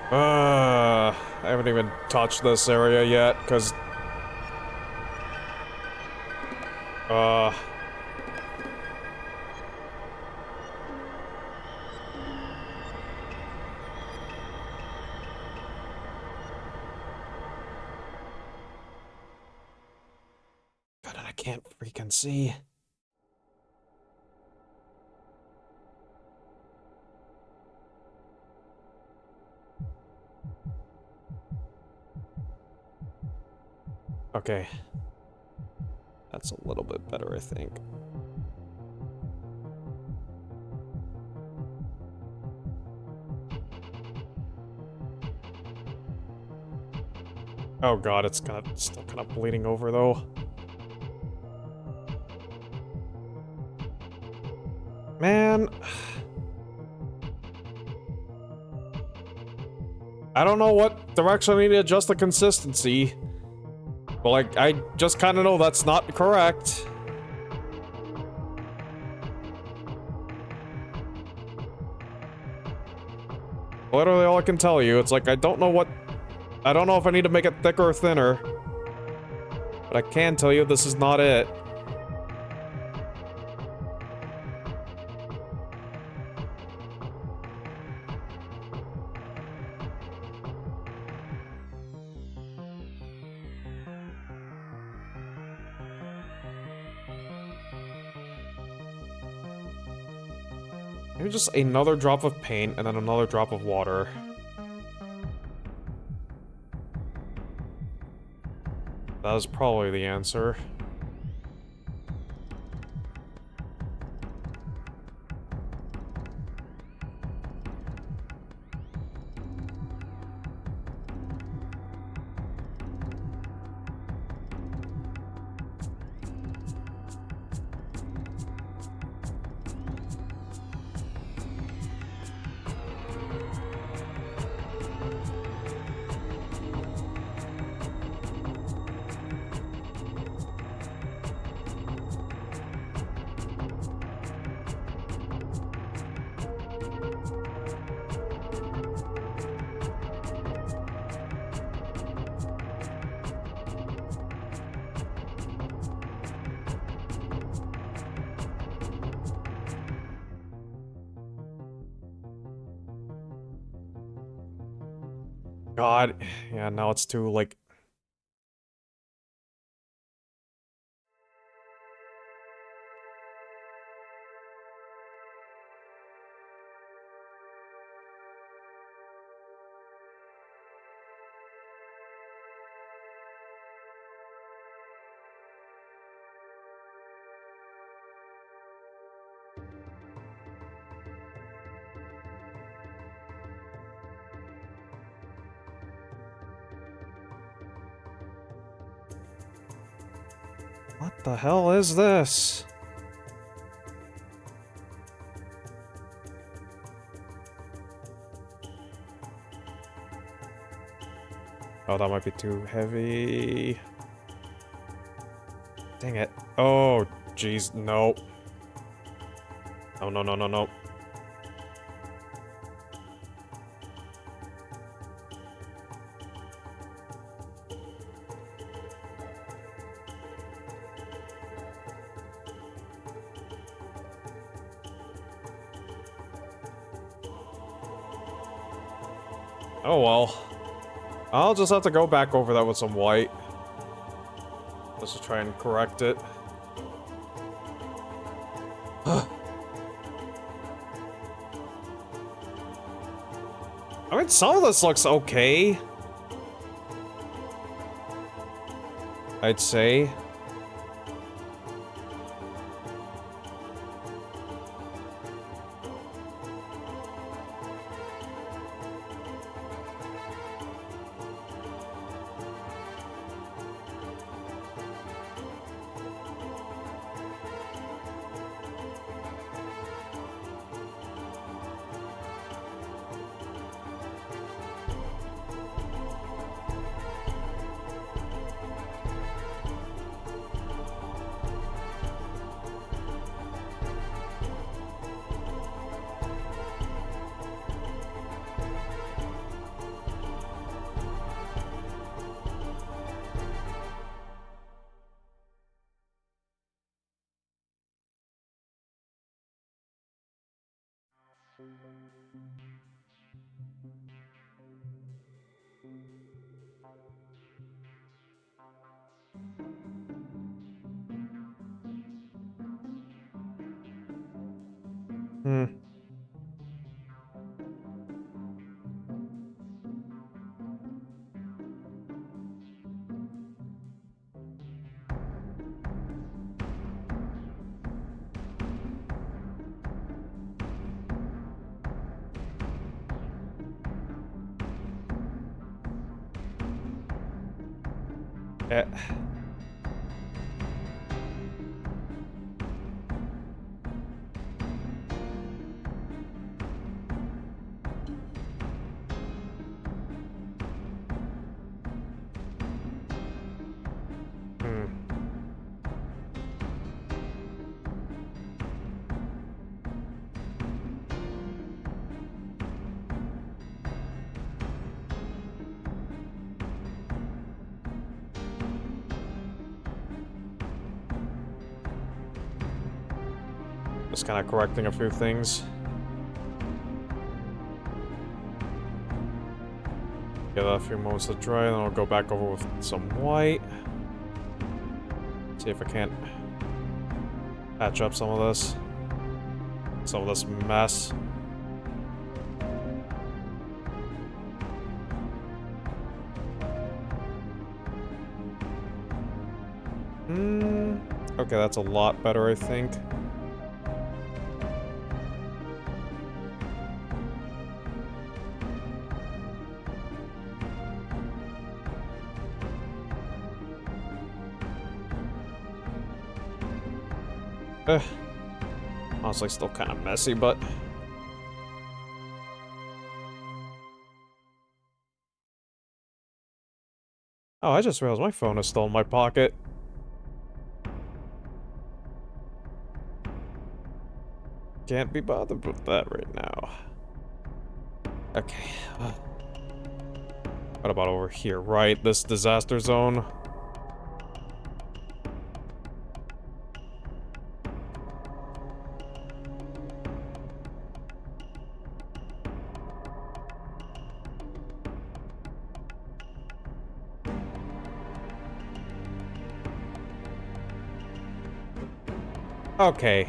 A: I haven't even touched this area yet, because... God, I can't freaking see. Okay. That's a little bit better, I think. Oh god, it's still kind of bleeding over, though. Man... I don't know what direction I need to adjust the consistency. But, like, I just kind of know that's not correct. literally all I can tell you. It's like, I don't know if I need to make it thicker or thinner. But I can tell you this is not it. Maybe just another drop of paint and then another drop of water. That is probably the answer. God, yeah, now it's too, like... What the hell is this? Oh, that might be too heavy. Dang it. Oh, jeez, no. No, no, no, no, no. Oh well. I'll just have to go back over that with some white. Just to try and correct it. I mean, some of this looks okay. I'd say. Hmm. Eh. Hmm. Just kind of correcting a few things. Give that a few moments to dry, then I'll go back over with some white. See if I can't patch up some of this. Some of this mess. Okay, that's a lot better, I think. Honestly, still kind of messy, but... Oh, I just realized my phone is still in my pocket. Can't be bothered with that right now. Okay. What about over here? Right, this disaster zone. Okay.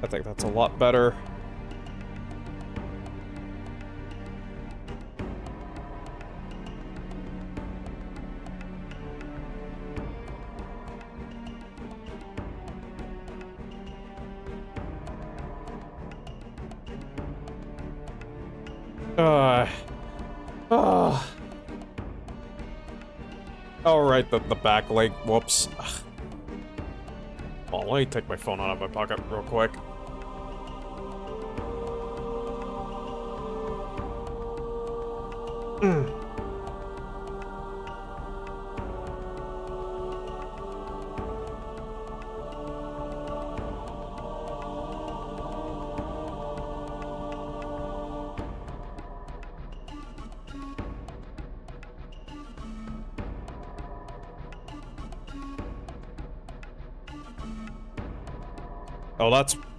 A: I think that's a lot better. Oh, right, the back leg. Whoops. Ugh. Oh, let me take my phone out of my pocket real quick.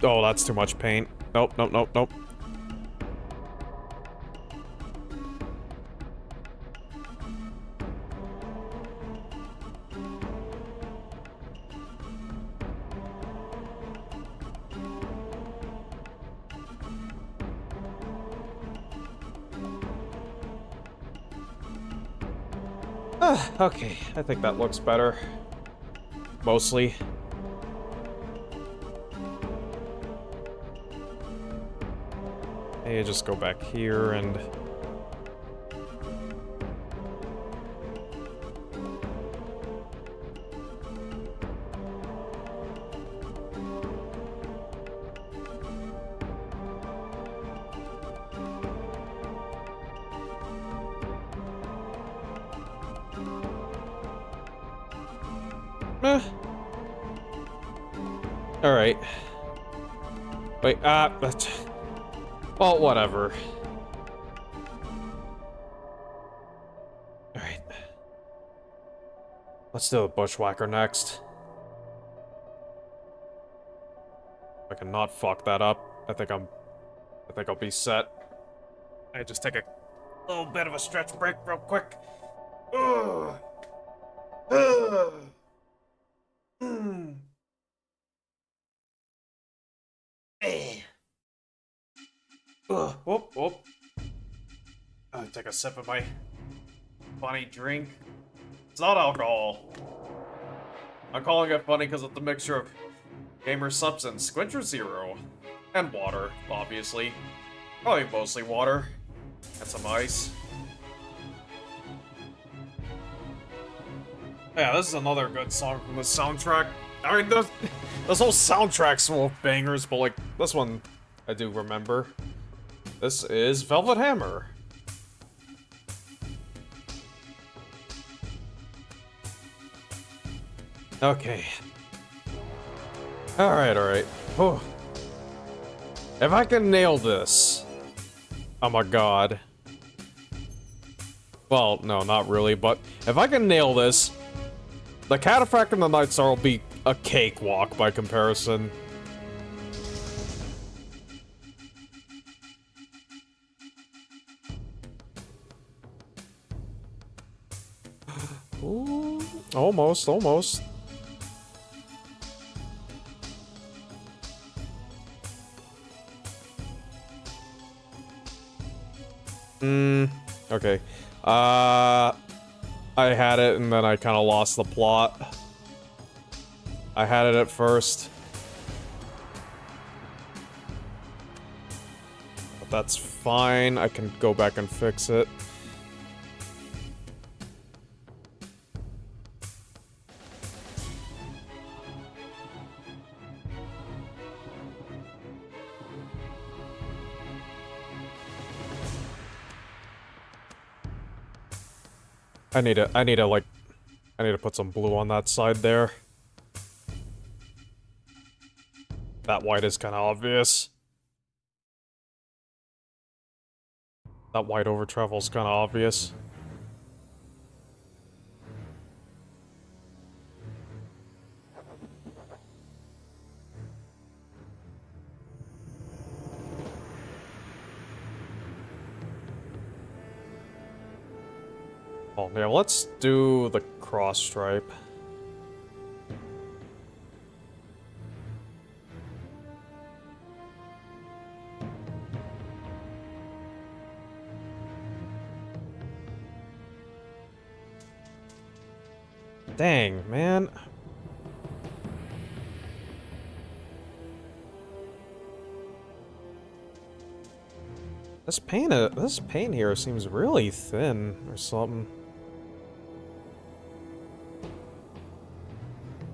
A: Oh, that's too much paint. Nope, nope, nope, nope. Okay, I think that looks better. Mostly. Hey, just go back here and... Alright. Wait, well, whatever. Alright. Let's do the bushwhacker next. If I can not fuck that up, I think I'll be set. I just take a little bit of a stretch break real quick. Ugh. Ugh. Whoop, whoop. Take a sip of my funny drink. It's not alcohol. I'm calling it funny because it's a mixture of gamer substance, Squincher Zero, and water, obviously. Probably mostly water. And some ice. Yeah, this is another good song from the soundtrack. I mean, this whole soundtrack's full of bangers, but like, this one I do remember. This is Velvet Hammer. Okay. Alright, alright. Oh. If I can nail this... Oh my god. Well, no, not really, but if I can nail this, the Cataphract and the Night Star will be a cakewalk by comparison. Ooh, almost, almost. Okay. I had it and then I kind of lost the plot. I had it at first. But that's fine. I can go back and fix it. I need to put some blue on that side there. That white is kind of obvious. That white over travel is kind of obvious. Oh, yeah, let's do the cross stripe. Dang, man. This paint here seems really thin or something.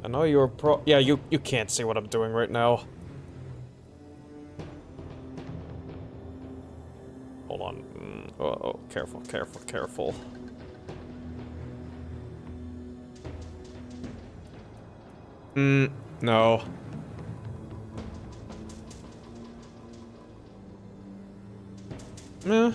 A: I know you're yeah, you can't see what I'm doing right now. Hold on. Oh, careful, careful, careful. No. Meh.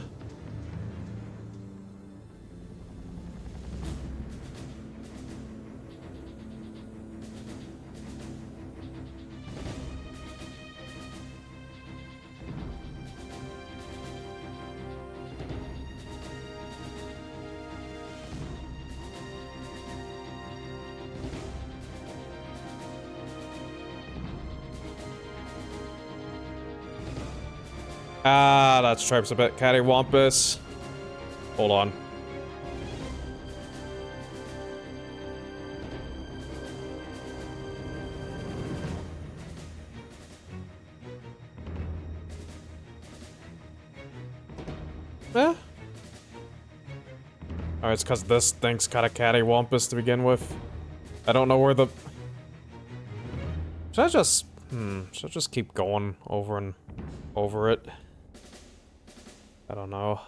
A: Ah, that stripe's a bit cattywampus. Hold on. Eh? Oh, it's because this thing's kind of cattywampus to begin with. I don't know where the... Should I just... should I just keep going over and over it? I don't know.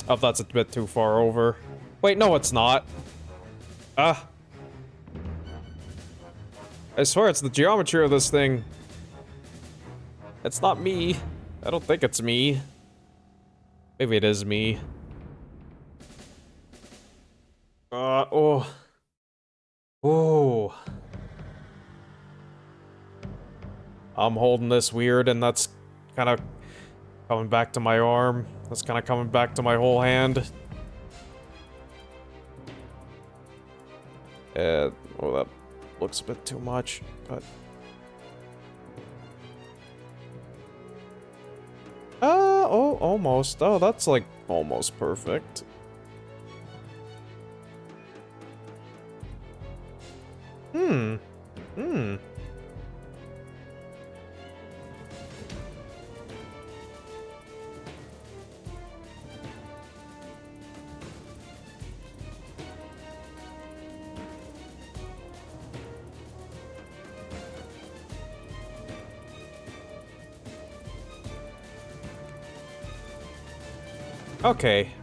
A: Oh, that's a bit too far over. Wait, no, it's not. Ah. I swear it's the geometry of this thing. It's not me. I don't think it's me. Maybe it is me. Oh. Oh. I'm holding this weird, and that's kind of coming back to my arm. That's kind of coming back to my whole hand. Oh, that looks a bit too much, but... Oh, almost. Oh, that's like almost perfect.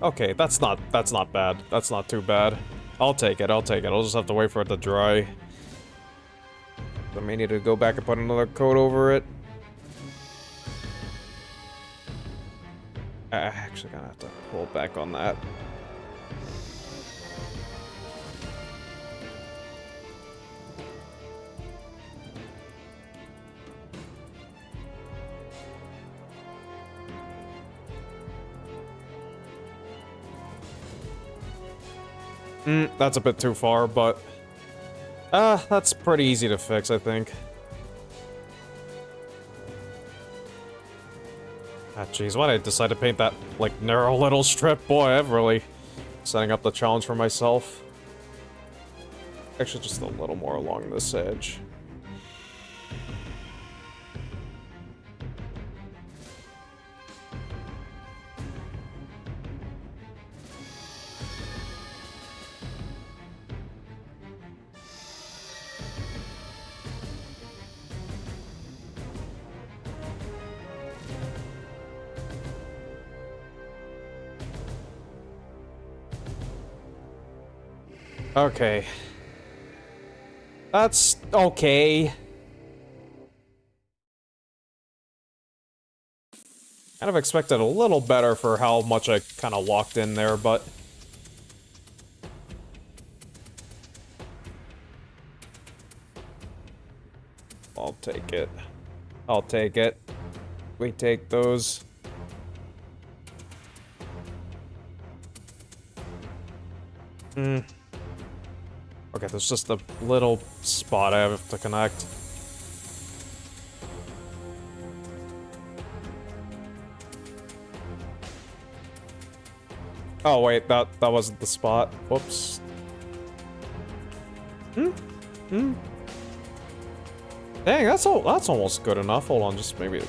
A: Okay, that's not bad. That's not too bad. I'll take it, I'll take it. I'll just have to wait for it to dry. I may need to go back and put another coat over it. I actually gonna have to pull back on that. That's a bit too far, but... that's pretty easy to fix, I think. Ah, jeez, why did I decide to paint that, like, narrow little strip? Boy, I'm really setting up the challenge for myself. Actually, just a little more along this edge. Okay. That's okay. Kind of expected a little better for how much I kind of walked in there, but... I'll take it. I'll take it. We take those. Okay, there's just a little spot I have to connect. Oh wait, that wasn't the spot. Whoops. Dang, that's almost good enough. Hold on, just maybe.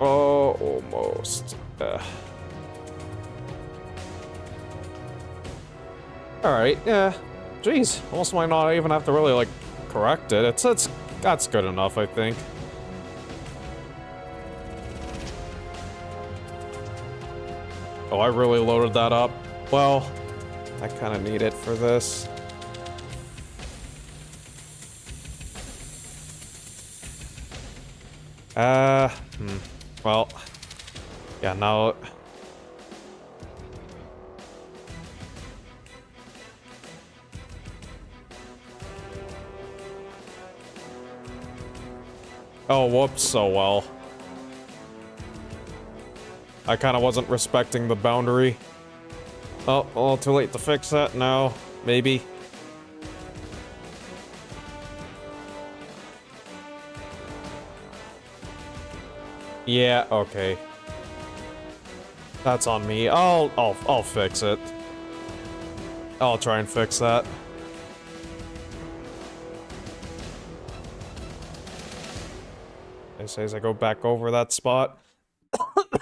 A: Oh, almost. Alright, yeah. Jeez, almost might not even have to really, like, correct it. That's good enough, I think. Oh, I really loaded that up. Well, I kind of need it for this. Well, yeah, now... Oh, whoops, oh well. I kind of wasn't respecting the boundary. Oh, too late to fix that now. Maybe. Yeah, okay. That's on me. I'll fix it. I'll try and fix that. I say as I go back over that spot.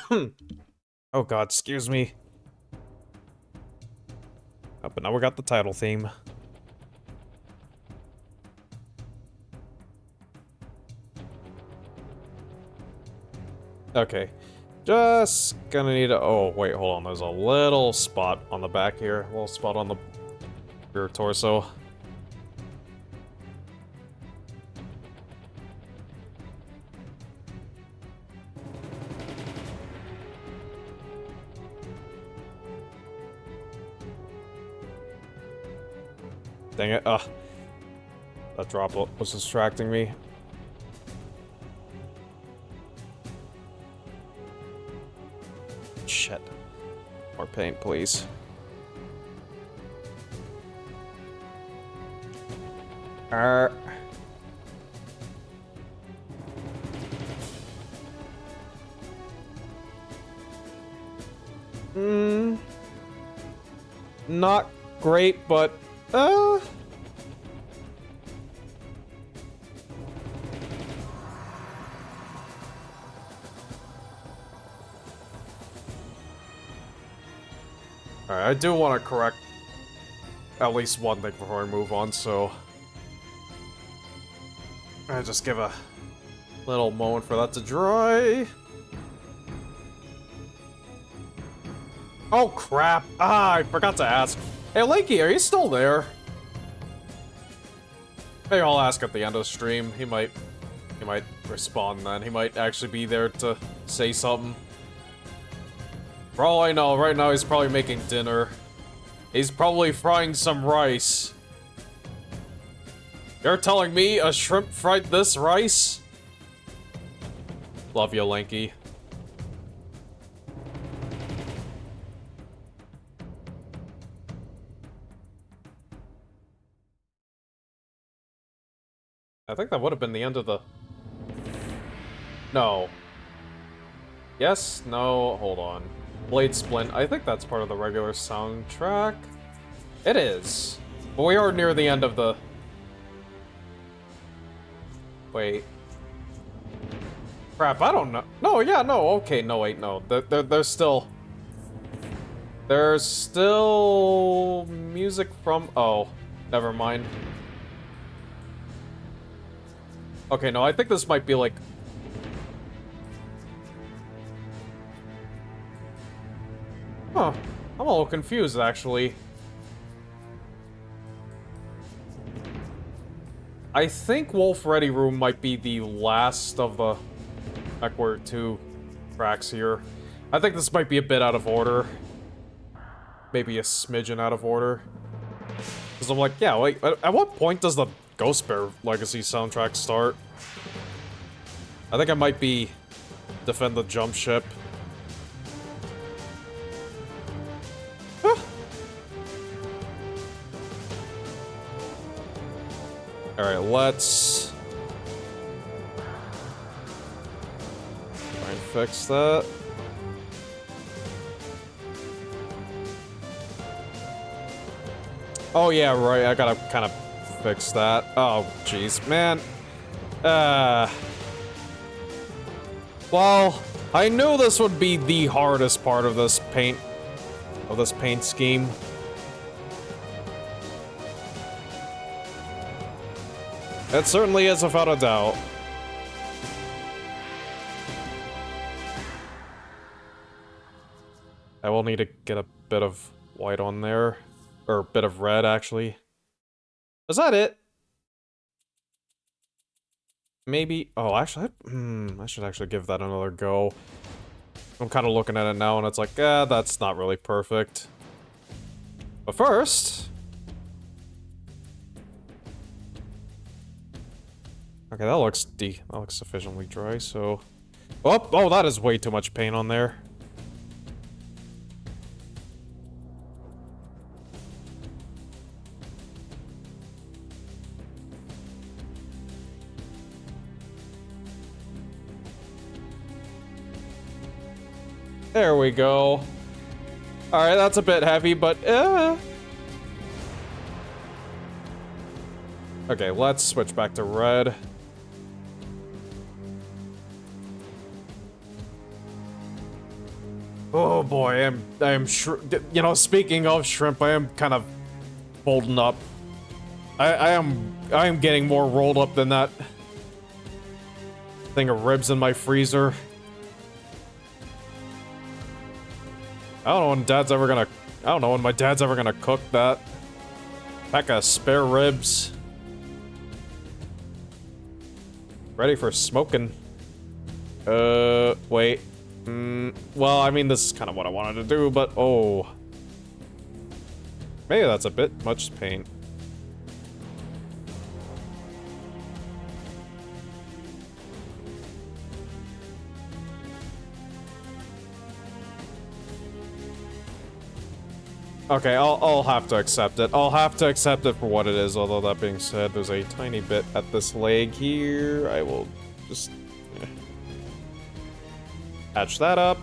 A: Oh god, excuse me. Oh, but now we got the title theme. Okay. Just gonna need a... Oh, wait, hold on. There's a little spot on the back here. A little spot on the rear torso. Dang it. That droplet was distracting me. Shit. More paint, please. Not great, but Alright, I do want to correct at least one thing before I move on, so... I just give a little moment for that to dry. Oh crap! I forgot to ask. Hey Lakey, are you still there? Maybe I'll ask at the end of the stream. He might respond then. He might actually be there to say something. For all I know, right now he's probably making dinner. He's probably frying some rice. You're telling me a shrimp fried this rice? Love you, Lanky. I think that would have been the end of the... No. Yes? No? Hold on. Blade Splint. I think that's part of the regular soundtrack. It is. But we are near the end of the... Wait. Crap, I don't know. No, yeah, no, okay, no, wait, no. There's still... There's still... music from... Oh, never mind. Okay, no, I think this might be like... Huh. I'm a little confused, actually. I think Wolf Ready Room might be the last of the Backward 2 tracks here. I think this might be a bit out of order. Maybe a smidgen out of order. Because I'm like, yeah, like, at what point does the Ghost Bear Legacy soundtrack start? I think I might be Defend the Jump Ship. Alright, let's try and fix that. Oh yeah, right, I gotta kind of fix that. Oh, jeez, man. Well, I knew this would be the hardest part of this paint scheme. It certainly is, without a doubt. I will need to get a bit of white on there. Or a bit of red, actually. Is that it? Maybe... Oh, actually, I should actually give that another go. I'm kind of looking at it now, and it's like, that's not really perfect. But first... Okay, that looks sufficiently dry, so... Oh, that is way too much paint on there. There we go. Alright, that's a bit heavy, but okay, let's switch back to red. Oh boy, I am you know, speaking of shrimp, I am kind of folding up. I am getting more rolled up than that thing of ribs in my freezer. I don't know when my dad's ever gonna cook that. Pack of spare ribs. Ready for smoking. Wait. Well, I mean, this is kind of what I wanted to do, but oh. Maybe that's a bit much paint. Okay, I'll have to accept it. I'll have to accept it for what it is, although that being said, there's a tiny bit at this leg here. I will just... patch that up.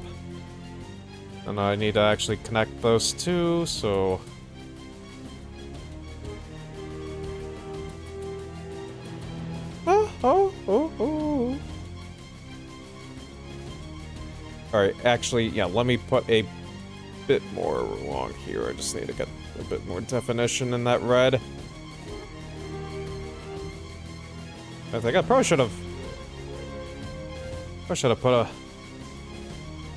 A: And I need to actually connect those two, so... Alright, actually, yeah, let me put a bit more along here. I just need to get a bit more definition in that red. I think I probably should have put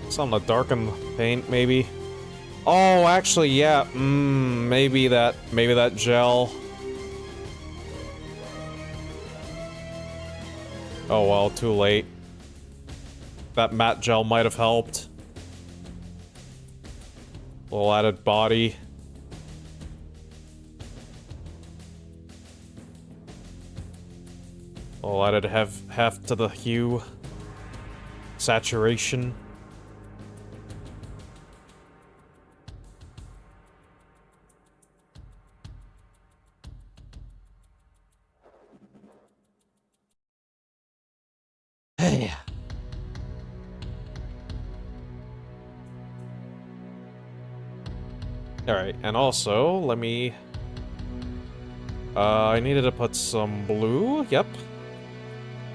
A: something to darken the paint, maybe. Oh, actually, yeah. Maybe that gel. Oh well, too late. That matte gel might have helped. A little added body. A little added heft to the hue. saturation. Hey. Alright, and also, let me... I needed to put some blue, yep.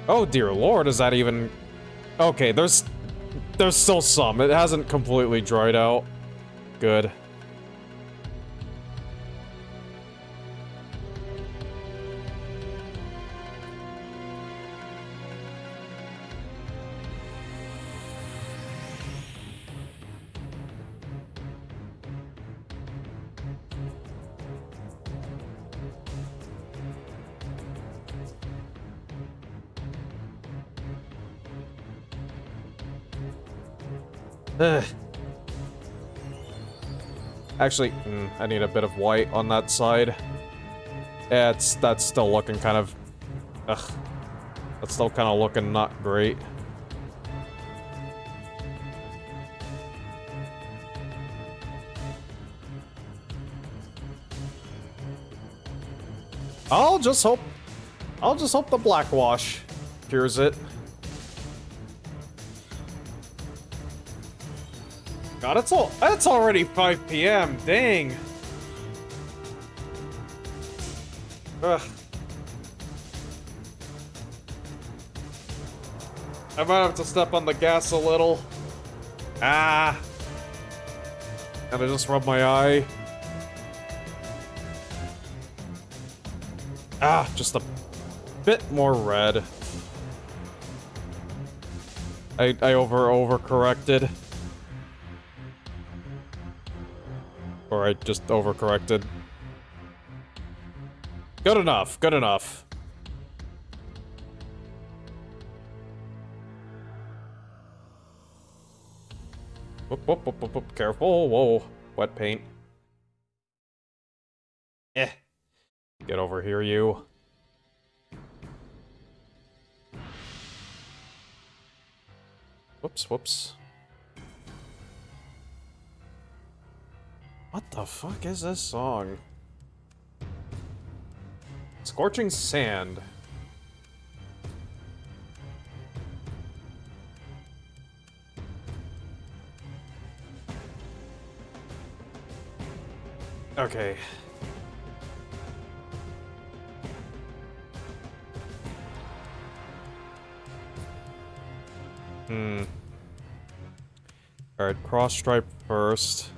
A: Oh dear lord, is that even... Okay, there's still some. It hasn't completely dried out. Good. Actually, I need a bit of white on that side. Yeah, that's still looking kind of... Ugh. That's still kind of looking not great. I'll just hope the black wash cures it. God, it's already 5 p.m. Dang. Ugh. I might have to step on the gas a little. Ah. And I just rub my eye. Ah, just a bit more red. I overcorrected. Or I just overcorrected. Good enough, good enough. Whoop, whoop, whoop, whoop, whoop, careful, whoa, wet paint. Eh. Get over here, you. Whoops, whoops. What the fuck is this song? Scorching Sand. Okay. Alright, cross stripe first.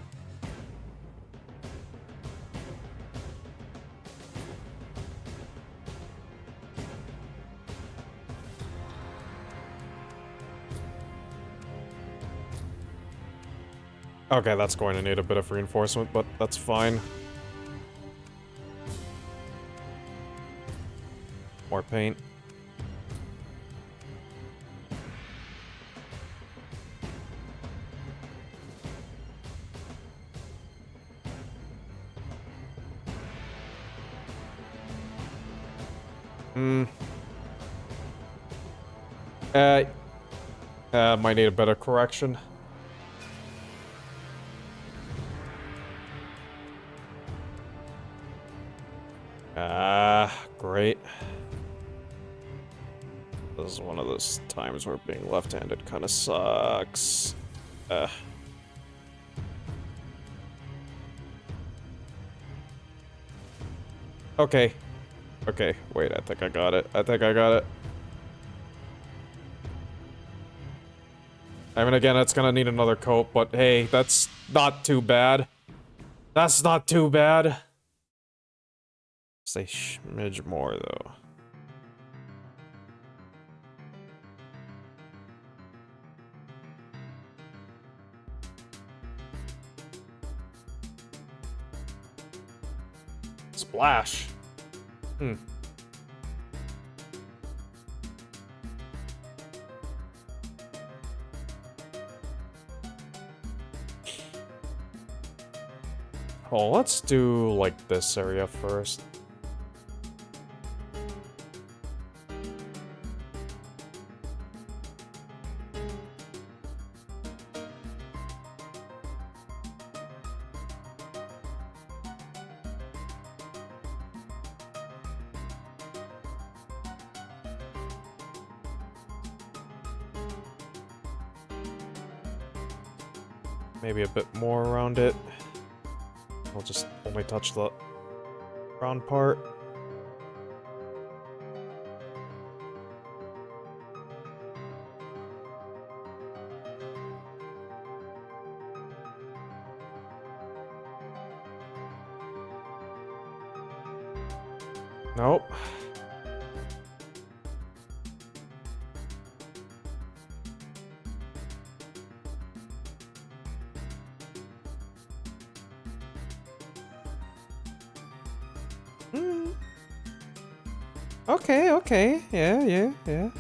A: Okay, that's going to need a bit of reinforcement, but that's fine. More paint. Might need a bit of correction. Great. This is one of those times where being left-handed kind of sucks. Okay. Okay, wait, I think I got it. I think I got it. I mean, again, it's gonna need another coat, but hey, that's not too bad. That's not too bad. Say smidge more, though. Splash. Oh, let's do, like, this area first. maybe a bit more around it. I'll just only touch the round part. Nope. Okay, okay. Yeah.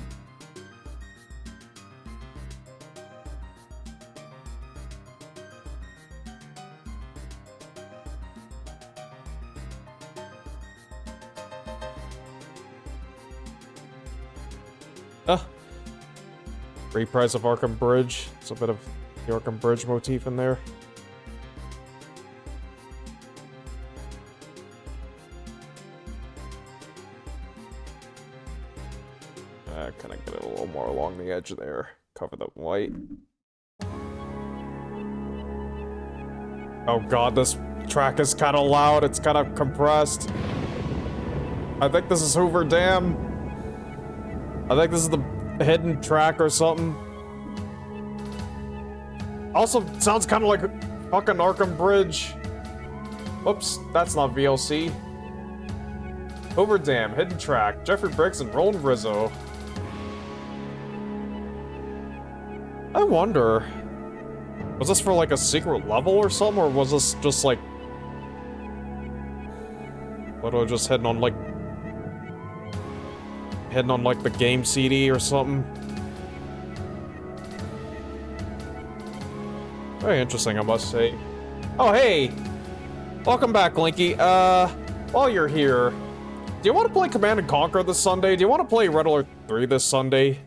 A: Reprise of Arkham Bridge. It's a bit of the Arkham Bridge motif in there. Kind of get it a little more along the edge there. Cover the white. Oh god, this track is kind of loud. It's kind of compressed. I think this is Hoover Dam. I think this is the hidden track or something. Also, sounds kind of like fucking Arkham Bridge. Whoops, that's not VLC. Hoover Dam, hidden track, Jeffrey Briggs and Roland Rizzo. I wonder, was this for like a secret level or something, or was this just like, what, I just heading on like the game CD or something? Very interesting, I must say. Oh, hey! Welcome back, Linky. While you're here, do you want to play Command & Conquer this Sunday? Do you want to play Red Alert 3 this Sunday?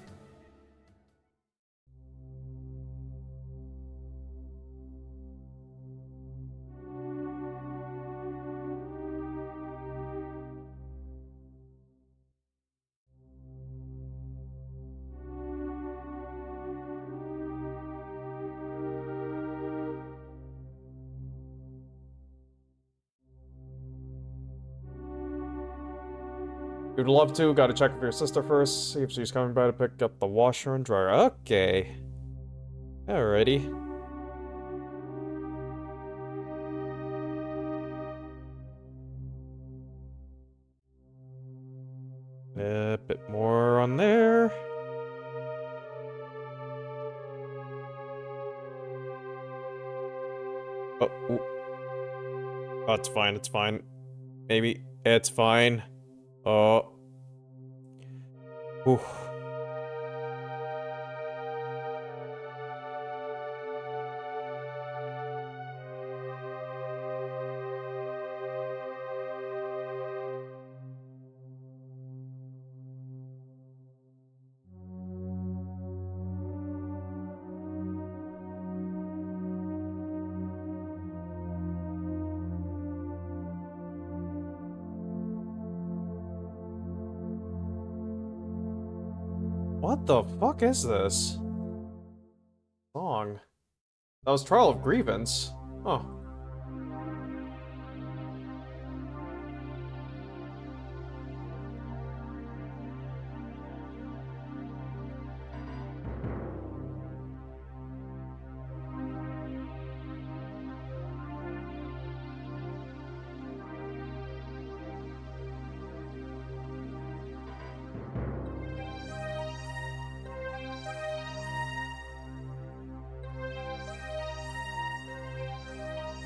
A: You'd love to. Gotta check with your sister first. See if she's coming by to pick up the washer and dryer. Okay. Alrighty. A bit more on there. Oh, ooh. Oh, it's fine, it's fine. Maybe it's fine. Oh. Ooh. What the fuck is this song? That was Trial of Grievance. Huh.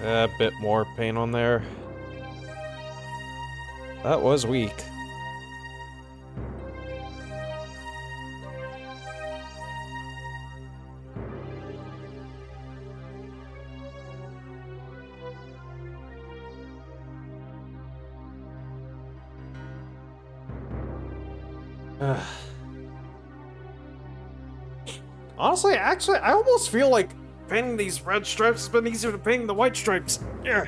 A: A bit more paint on there. That was weak. Honestly, actually, I almost feel like painting these red stripes has been easier than painting the white stripes. Yeah.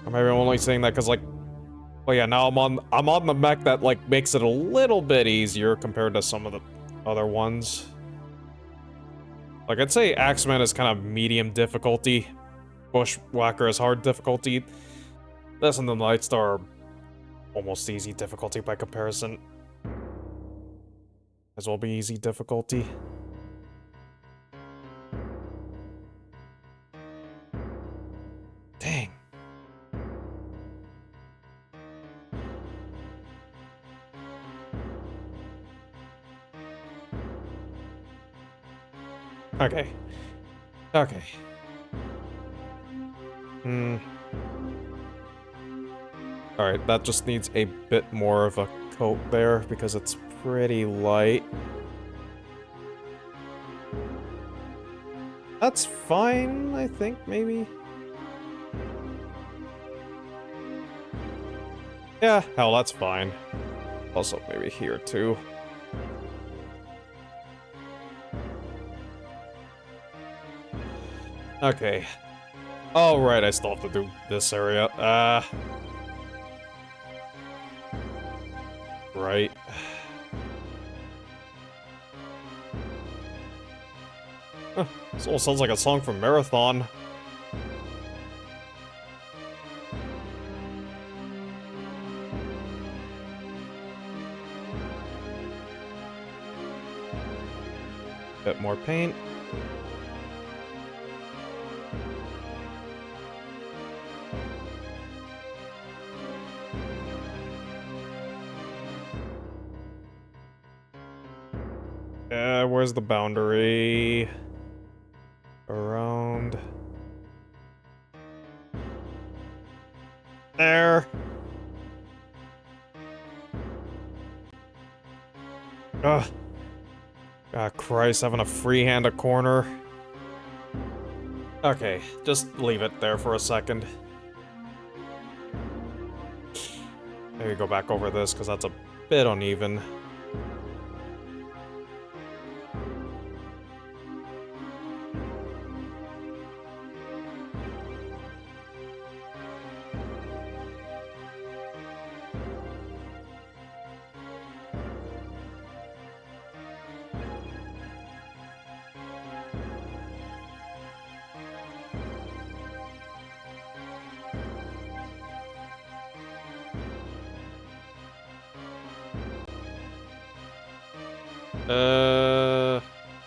A: Or maybe I'm only saying that because, like, Well, yeah, now I'm on the mech that like makes it a little bit easier compared to some of the other ones. Like I'd say Axeman is kind of medium difficulty. Bushwhacker is hard difficulty. This and the Nightstar are almost easy difficulty by comparison. As well be easy difficulty. Dang. Okay. Okay. Alright, that just needs a bit more of a coat there because it's pretty light. That's fine, I think, maybe. Yeah, hell, that's fine. Also, maybe here, too. Okay. Oh, right, I still have to do this area. Right. Huh, this all sounds like a song from Marathon. Bit more paint. Where's the boundary? Around... there! Ugh. God Christ, having a freehand a corner. Okay, just leave it there for a second. Maybe go back over this, because that's a bit uneven.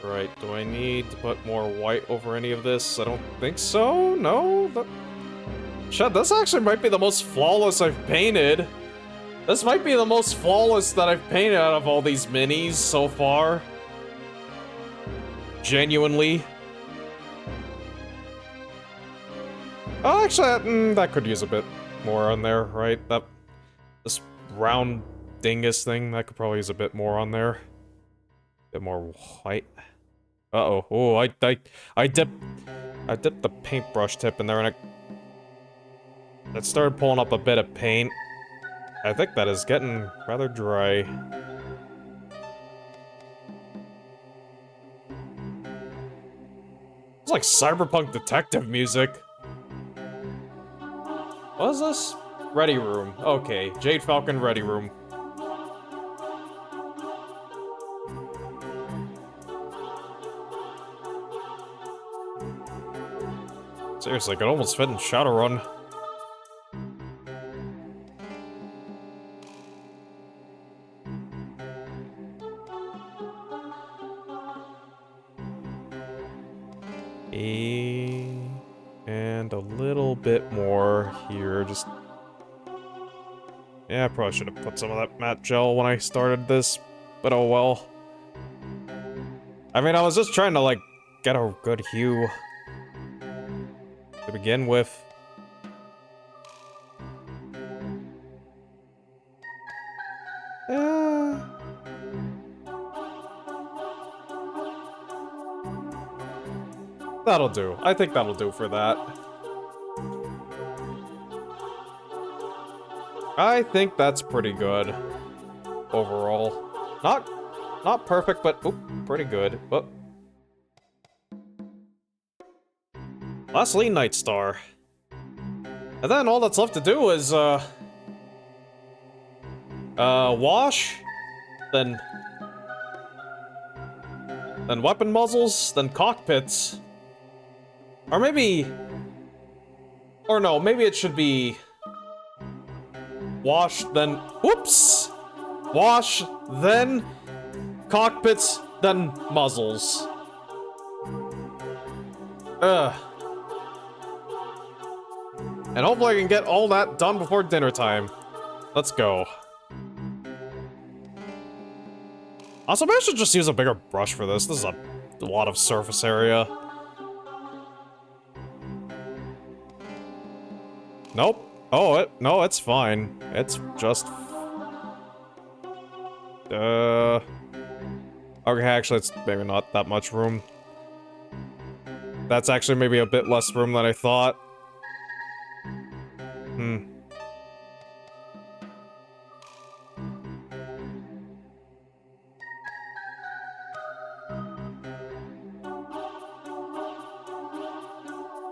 A: Right, do I need to put more white over any of this? I don't think so, no? Shit, this actually might be the most flawless I've painted. This might be the most flawless that I've painted out of all these minis so far. Genuinely. Oh, actually, that could use a bit more on there, right? This round dingus thing, that could probably use a bit more on there. Bit more white. Uh-oh. Oh, I dipped the paintbrush tip in there and it started pulling up a bit of paint. I think that is getting rather dry. It's like cyberpunk detective music. What is this? Ready room. Okay, Jade Falcon ready room. Seriously, I could almost fit in Shadowrun. And a little bit more here, just... yeah, I probably should have put some of that matte gel when I started this, but oh well. I mean, I was just trying to, like, get a good hue to begin with. That'll do. I think that'll do for that. I think that's pretty good overall. Not perfect, but pretty good. Oh. Lastly, Nightstar. And then all that's left to do is Wash, then weapon muzzles, then cockpits. Or maybe... Or no, maybe it should be... Wash, then... Whoops! Wash, then... Cockpits, then muzzles. Ugh. And hopefully I can get all that done before dinner time. Let's go. Also, maybe I should just use a bigger brush for this. This is a lot of surface area. Nope. Oh, no, it's fine. It's just... Okay, actually, it's maybe not that much room. That's actually maybe a bit less room than I thought.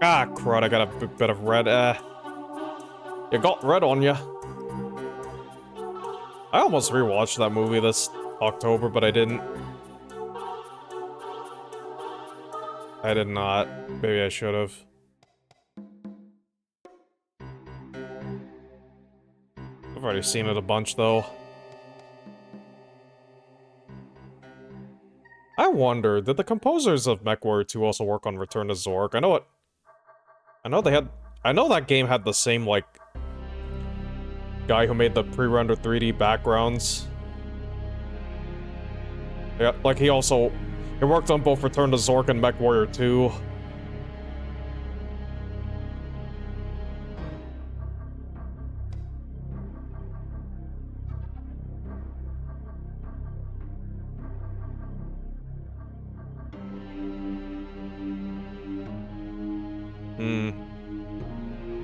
A: Ah, crud, I got a bit of red. You got red on ya. I almost rewatched that movie this October, but I didn't. I did not. Maybe I should have. I've already seen it a bunch, though. I wonder, did the composers of MechWarrior 2 also work on Return to Zork? I know that game had the same, like, guy who made the pre-rendered 3D backgrounds. Yeah, like, he worked on both Return to Zork and MechWarrior 2.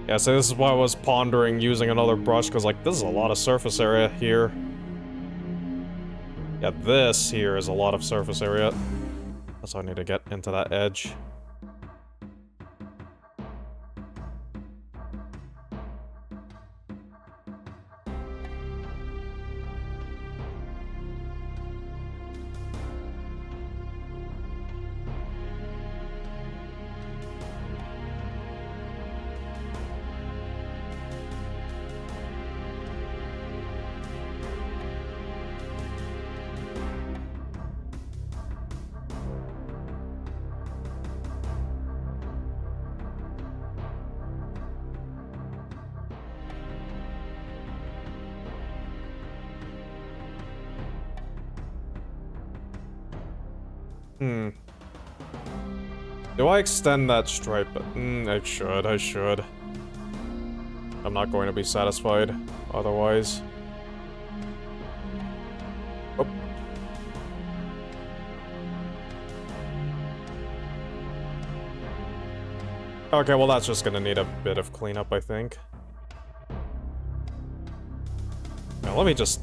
A: Yeah, so this is why I was pondering using another brush, because, like, this is a lot of surface area here. Yeah, this here is a lot of surface area. That's why I need to get into that edge. Do I extend that stripe? I should. I'm not going to be satisfied otherwise. Oh. Okay, well that's just gonna need a bit of cleanup, I think. Now, let me just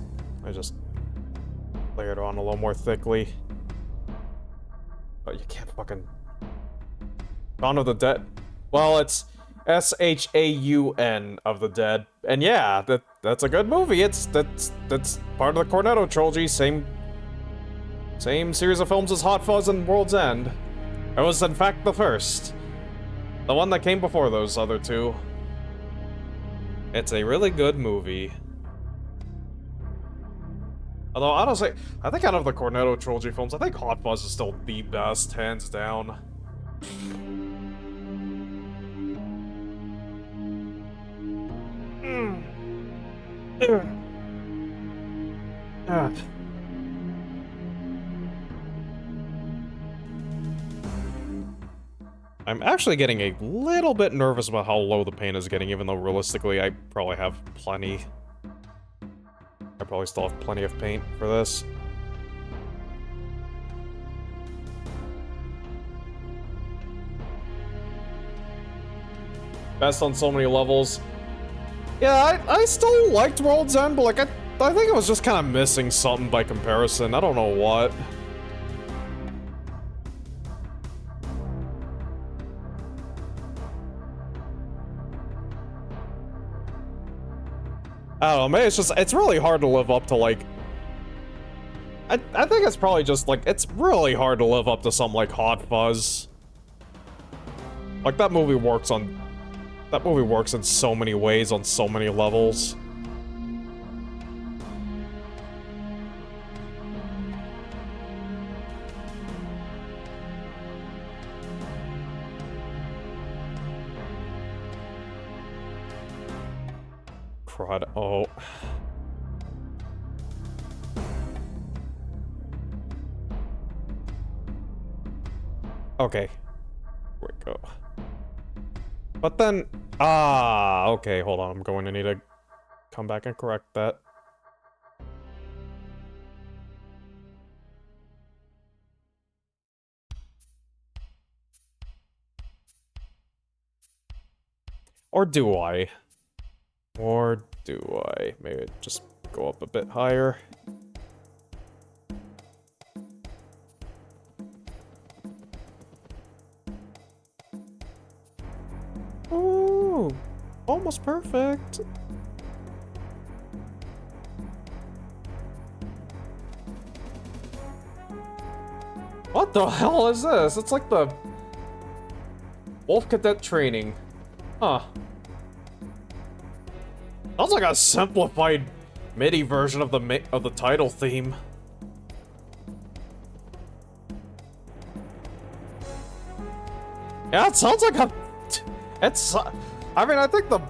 A: layer it on a little more thickly. Oh, you can't fucking... Dawn of the Dead. Well, it's S-H-A-U-N of the Dead. And yeah, that's a good movie. That's part of the Cornetto trilogy. Same series of films as Hot Fuzz and World's End. It was, in fact, the first. The one that came before those other two. It's a really good movie. Although, honestly, I think out of the Cornetto trilogy films, I think Hot Fuzz is still the best, hands down. I'm actually getting a little bit nervous about how low the paint is getting, even though realistically I probably have plenty. I probably still have plenty of paint for this. Best on so many levels. Yeah, I still liked World's End, but like I think it was just kind of missing something by comparison. I don't know what. I don't know, maybe it's really hard to live up to, like... I think it's probably just, like, it's really hard to live up to something like Hot Fuzz. Like, that movie works in so many ways, on so many levels. Crud, oh. Okay. Here we go. But then... Ah, okay, hold on. I'm going to need to come back and correct that. Or do I? Or do I? Maybe just go up a bit higher. Ooh, almost perfect. What the hell is this? It's like the Wolf Cadet training. Huh. Sounds like a simplified MIDI version of the title theme. Yeah, it sounds like a... It's... I mean, I think the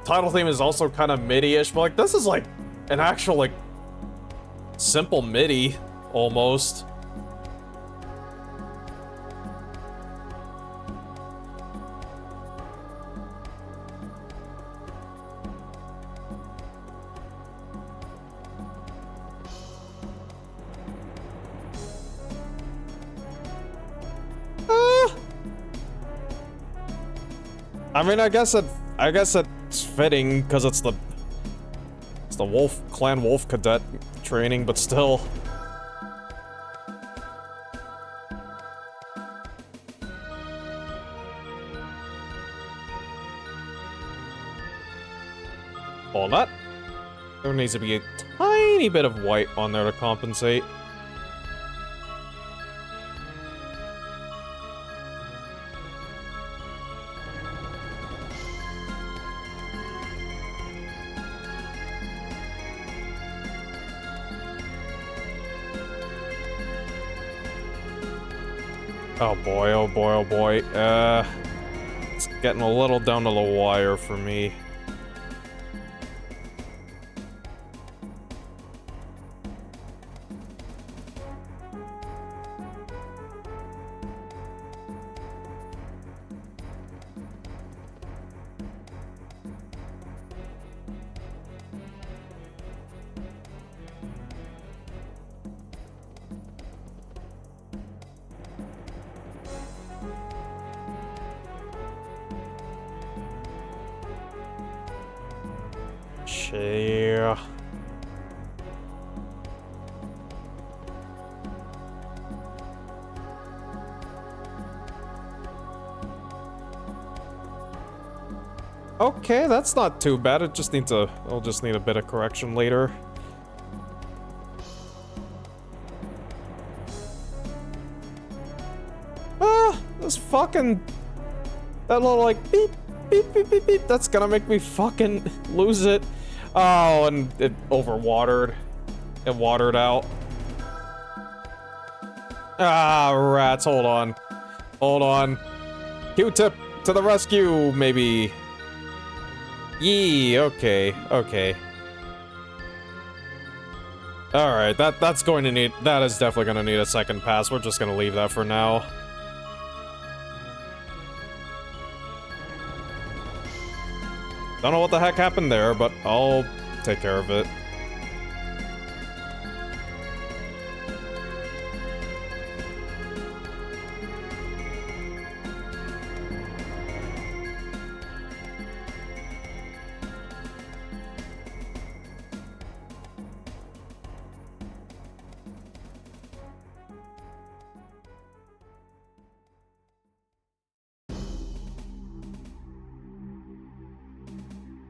A: title theme is also kind of MIDI-ish, but, like, this is, like, an actual, like, simple MIDI, almost. I mean, I guess it's fitting because it's the Clan Wolf Cadet training, but still. Well, that there needs to be a tiny bit of white on there to compensate. Oh boy, oh boy, oh boy. It's getting a little down to the wire for me. Yeah. Okay, that's not too bad. It just needs a... I'll just need a bit of correction later. Ah, this fucking... That little, like, beep, beep, beep, beep, beep. That's gonna make me fucking lose it. Oh, and it overwatered. It watered out. Ah, rats, hold on. Hold on. Q-tip to the rescue, maybe. Yee, okay, okay. Alright, that's going to need... That is definitely gonna need a second pass. We're just gonna leave that for now. Don't know what the heck happened there, but I'll take care of it.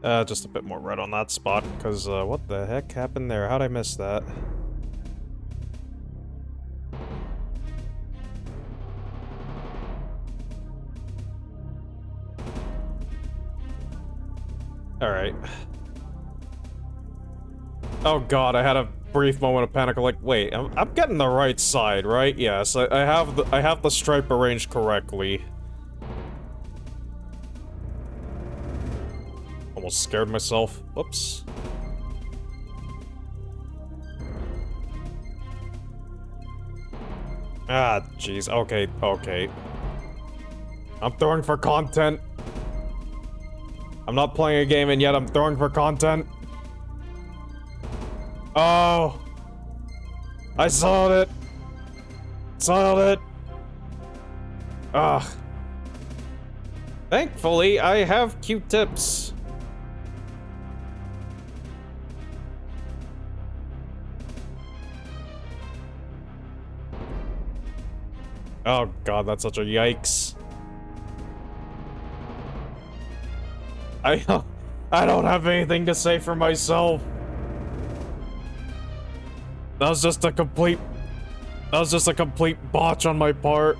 A: Just a bit more red on that spot, because, what the heck happened there? How'd I miss that? Alright. Oh god, I had a brief moment of panic. Like, wait, I'm getting the right side, right? Yes, I have the stripe arranged correctly. Almost scared myself. Whoops. Ah, jeez. Okay, okay. I'm throwing for content. I'm not playing a game and yet I'm throwing for content. Oh. I saw it. Saw it. Ugh. Thankfully, I have Q-tips. Oh god, that's such a yikes. I don't have anything to say for myself. That was just a complete botch on my part.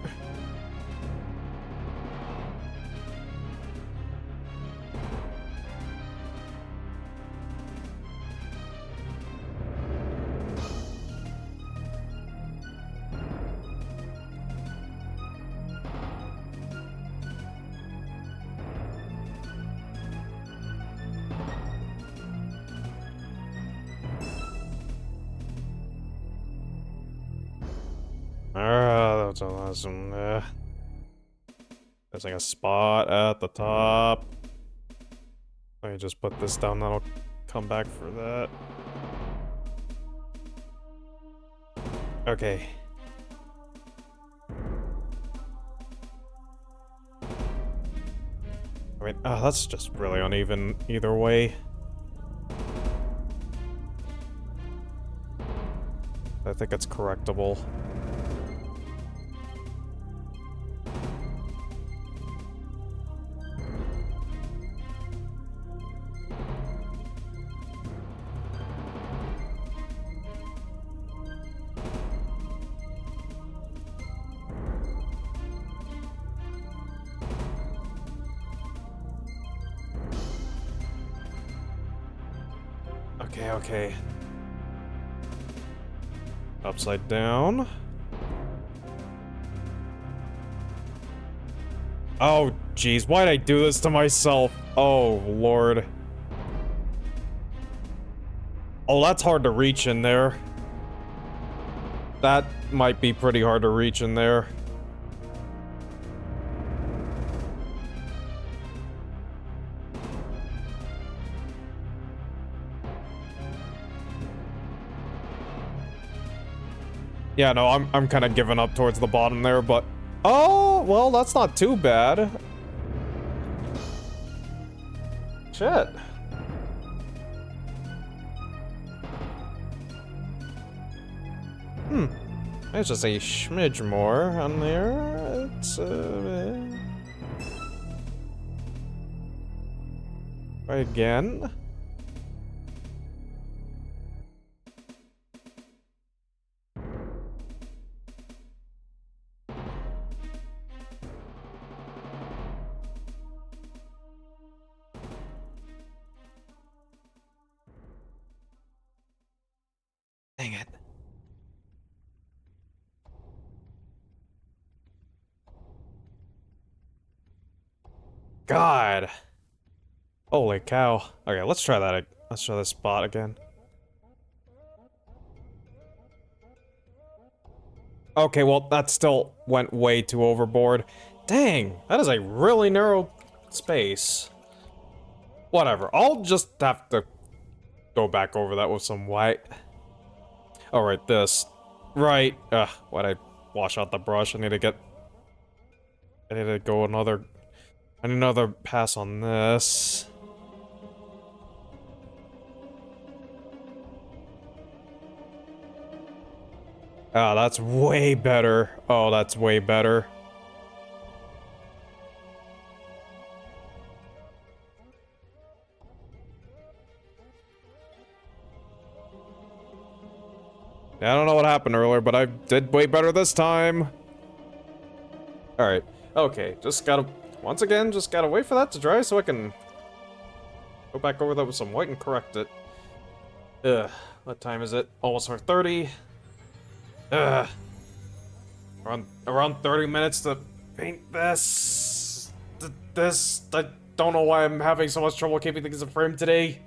A: That's awesome. There's like a spot at the top. Let me just put this down, that'll come back for that. Okay. I mean, that's just really uneven either way. I think it's correctable. Okay. Upside down. Oh, jeez, why'd I do this to myself? Oh, Lord. Oh, that's hard to reach in there. That might be pretty hard to reach in there. Yeah, no, I'm kind of giving up towards the bottom there, but... Oh, well, that's not too bad. Shit. There's just a smidge more on there. It's, Try again. Dang it. God. Holy cow. Okay, let's try that. Let's try this spot again. Okay, well, that still went way too overboard. Dang, that is a really narrow space. Whatever, I'll just have to go back over that with some white. Alright, this. Right. Why'd I wash out the brush? I need to go another... I need another pass on this. Ah, that's way better. Oh, that's way better. Yeah, I don't know what happened earlier, but I did way better this time. Alright. Okay, just gotta... Once again, just gotta wait for that to dry so I can... go back over that with some white and correct it. Ugh. What time is it? Almost 4:30. Ugh. Around 30 minutes to paint this. I don't know why I'm having so much trouble keeping things in frame today.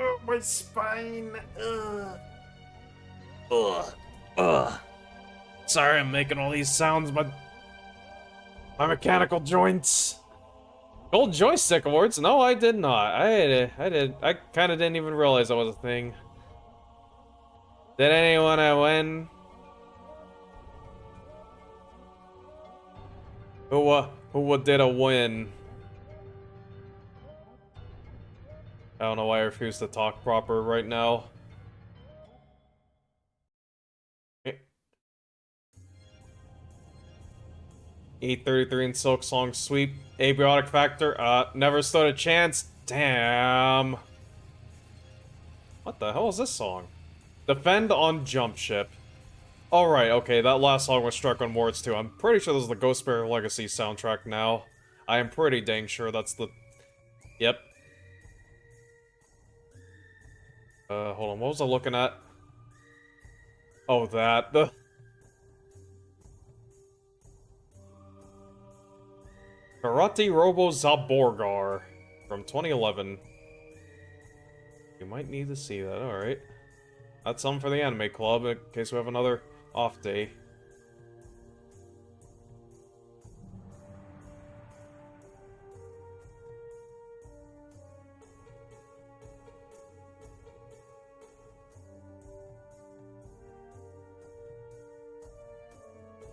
A: Oh, my spine. Ugh. Sorry I'm making all these sounds, but my mechanical joints. Gold joystick awards? No, I did not. I kind of didn't even realize that was a thing. Did anyone win? Who did a win? I don't know why I refuse to talk proper right now. 833 in Silk Song Sweep. Abiotic Factor, never stood a chance. Damn. What the hell is this song? Defend on Jump Ship. Alright, okay, that last song was struck on wards too. I'm pretty sure this is the Ghost Spirit Legacy soundtrack now. I am pretty dang sure that's the... Yep. Hold on, what was I looking at? Oh, that. The... Karate Robo Zaborgar from 2011. You might need to see that, alright. That's something for the anime club in case we have another off day.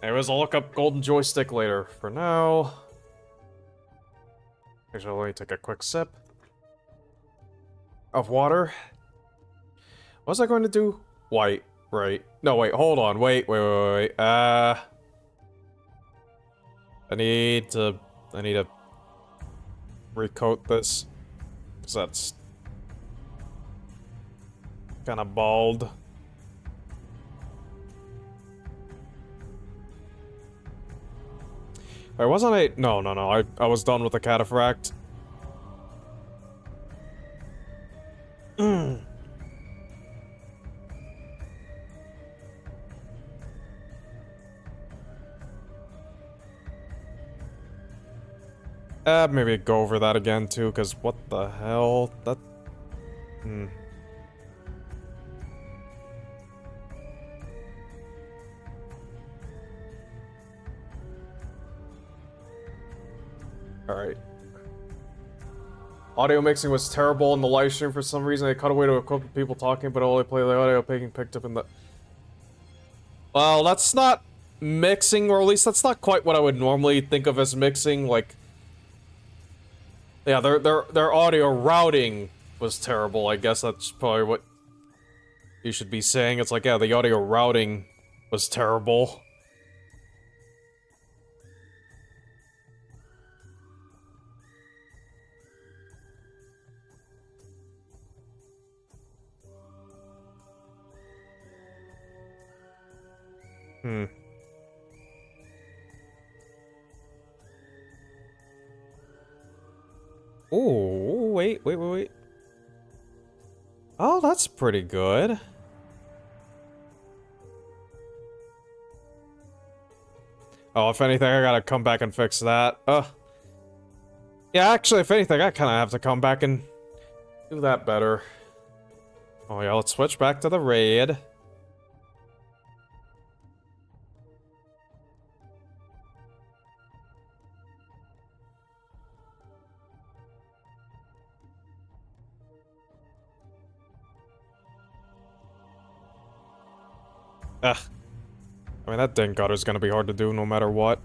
A: Anyways, I'll look up Golden Joystick later. For now... Actually, let me take a quick sip of water. What was I going to do? White, right. No, wait, hold on. Wait. I need to recoat this. Because that's kind of bald. Wait, wasn't I? No. I was done with the cataphract. Maybe go over that again too, because what the hell? That... Alright. Audio mixing was terrible in the live stream for some reason. They cut away to a couple people talking, but only play the audio being picked up in the... Well, that's not mixing, or at least that's not quite what I would normally think of as mixing, like... Yeah, their audio routing was terrible. I guess that's probably what you should be saying. It's like, yeah, the audio routing was terrible. Oh, wait. Oh, that's pretty good. Oh, if anything, I gotta come back and fix that. Yeah, actually, if anything, I kinda have to come back and do that better. Oh yeah, let's switch back to the raid. Ugh. I mean, that dang gutter's gonna be hard to do no matter what.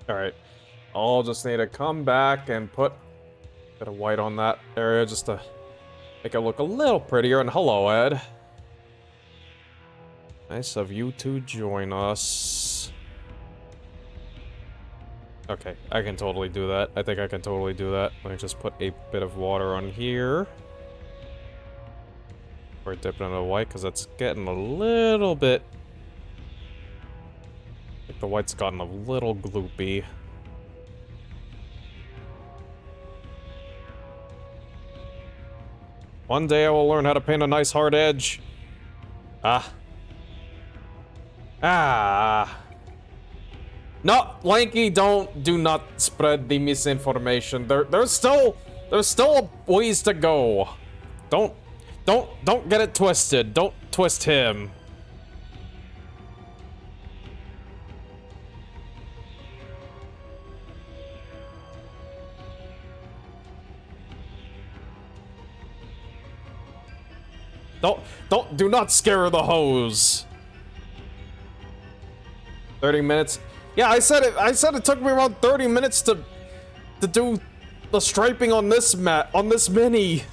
A: Alright. I'll just need to come back and put a bit of white on that area just to make it look a little prettier. And hello, Ed. Nice of you to join us. Okay, I can totally do that. I think I can totally do that. Let me just put a bit of water on here. Or dip it into the white, because it's getting a little bit... I think the white's gotten a little gloopy. One day I will learn how to paint a nice hard edge. Ah. Ah. No, Lanky, do not spread the misinformation. There's still ways to go. Don't get it twisted. Don't twist him. Do not scare the hose. 30 minutes. Yeah, I said it took me around 30 minutes to do the striping on this mini.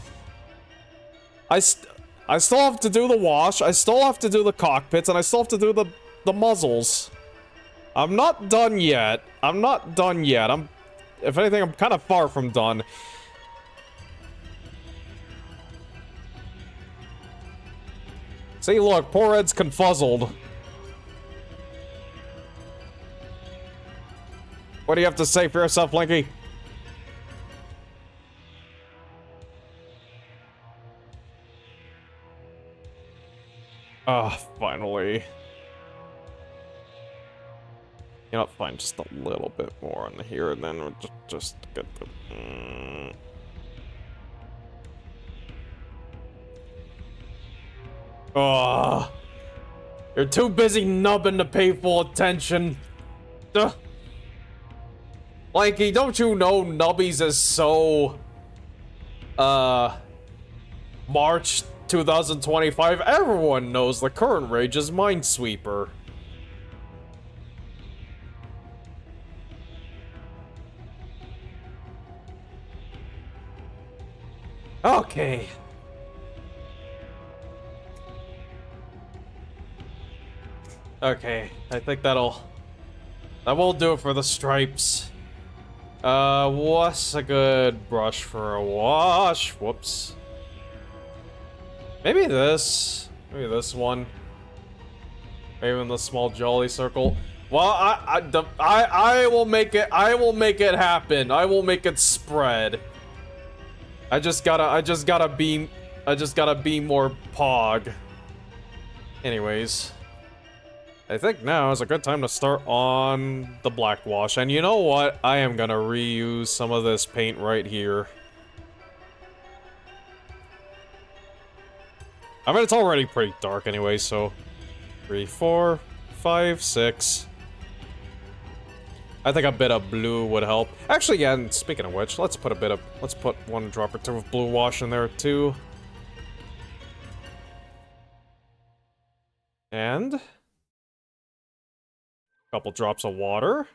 A: I still have to do the wash, I still have to do the cockpits, and I still have to do the muzzles. I'm not done yet. I'm not done yet. If anything, I'm kind of far from done. See, look, poor Ed's confuzzled. What do you have to say for yourself, Linky? Ah, finally. You know, fine, just a little bit more on here, and then we'll just get the... Oh, you're too busy nubbing to pay full attention. Duh. Lanky, don't you know Nubbies is so... March 2025? Everyone knows the current rage is Minesweeper. Okay. Okay, I think that will do it for the stripes. What's a good brush for a wash? Whoops. Maybe this one. Maybe in the small jolly circle. Well, I will make it happen. I will make it spread. I just gotta be more pog. Anyways. I think now is a good time to start on the black wash. And you know what? I am gonna reuse some of this paint right here. I mean, it's already pretty dark anyway, so... 3, 4, 5, 6... I think a bit of blue would help. Actually, yeah, and speaking of which, let's put one drop or two of blue wash in there, too. And... couple drops of water.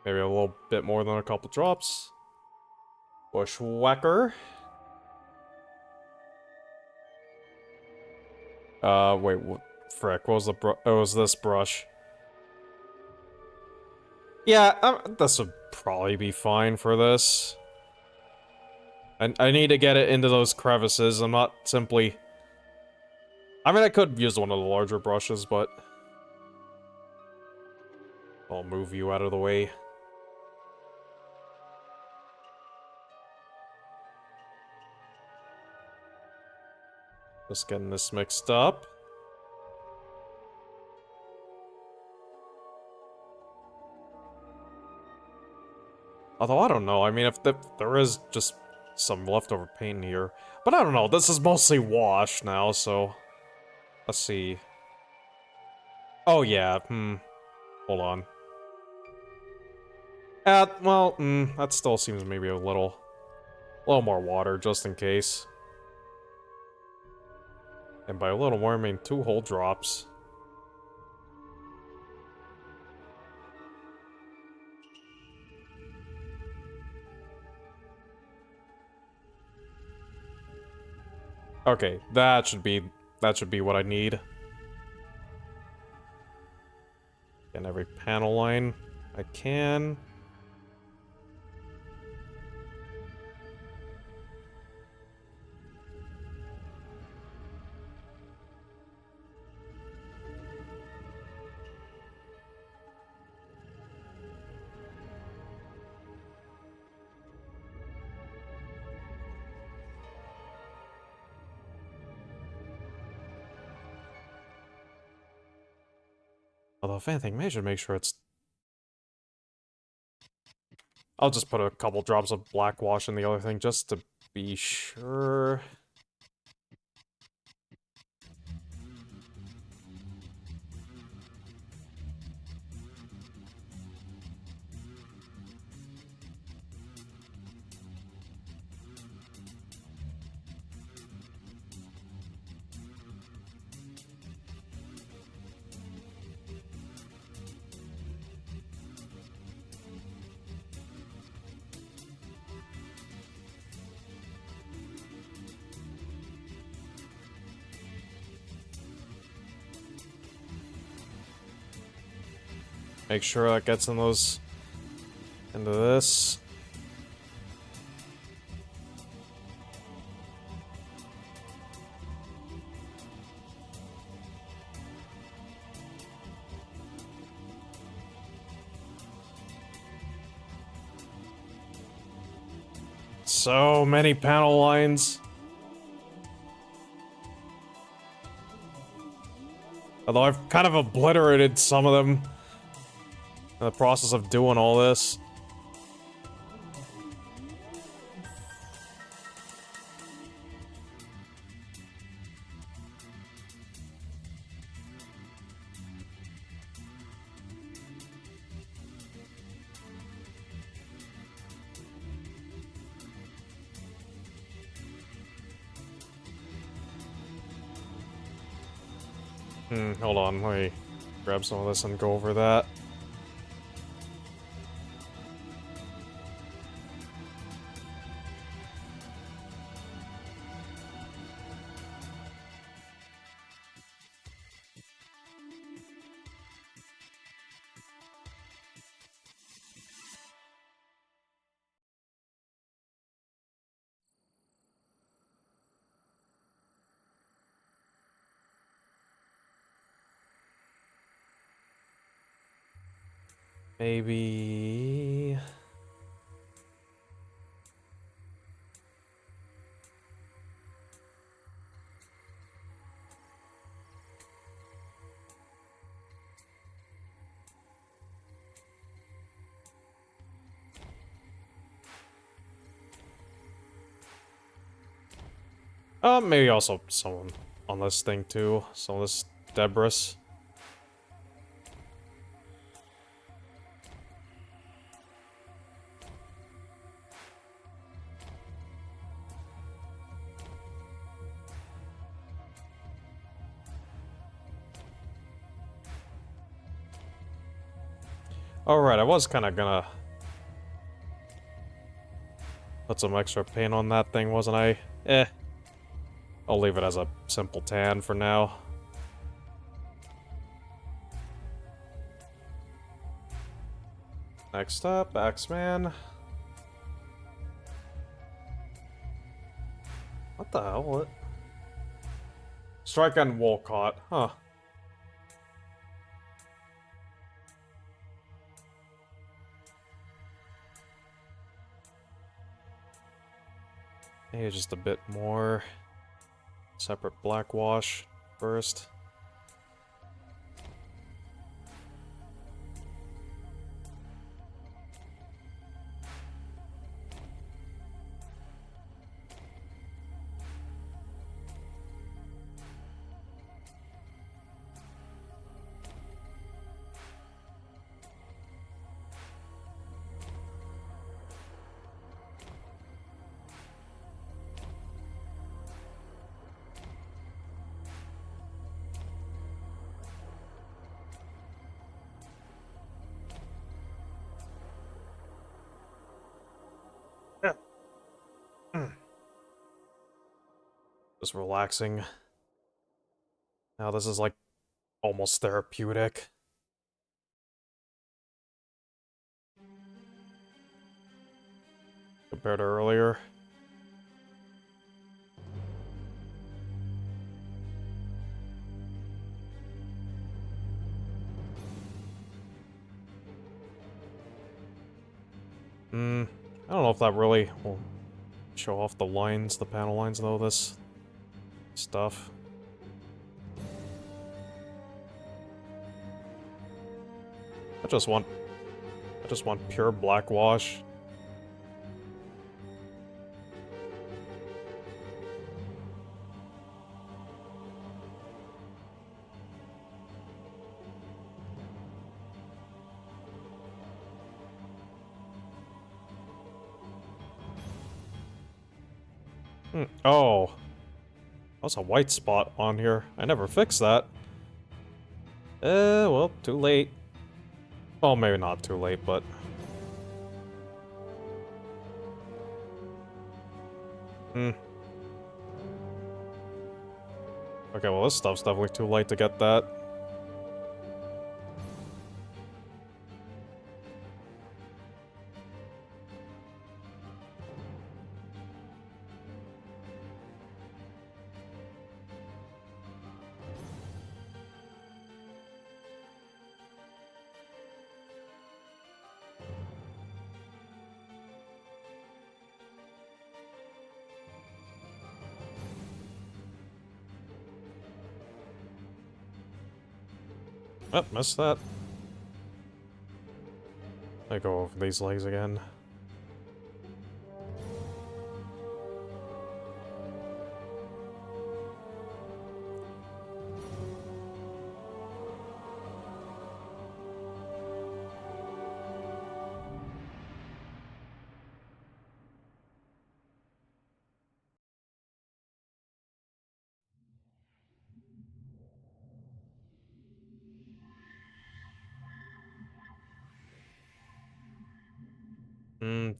A: Maybe a little bit more than a couple drops. Bushwhacker. Wait, what? Frick, what was the it was this brush. Yeah, this would probably be fine for this. I need to get it into those crevices. I'm not simply... I mean, I could use one of the larger brushes, but... I'll move you out of the way. Just getting this mixed up. Although, I don't know. I mean, if there is just some leftover paint here. But I don't know. This is mostly wash now, so... Let's see. Oh, yeah. Hold on. Well, that still seems maybe a little more water, just in case. And by a little more, I mean 2 whole drops. Okay, that should be what I need. And every panel line I can. Although, if anything, maybe I should make sure it's... I'll just put a couple drops of black wash in the other thing, just to be sure. Make sure that gets into this. So many panel lines. Although I've kind of obliterated some of them in the process of doing all this. Hold on, let me grab some of this and go over that. Maybe... maybe also someone on this thing too. Some of this debris. Alright, I was kind of gonna put some extra paint on that thing, wasn't I? I'll leave it as a simple tan for now. Next up, Axeman. What the hell? What? Strike on Wolcott, huh? Maybe just a bit more. Separate black wash first. Just relaxing. Now this is like almost therapeutic. Compared to earlier. I don't know if that really will show off the lines, the panel lines though, this stuff. I just want pure black wash. Oh. That's a white spot on here. I never fixed that. Well, too late. Well, maybe not too late, but... Okay, well this stuff's definitely too late to get that. Oh, missed that. I go over these legs again.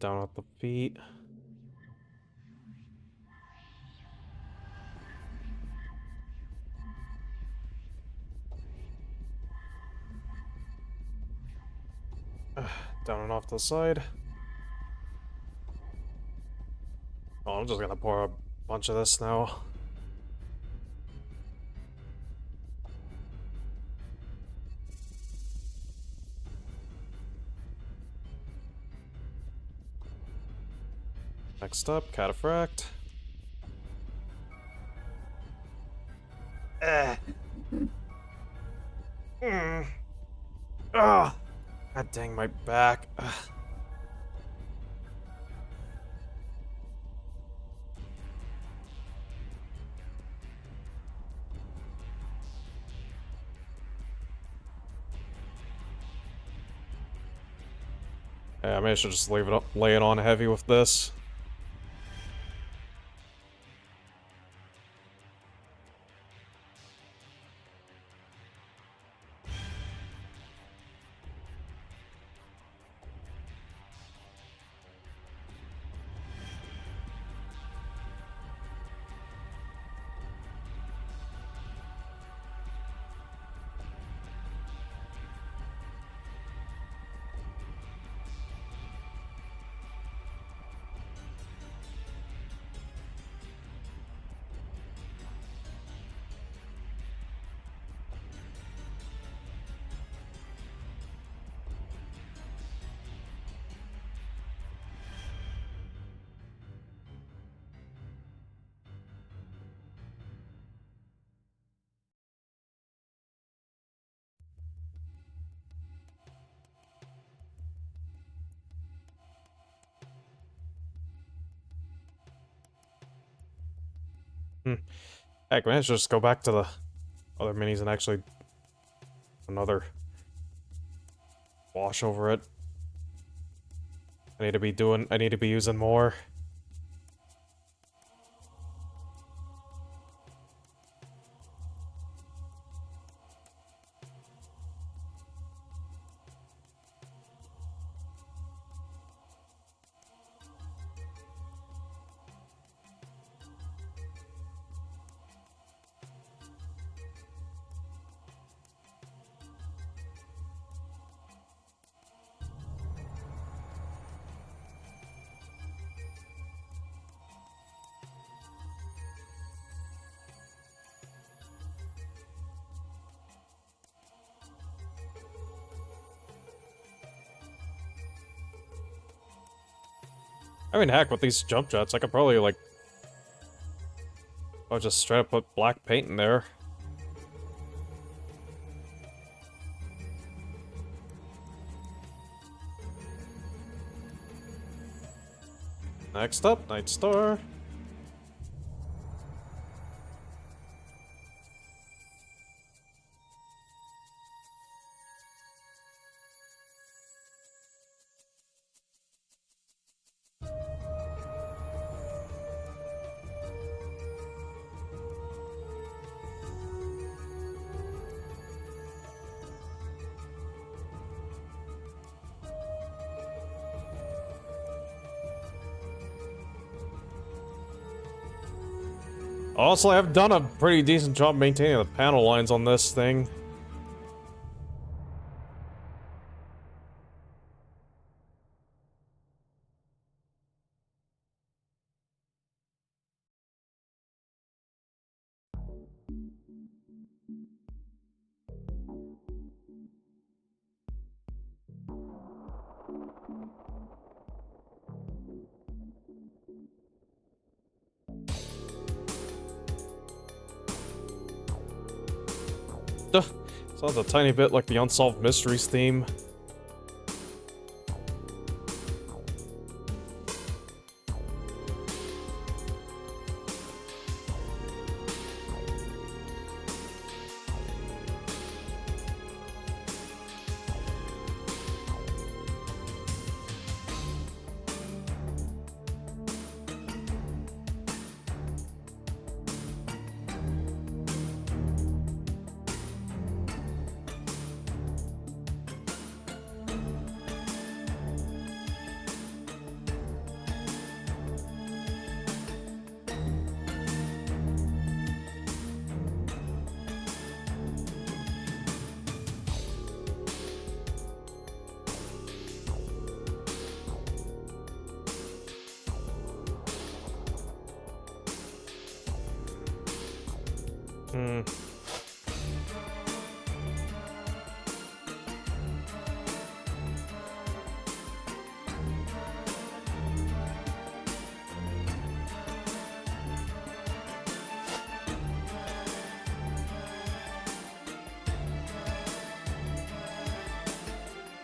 A: Down at the feet. Down and off to the side. Oh, I'm just gonna pour a bunch of this now. Next up, cataphract. Ah! God dang my back. Ugh. Yeah, maybe I should just leave it up, lay it on heavy with this. Heck, man, I should just go back to the other minis and actually another wash over it. I need to be using more. I mean, heck, with these jump jets, I could probably, like... I'll just straight up put black paint in there. Next up, Night Star. Honestly, I've done a pretty decent job maintaining the panel lines on this thing. Sounds a tiny bit like the Unsolved Mysteries theme.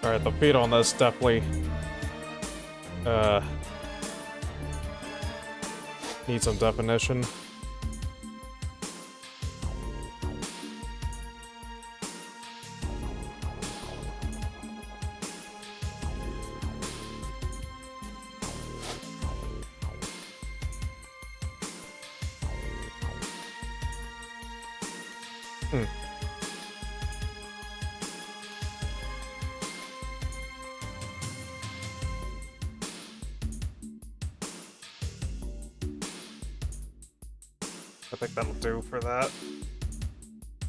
A: Alright, the feet on this definitely need some definition. I think that'll do for that.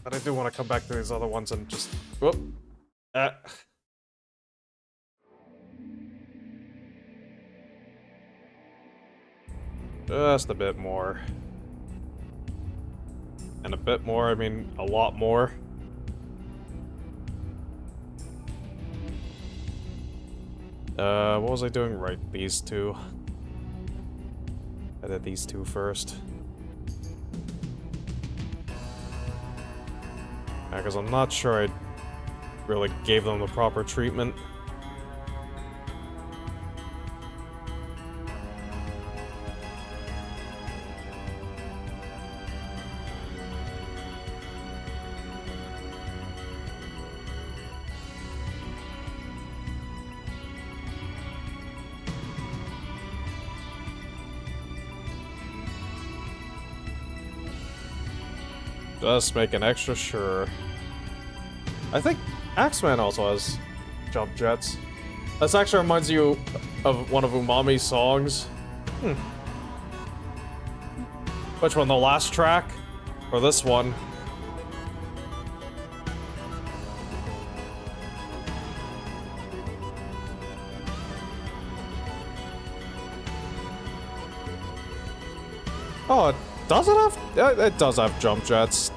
A: But I do want to come back to these other ones and just... Whoop! Just a bit more. And a bit more, I mean a lot more. What was I doing? Right, these two. I did these two first. Yeah, because I'm not sure I really gave them the proper treatment. Just making extra sure. I think Axeman also has jump jets. This actually reminds you of one of Umami's songs. Which one, the last track? Or this one? Oh, does it have? It does have jump jets.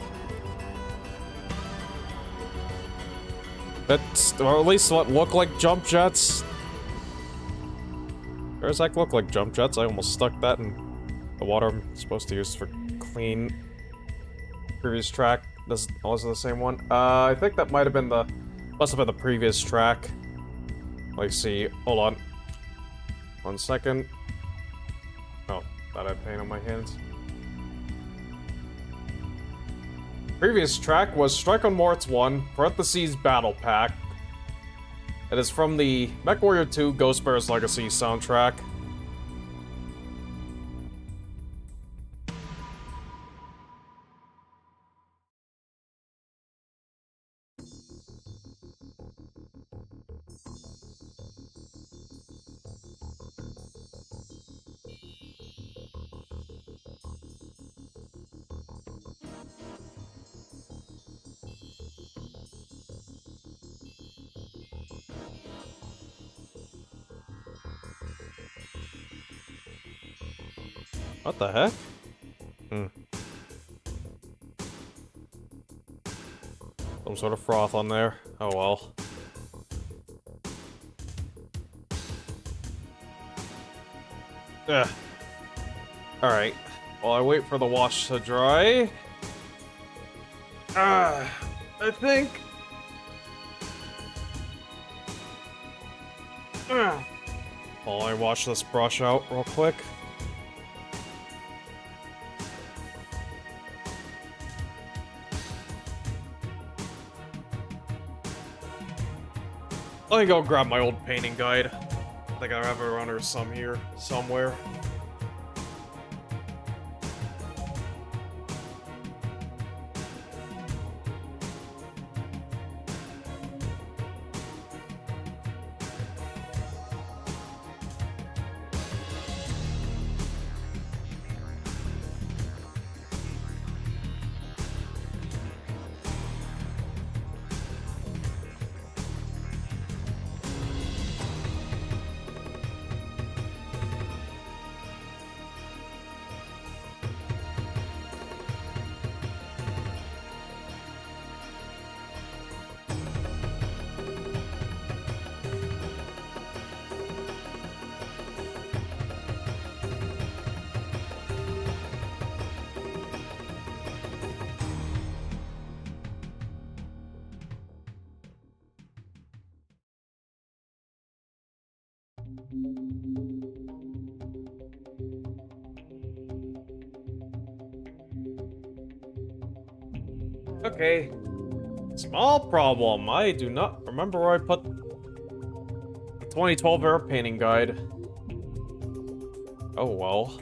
A: Or at least what look like jump jets. Stairs act look like jump jets. I almost stuck that in the water I'm supposed to use for clean. Previous track. This is also the same one. I think that might have been the... Must have been the previous track. Let's see. Hold on. 1 second. Oh, thought I had paint on my hands. Previous track was Strike on Morts 1, parentheses Battle Pack. It is from the MechWarrior 2 Ghost Bear's Legacy soundtrack. What the heck? Some sort of froth on there. Oh well. Ugh. Alright. While I wait for the wash to dry... I think... While I wash this brush out real quick. Let me go grab my old painting guide. I think I have it around here somewhere. Okay. Small problem. I do not remember where I put the 2012 era painting guide. Oh well.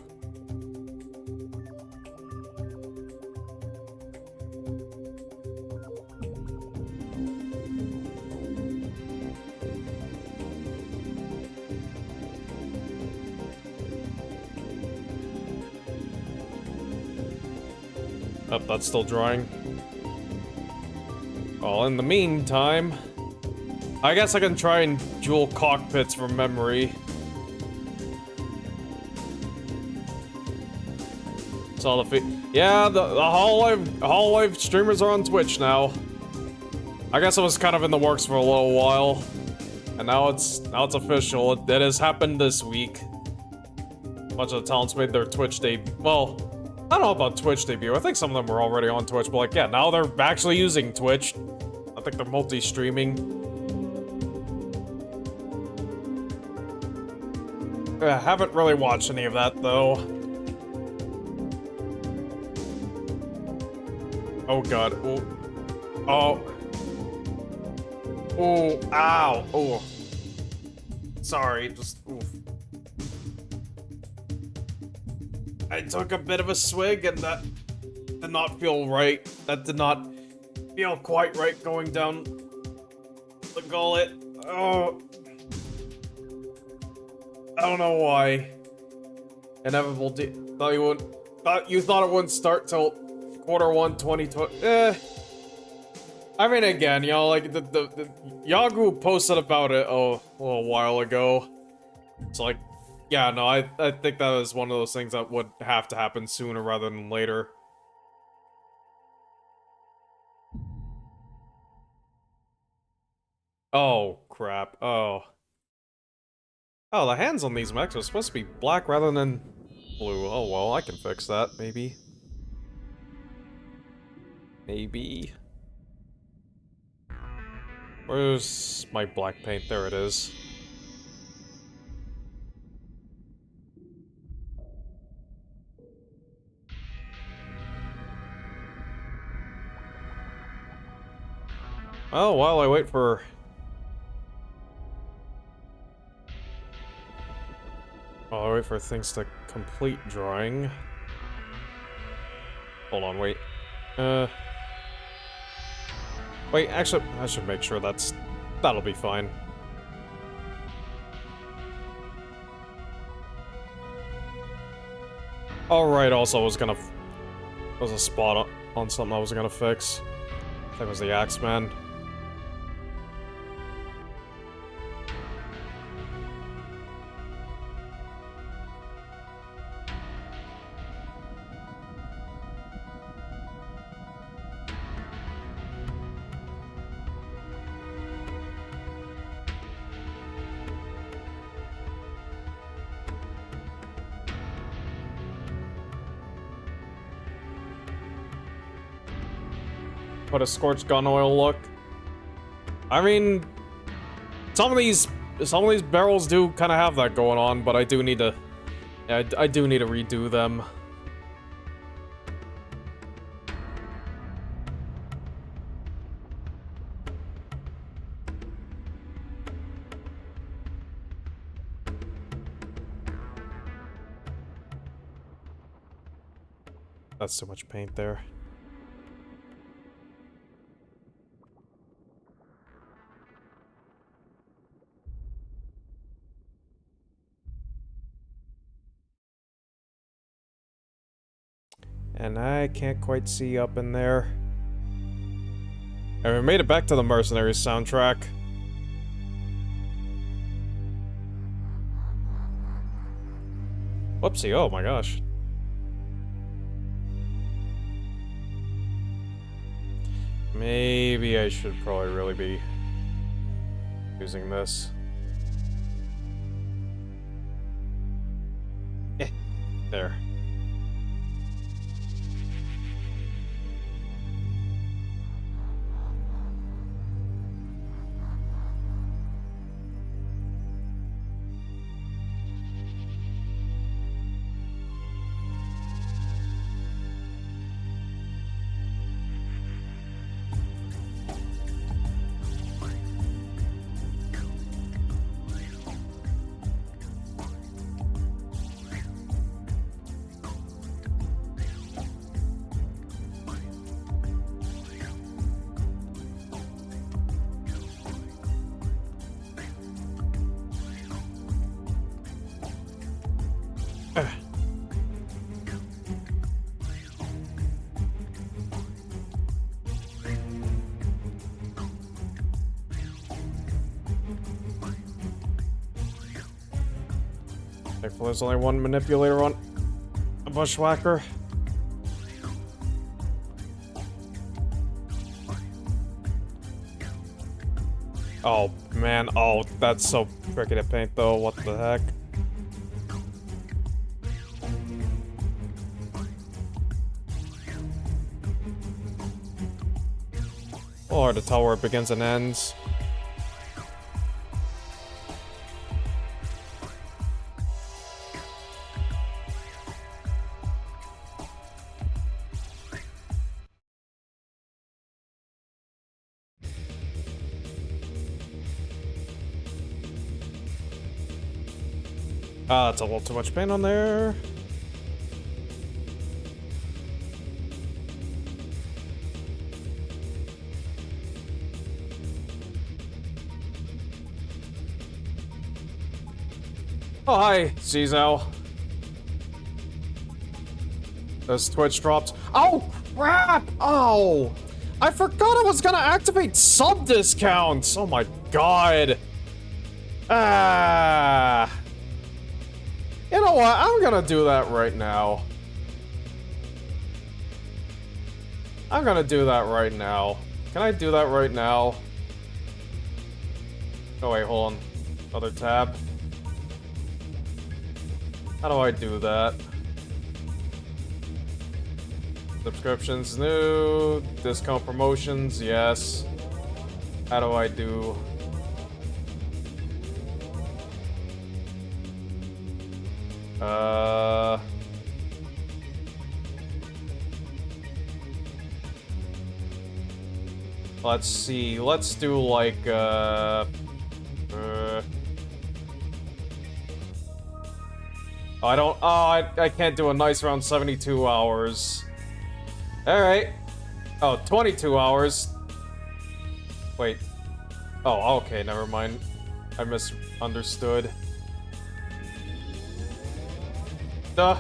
A: Oh, that's still drying. Well, in the meantime, I guess I can try and dual cockpits from memory. Saw the yeah, the Hololive streamers are on Twitch now. I guess it was kind of in the works for a little while, and now it's official. It has happened this week. A bunch of the talents made their Twitch debut. Well, I don't know about Twitch debut. I think some of them were already on Twitch, but like, yeah, now they're actually using Twitch. I think they're multi-streaming. I haven't really watched any of that, though. Oh god. Ooh. Oh. Ooh. Ow. Ooh. Sorry, just... oof. I took a bit of a swig and that did not feel right. That did not feel quite right going down the gullet. Oh. I don't know why. Inevitable thought you thought it wouldn't start till Q1 2020. I mean, again, you know, like the Yagu posted about it a little while ago. It's like, yeah, no, I think that was one of those things that would have to happen sooner rather than later. Oh, crap. Oh. Oh, the hands on these mechs are supposed to be black rather than blue. Oh well, I can fix that, maybe. Maybe. Where's my black paint? There it is. Oh, while I wait for... While I wait for things to complete drawing... Hold on, wait. Wait, actually, I should make sure that'll be fine. Alright, also, there was a spot on something I was gonna fix. I think it was the Axeman. What a scorched gun oil look. I mean, some of these barrels do kind of have that going on, but I do need to, yeah, I do need to redo them. That's too much paint there. And I can't quite see up in there. And we made it back to the Mercenaries soundtrack. Whoopsie, oh my gosh. Maybe I should probably really be using this. There. Well, there's only one manipulator on a bushwhacker. Oh, man. Oh, that's so tricky to paint, though. What the heck? Oh, hard to tell where it begins and ends. It's a little too much paint on there. Oh, hi, Zizo. Those Twitch drops. Oh, crap! Oh! I forgot I was gonna activate sub discounts! Oh my god. Ah. You know what? I'm gonna do that right now. I'm gonna do that right now. Can I do that right now? Oh wait, hold on. Other tab. How do I do that? Subscriptions, new. Discount promotions, yes. How do I do... Let's see. Let's do like, I can't do a nice round 72 hours. Alright. Oh, 22 hours. Wait. Oh, okay, never mind. I misunderstood. Duh.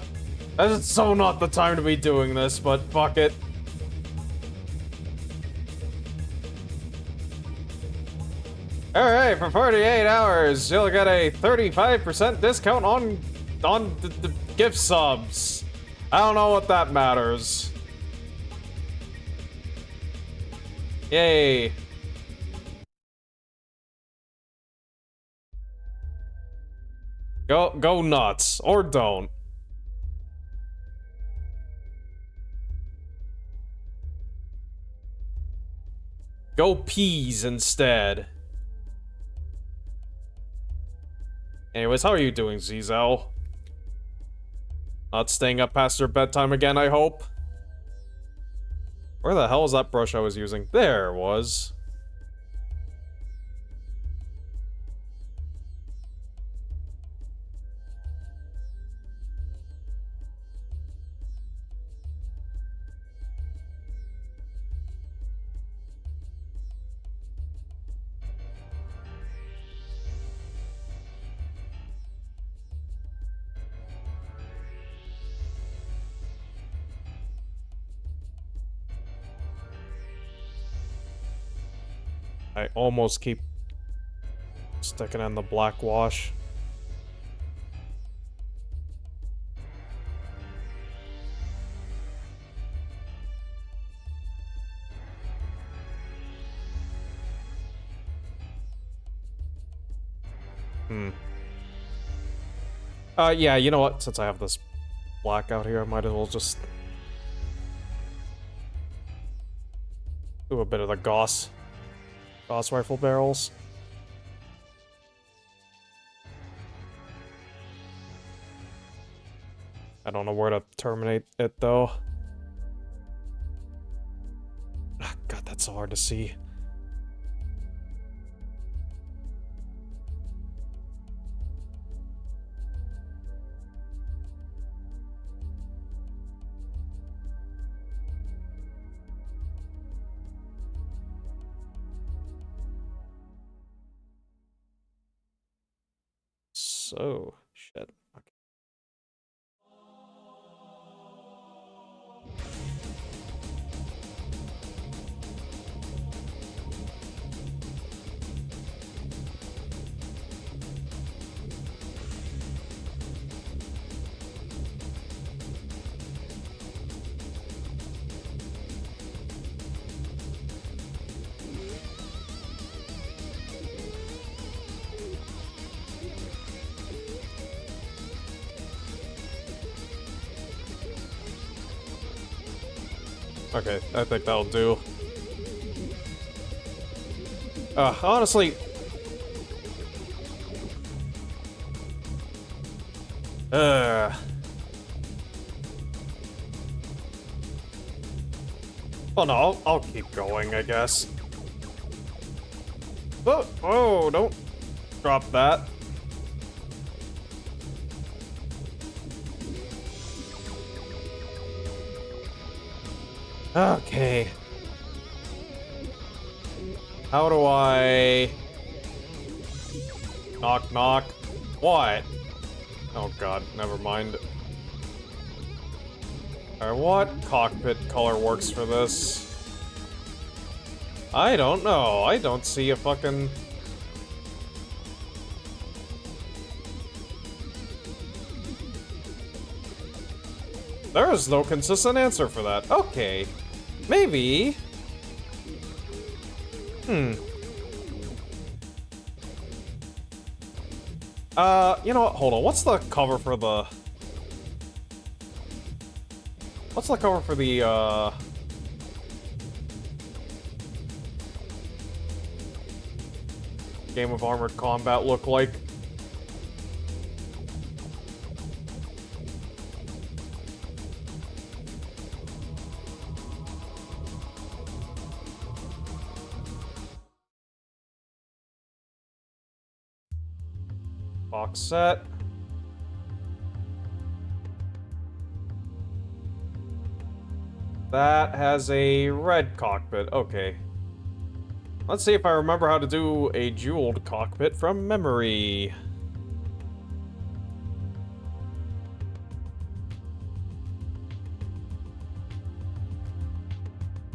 A: That is so not the time to be doing this, but fuck it. Alright, for 48 hours, you'll get a 35% discount on the gift subs. I don't know what that matters. Yay. Go nuts, or don't. Go peas instead. Anyways, how are you doing, Zizel? Not staying up past your bedtime again, I hope? Where the hell is that brush I was using? There it was. I almost keep sticking on the black wash. Yeah, you know what? Since I have this black out here, I might as well just do a bit of the Gauss rifle barrels. I don't know where to terminate it, though. Ah, God, that's so hard to see. So, shit. Okay. Okay, I think that'll do. Honestly... Oh no, I'll keep going, I guess. Oh, don't drop that. Okay. How do I... Knock, knock. What? Oh god, never mind. Alright, what cockpit color works for this? I don't know. I don't see a fucking... There is no consistent answer for that. Okay. Maybe. You know what? Hold on. What's the cover for the What's the cover for the, Game of Armored Combat look like? Box set. That has a red cockpit. Okay. Let's see if I remember how to do a jeweled cockpit from memory.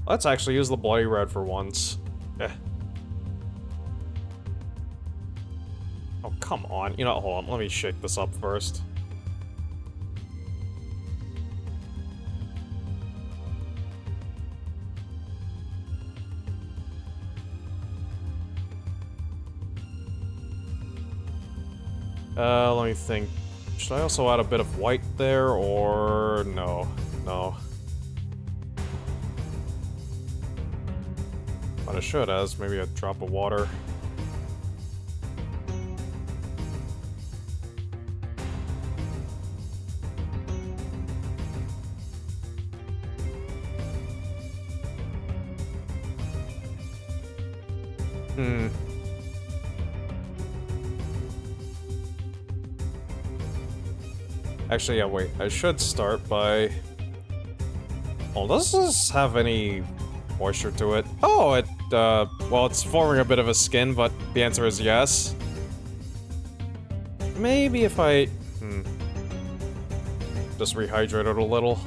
A: Let's actually use the bloody red for once. Eh. Oh, come on. You know, hold on. Let me shake this up first. Let me think. Should I also add a bit of white there, or no? No. But I should, as maybe a drop of water. Actually, yeah, wait. I should start by... Oh, does this have any moisture to it? Oh, it, well, it's forming a bit of a skin, but the answer is yes. Maybe if I... Just rehydrate it a little.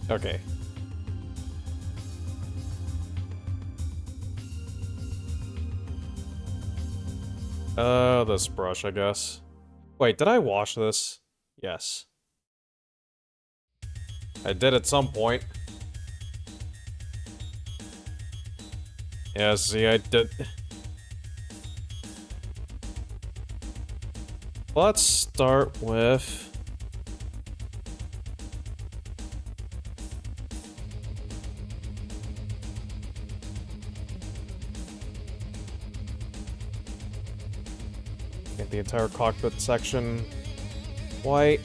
A: Okay. This brush, I guess. Wait, did I wash this? Yes. I did at some point. Yeah, see, I did. Let's start with... Get the entire cockpit section white.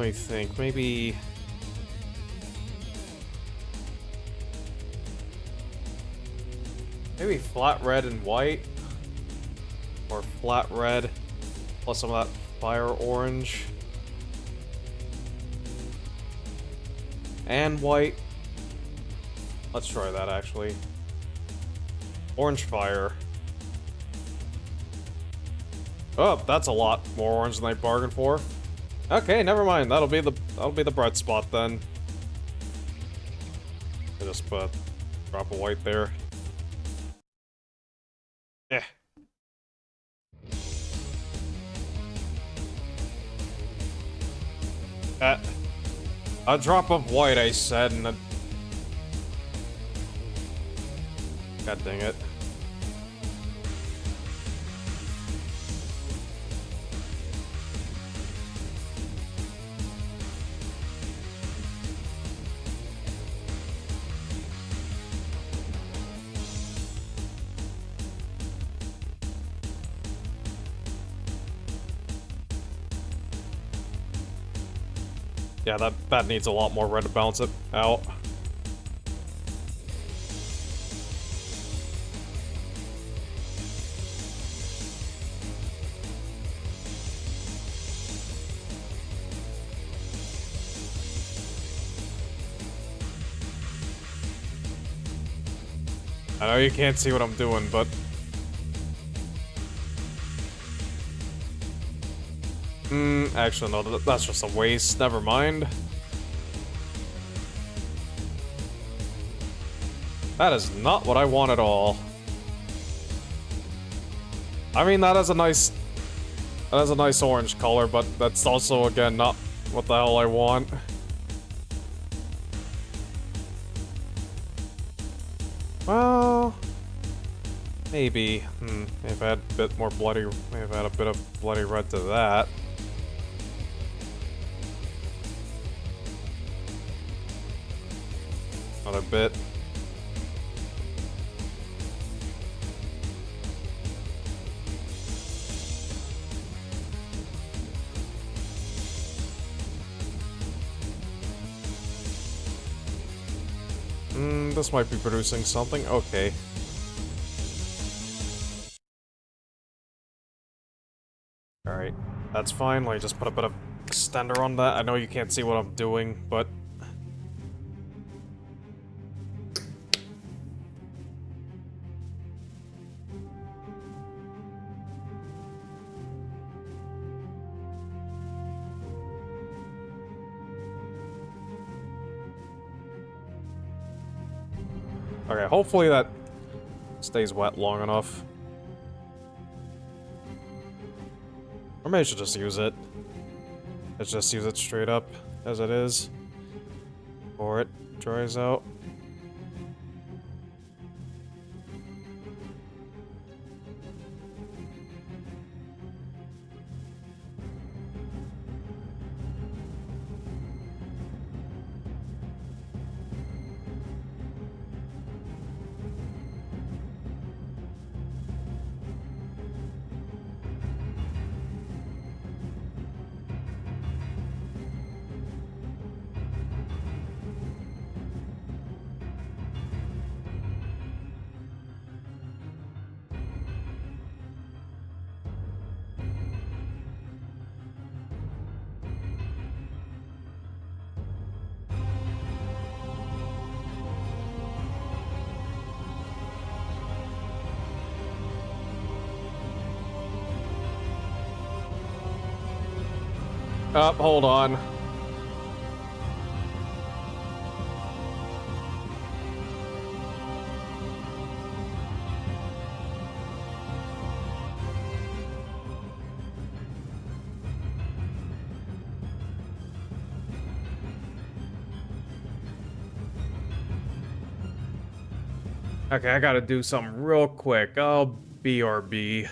A: Let me think. Maybe flat red and white, or flat red plus some of that fire orange and white. Let's try that actually. Orange fire. Oh, that's a lot more orange than I bargained for. Okay, never mind. That'll be the bright spot then. I just put a drop of white there. Yeah. A drop of white, I said, and God dang it. Yeah, that needs a lot more red to balance it out. I know you can't see what I'm doing, but... actually no, that's just a waste. Never mind. That is not what I want at all. I mean, that is a nice orange color, but that's also, again, not what the hell I want. Well, maybe. If I had a bit more bloody, maybe I had a bit of bloody red to that. Another bit. This might be producing something. Okay. Alright, that's fine. Let me just put a bit of extender on that. I know you can't see what I'm doing, but... Okay, hopefully that stays wet long enough. Or maybe I should just use it. Let's just use it straight up, as it is. Before it dries out. Hold on. Okay, I gotta do something real quick. I'll BRB.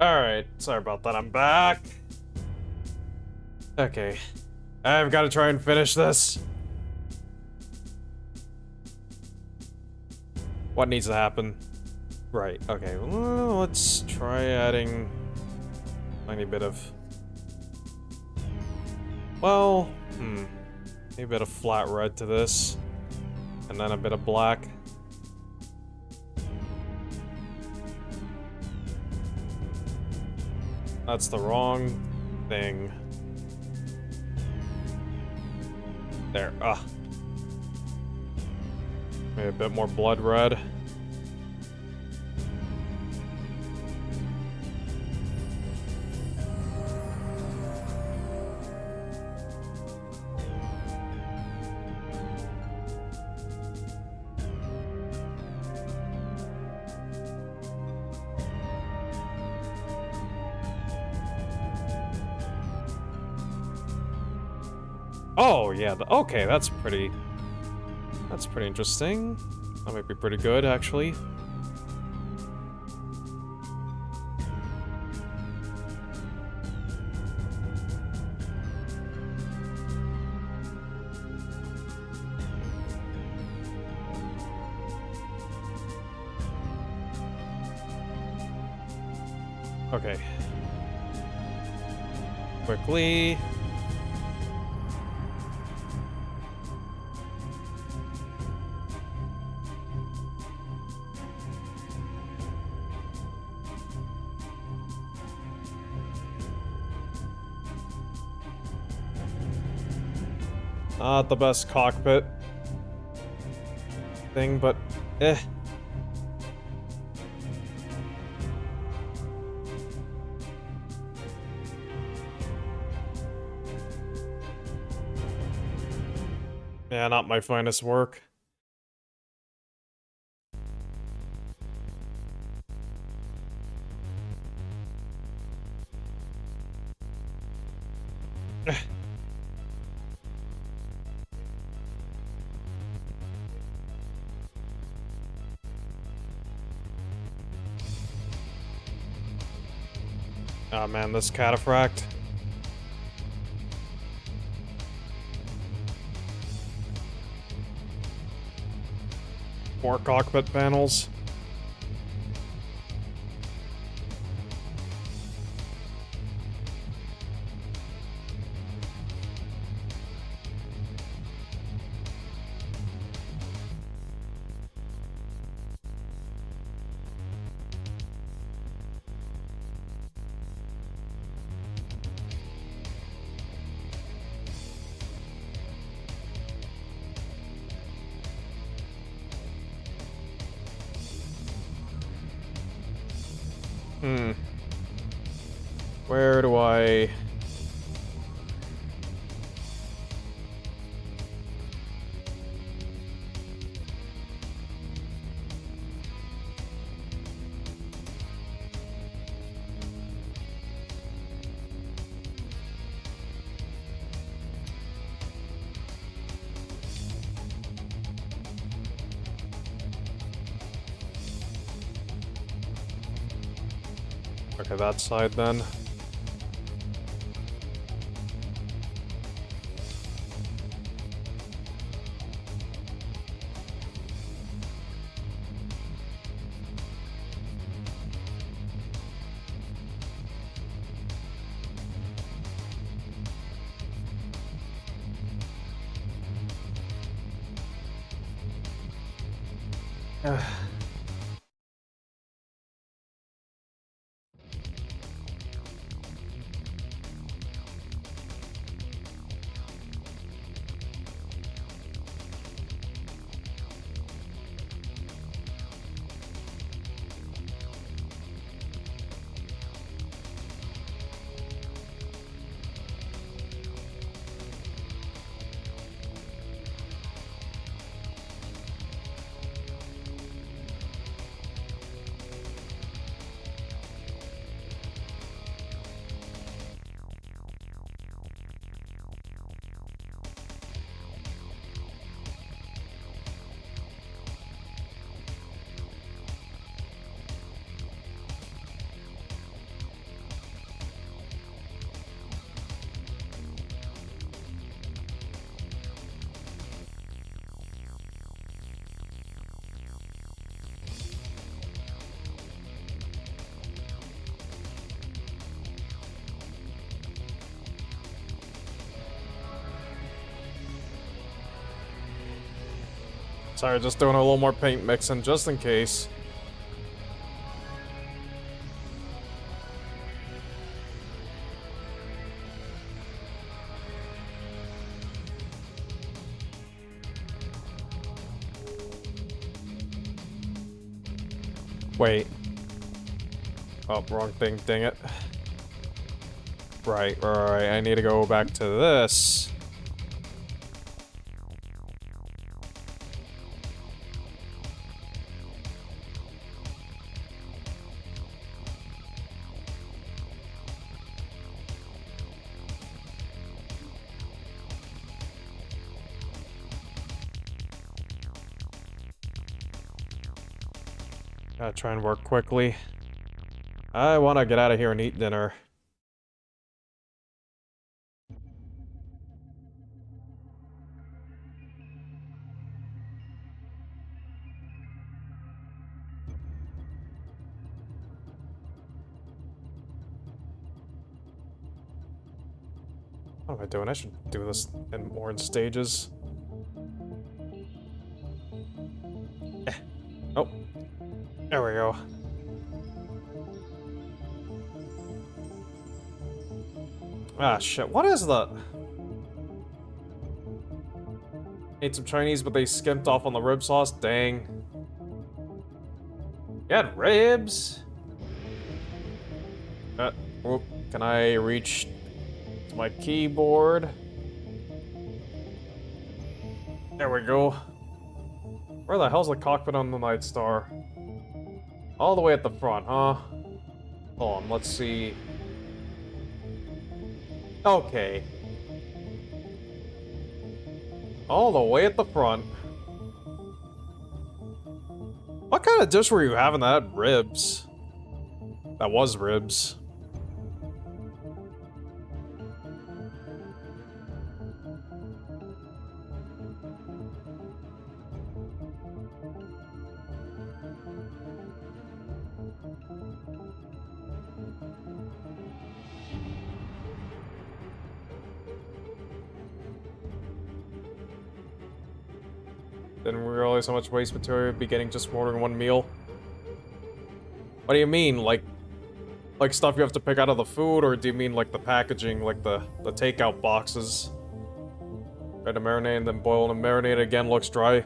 A: Alright, sorry about that, I'm back. Okay, I've gotta try and finish this. What needs to happen? Right, okay, well, let's try adding a tiny bit of... Well, maybe a bit of flat red to this. And then a bit of black. That's the wrong thing. There, maybe a bit more blood red. Oh, yeah, okay, that's pretty interesting. That might be pretty good, actually. Okay. Quickly. Not the best cockpit thing, but eh. Yeah, not my finest work. Oh man, this cataphract. More cockpit panels. Where do I... Okay, that side then. Sorry, just doing a little more paint mixing, just in case. Wait. Oh, wrong thing, dang it. Right, I need to go back to this. Gotta try and work quickly. I want to get out of here and eat dinner. What am I doing? I should do this in more in stages. Oh. There we go. Ah, shit. What is that? Ate some Chinese, but they skimped off on the rib sauce? Dang. You had ribs? Whoop. Can I reach to my keyboard? There we go. Where the hell's the cockpit on the Night Star? All the way at the front, huh? Hold on, let's see. Okay. All the way at the front. What kind of dish were you having that had ribs? That was ribs. Didn't realize how much waste material would be getting just from ordering one meal. What do you mean? Like stuff you have to pick out of the food, or do you mean like the packaging, like the takeout boxes? Try to marinate and then boil and marinate again, looks dry.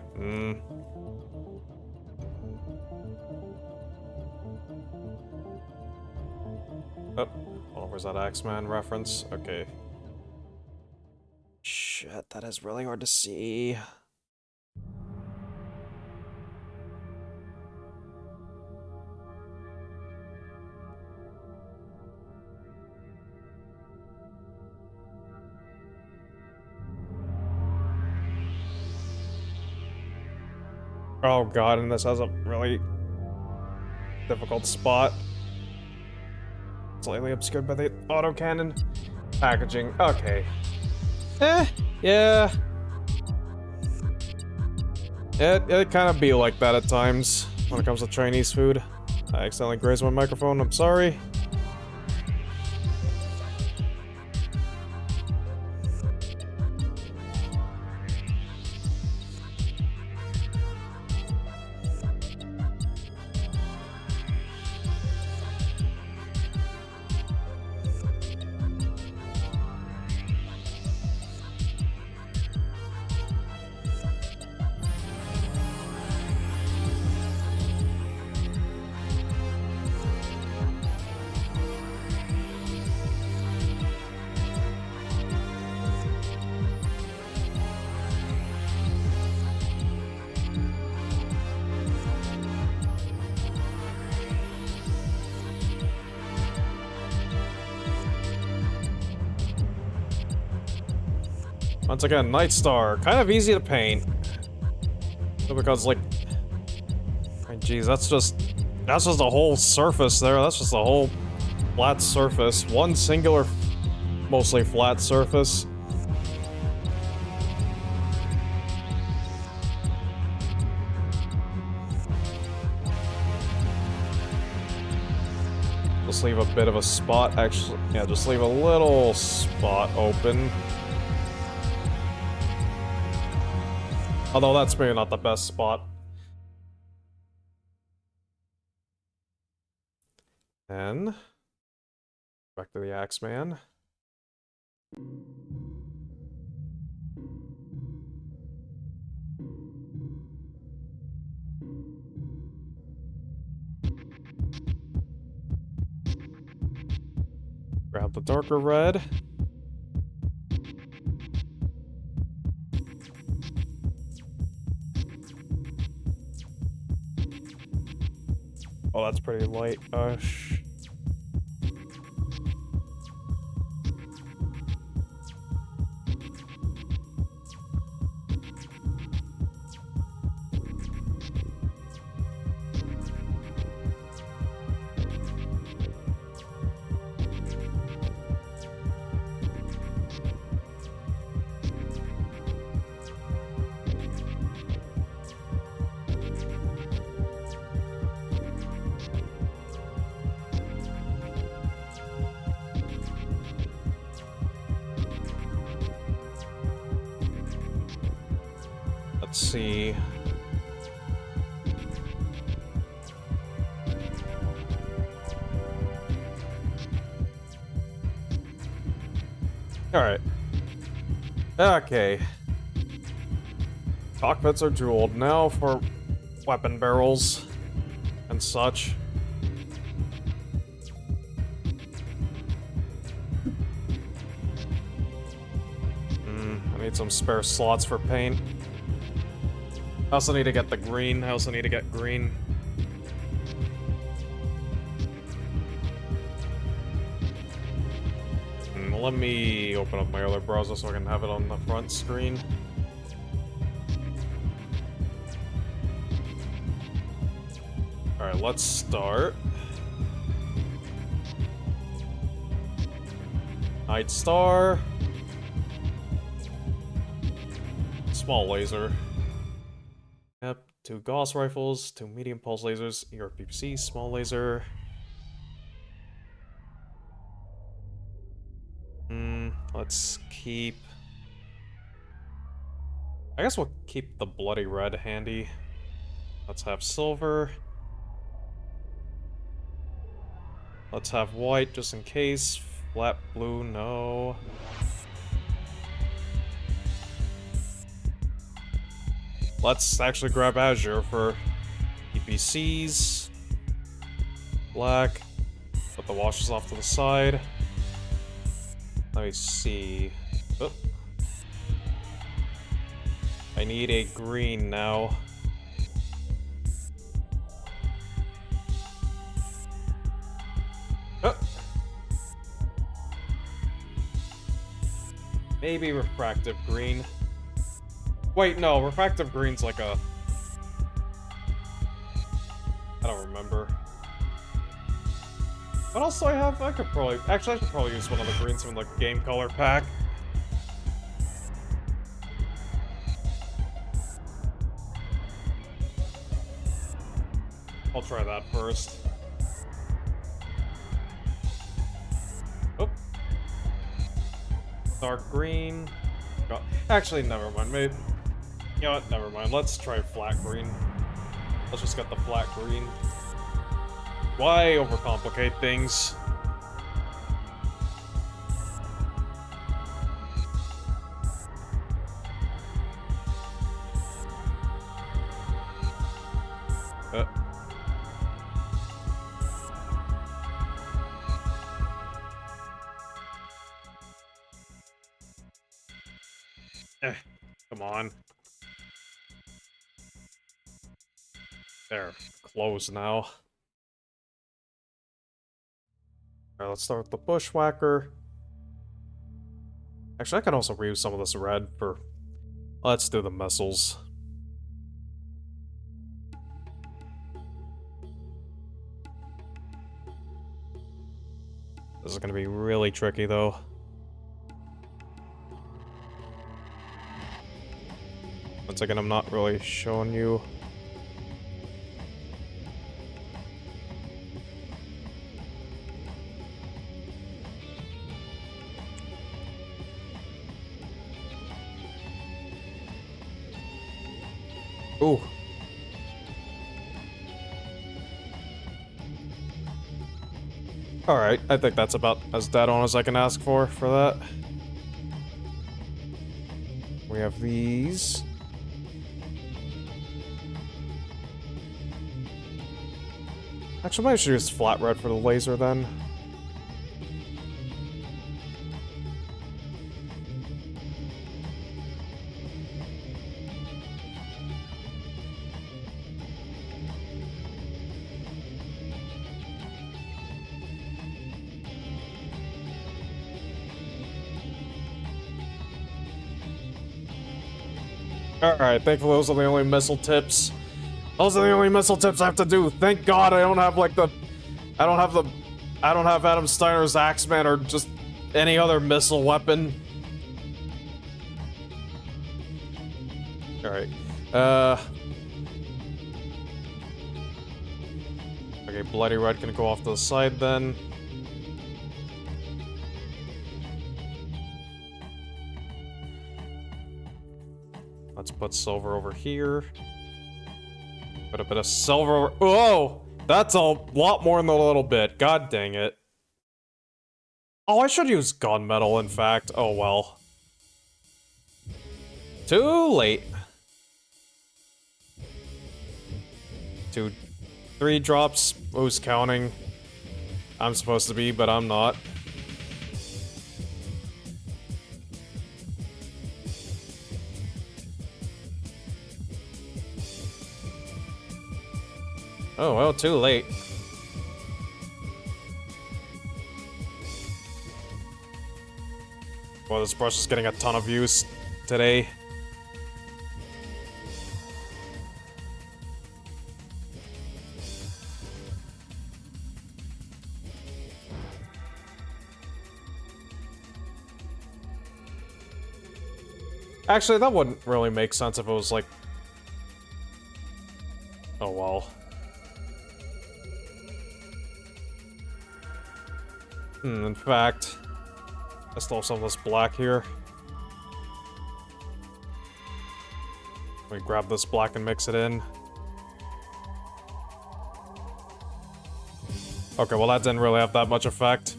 A: Oh, where's that Axeman reference? Okay. Shit, that is really hard to see. Oh god, and this has a really difficult spot. Slightly obscured by the autocannon. Packaging, okay. Yeah. It kind of be like that at times when it comes to Chinese food. I accidentally grazed my microphone, I'm sorry. Once again, Night Star, kind of easy to paint. Because, like, geez, that's just a whole surface there. That's just a whole flat surface. One singular, mostly flat surface. Just leave a bit of a spot, actually. Yeah, just leave a little spot open. Although that's maybe not the best spot. And back to the Axeman. Grab the darker red. Oh, that's pretty light-ish. Let's see. Alright. Okay. Cockpits are jeweled. Now for weapon barrels and such. I need some spare slots for paint. I also need to get the green. I also need to get green. Let me open up my other browser so I can have it on the front screen. Alright, let's start. Night Star. Small laser. Yep, 2 Gauss rifles, 2 medium pulse lasers, ERPC, small laser. Let's keep... I guess we'll keep the bloody red handy. Let's have silver. Let's have white just in case. Flat blue, no. Let's actually grab azure for EPCs. Black. Put the washes off to the side. Let me see. Oh. I need a green now. Oh. Maybe refractive green. Wait, no, refractive green's like a... I don't remember. What else do I have? I could probably... Actually, I should probably use one of the greens from the game color pack. I'll try that first. Oh. Dark green. Oh, actually, never mind. Maybe... You know what? Never mind. Let's try flat green. Let's just get the flat green. Why overcomplicate things? Come on. There. Close now. Alright, let's start with the bushwhacker. Actually, I can also reuse some of this red for... Let's do the missiles. This is gonna be really tricky, though. Once again, I'm not really showing you... Ooh. Alright, I think that's about as dead on as I can ask for that. We have these. Actually, maybe I should use flat red for the laser then. Alright, thankfully those are the only missile tips. Those are the only missile tips I have to do. Thank God I don't have like the... I don't have Adam Steiner's Axeman or just any other missile weapon. Alright. Okay, Bloody Red can go off to the side then. Let's put silver over here. Put a bit of silver over... Whoa! That's a lot more than a little bit. God dang it. Oh, I should use gunmetal, in fact. Oh, well. Too late. 2, 3 drops. Who's counting? I'm supposed to be, but I'm not. Oh, well, too late. Well, this brush is getting a ton of views today. Actually, that wouldn't really make sense if it was like... Oh, well. In fact... I still have some of this black here. Let me grab this black and mix it in. Okay, well that didn't really have that much effect.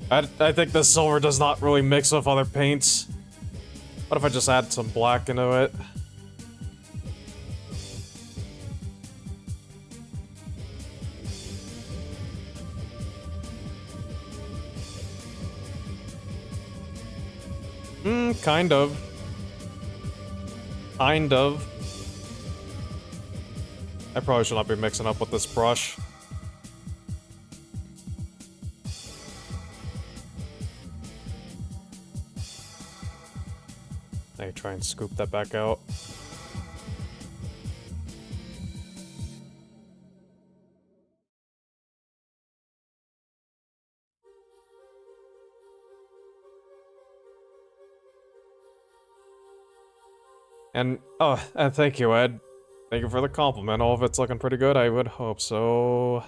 A: I think the silver does not really mix with other paints. What if I just add some black into it? Kind of. Kind of. I probably should not be mixing up with this brush. I try and scoop that back out. And thank you, Ed. Thank you for the compliment. All of it's looking pretty good. I would hope so.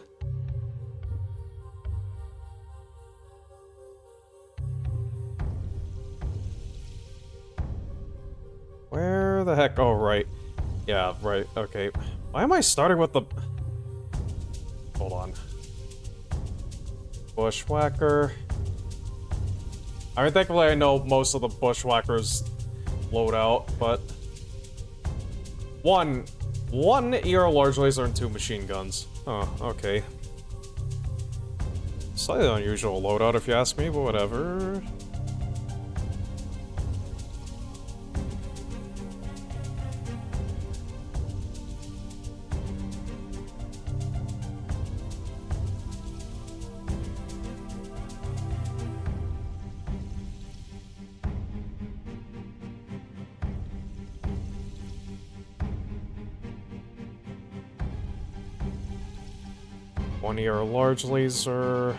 A: Where the heck? Oh, right. Yeah, right. Okay. Why am I starting with the... Hold on. Bushwhacker. I mean, thankfully I know most of the Bushwhackers loadout, but... One ER large laser and 2 machine guns. Oh, okay. Slightly unusual loadout if you ask me, but whatever. One ER large laser.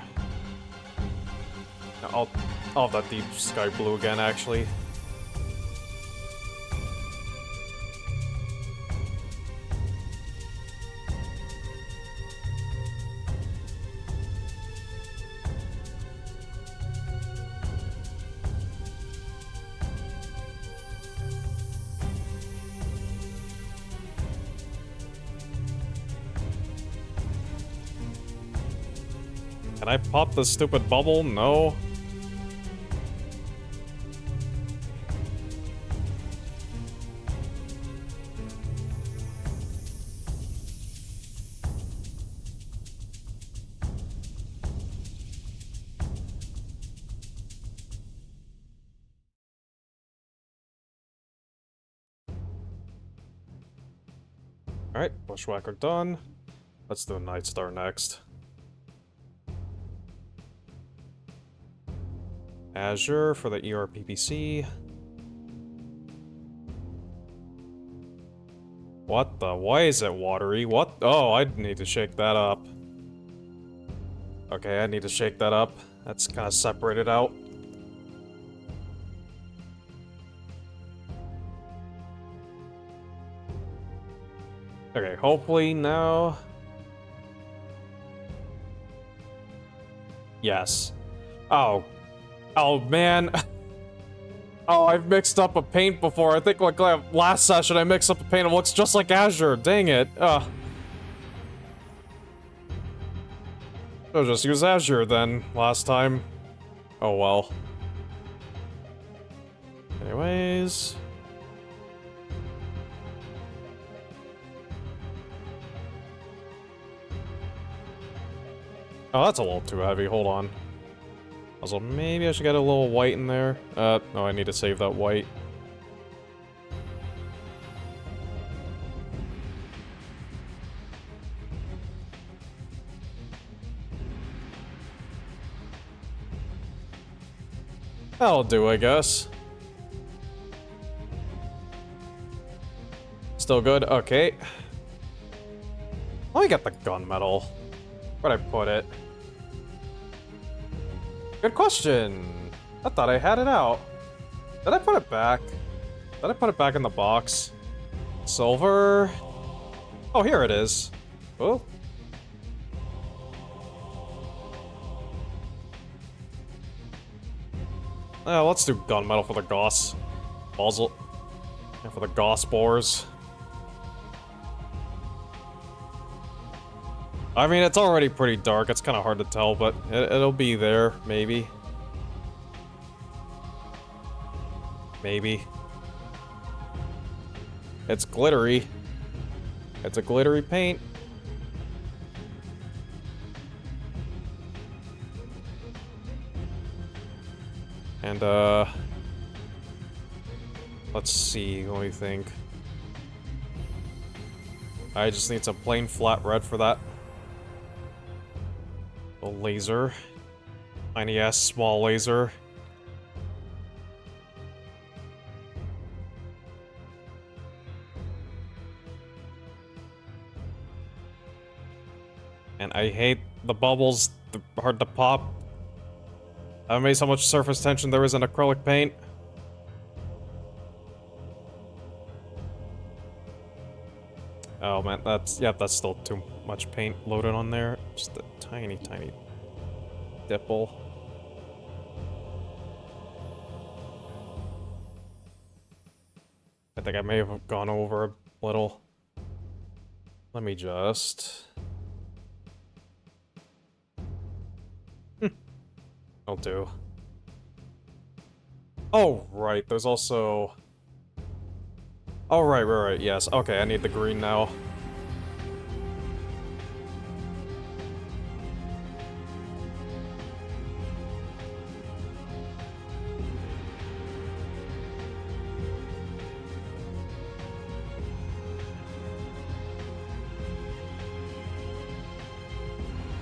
A: I'll have that deep sky blue again, actually. Can I pop this stupid bubble? No. Alright, Bushwhacker done. Let's do Night Star next. Azure for the ER PPC. What the? Why is it watery? What? Oh, I need to shake that up. Okay, I need to shake that up. That's kind of separated out. Okay, hopefully now... Yes. Oh. Oh, man. Oh, I've mixed up a paint before. I think like last session I mixed up a paint. It looks just like Azure. Dang it. I'll just use Azure then, last time. Oh well. Anyways. Oh, that's a little too heavy. Hold on. Also, maybe I should get a little white in there. No, I need to save that white. That'll do, I guess. Still good? Okay. Let me get the gunmetal. Where'd I put it? Good question. I thought I had it out. Did I put it back? Did I put it back in the box? Silver? Oh, here it is. Oh. Let's do gunmetal for the Gauss. Muzzle. And for the Gauss bores. I mean, it's already pretty dark. It's kind of hard to tell, but it'll be there, maybe. Maybe. It's glittery. It's a glittery paint. And, let's see, what do you think? I just need some plain flat red for that. A laser. Tiny ass small laser. And I hate the bubbles, they're hard to pop. I made so much surface tension there is in acrylic paint. Oh man, that's still too much paint loaded on there. Just a tiny, tiny dipple. I think I may have gone over a little. Let me just... I'll do. Oh, right, there's also... Oh, right, yes. Okay, I need the green now.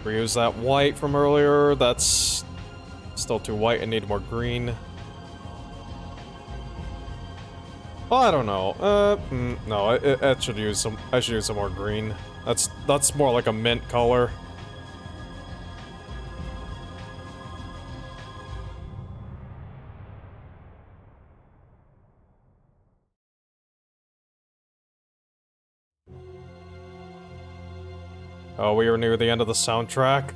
A: Reuse that white from earlier. That's still too white. I need more green. Well, I don't know. No, I should use some. I should use some more green. That's more like a mint color. Oh, we are near the end of the soundtrack.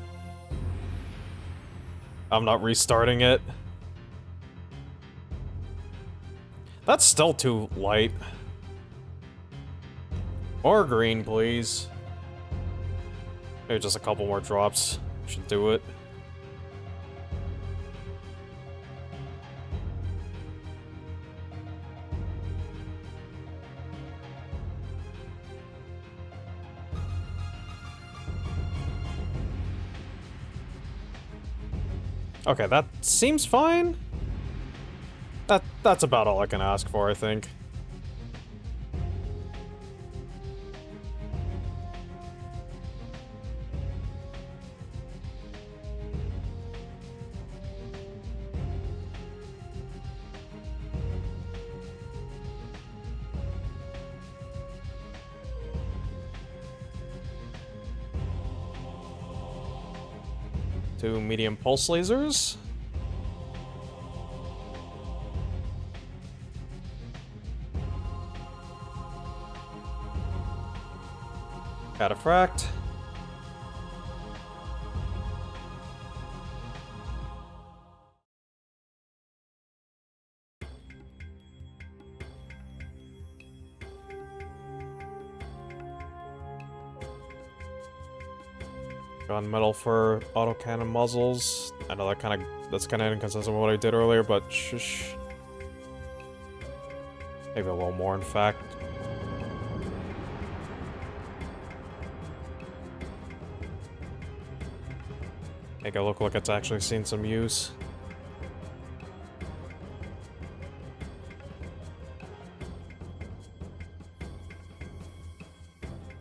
A: I'm not restarting it. That's still too light. More green, please. Maybe just a couple more drops should do it. Okay, that seems fine. That's about all I can ask for, I think. Two medium pulse lasers. Cataphract. Gunmetal for autocannon muzzles. I know that's kind of inconsistent with what I did earlier, but shush. Maybe a little more, in fact. Make it look like it's actually seen some use.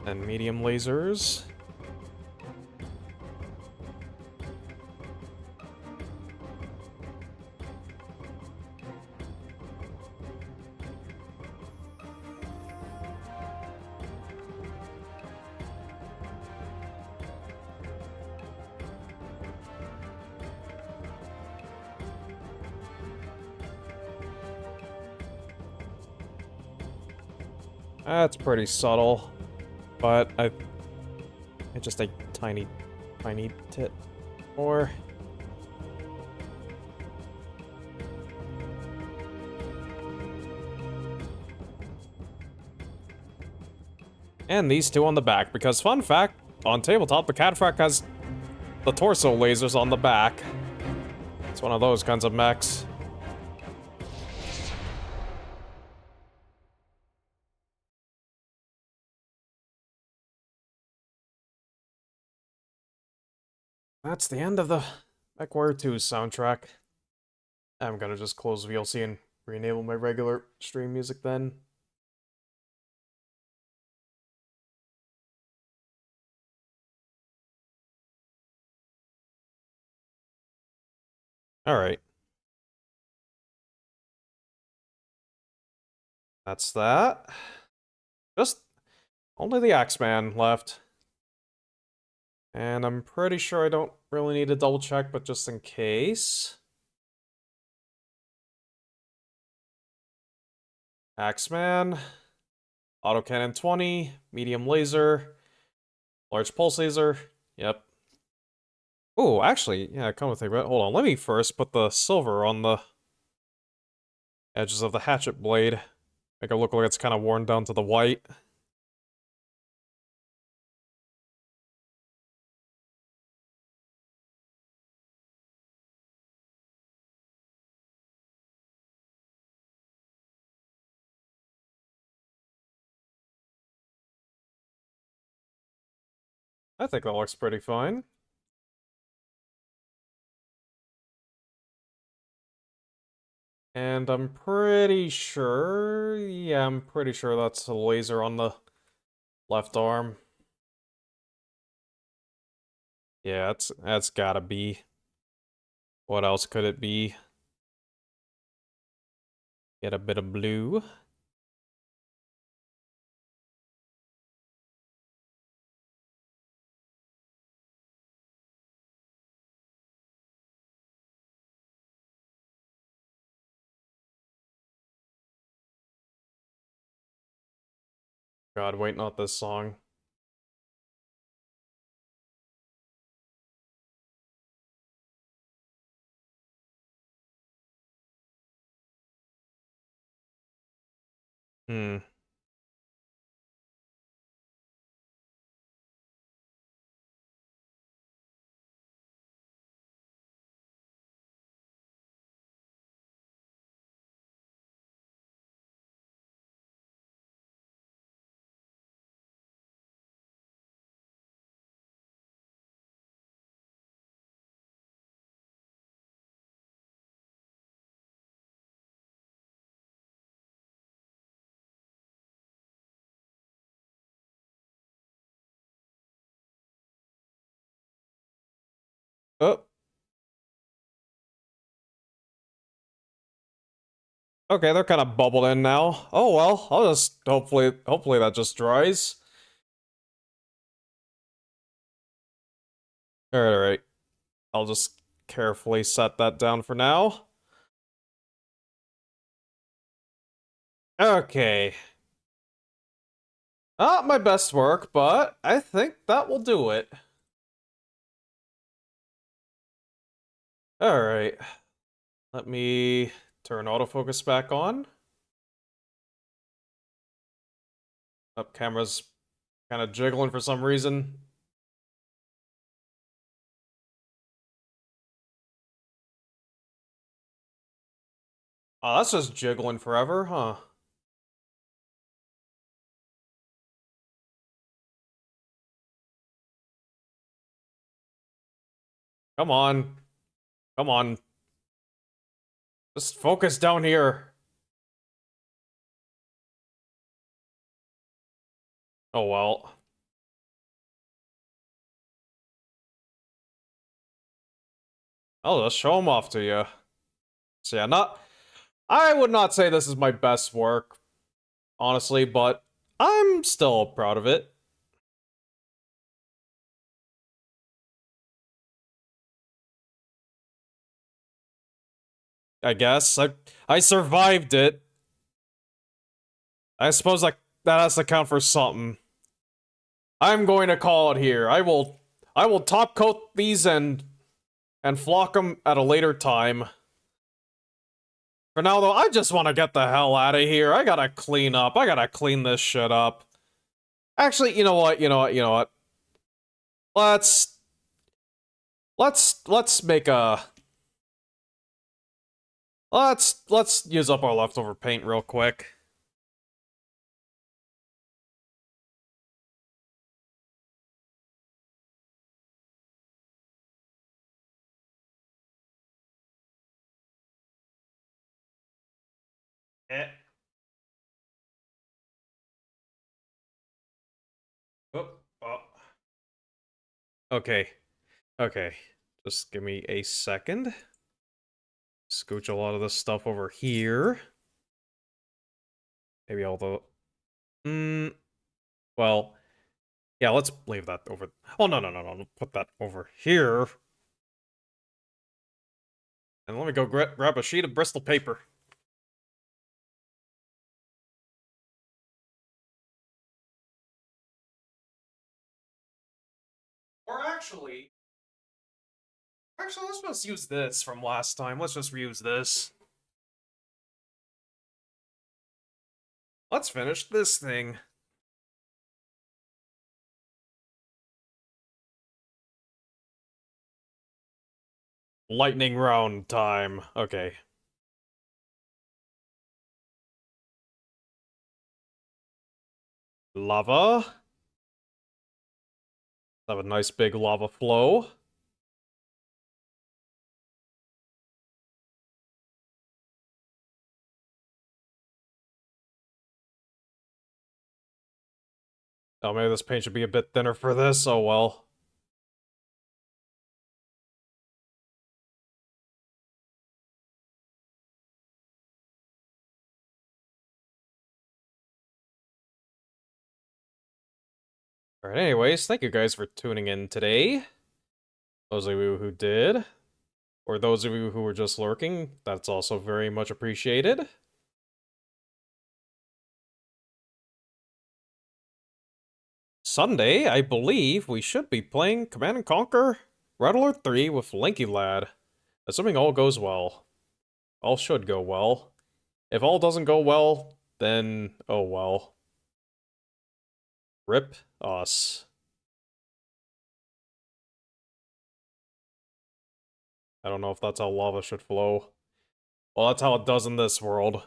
A: And medium lasers. That's pretty subtle, but I just a tiny tit more. And these two on the back, because fun fact, on tabletop, the Cataphract has the torso lasers on the back. It's one of those kinds of mechs. That's the end of the MechWarrior 2 soundtrack. I'm gonna just close VLC and re-enable my regular stream music then. Alright. That's that. Just only the Axeman left. And I'm pretty sure I don't really need to double check, but just in case. Axeman. Autocannon 20. Medium laser. Large pulse laser. Yep. Oh, actually, yeah, come with me, but hold on. Let me first put the silver on the edges of the hatchet blade. Make it look like it's kind of worn down to the white. I think that looks pretty fine. And I'm pretty sure, yeah, I'm pretty sure that's a laser on the left arm. Yeah, that's gotta be. What else could it be? Get a bit of blue. God, wait, not this song. Hmm. Oh. Okay, they're kind of bubbled in now. Oh well, I'll just hopefully that just dries. Alright. I'll just carefully set that down for now. Okay. Not my best work, but I think that will do it. Alright. Let me turn autofocus back on. Up, camera's kind of jiggling for some reason. Oh, that's just jiggling forever, huh? Come on. Come on. Just focus down here. Oh well. I'll just show them off to you. So yeah, I would not say this is my best work, honestly, but I'm still proud of it. I guess. I survived it. I suppose that has to count for something. I'm going to call it here. I will top coat these and flock them at a later time. For now though, I just want to get the hell out of here. I gotta clean up. I gotta clean this shit up. Actually, you know what? You know what? You know what? Let's let's make a let's use up our leftover paint real quick. Eh. Oh, oh. Okay. Okay. Just give me a second. Scooch a lot of this stuff over here. Maybe all the... well, yeah, let's leave that over... Oh, no, no, no, no. Put that over here. And let me go grab a sheet of Bristol paper. Or actually, let's just use this from last time. Let's just reuse this. Let's finish this thing. Lightning round time. Okay. Lava. Have a nice big lava flow. Oh, maybe this paint should be a bit thinner for this. Oh well. Alright, anyways, thank you guys for tuning in today. Those of you who did, or those of you who were just lurking, that's also very much appreciated. Sunday, I believe we should be playing Command & Conquer Red Alert 3 with Lanky Lad. Assuming all goes well. All should go well. If all doesn't go well, then oh well. Rip us. I don't know if that's how lava should flow. Well, that's how it does in this world.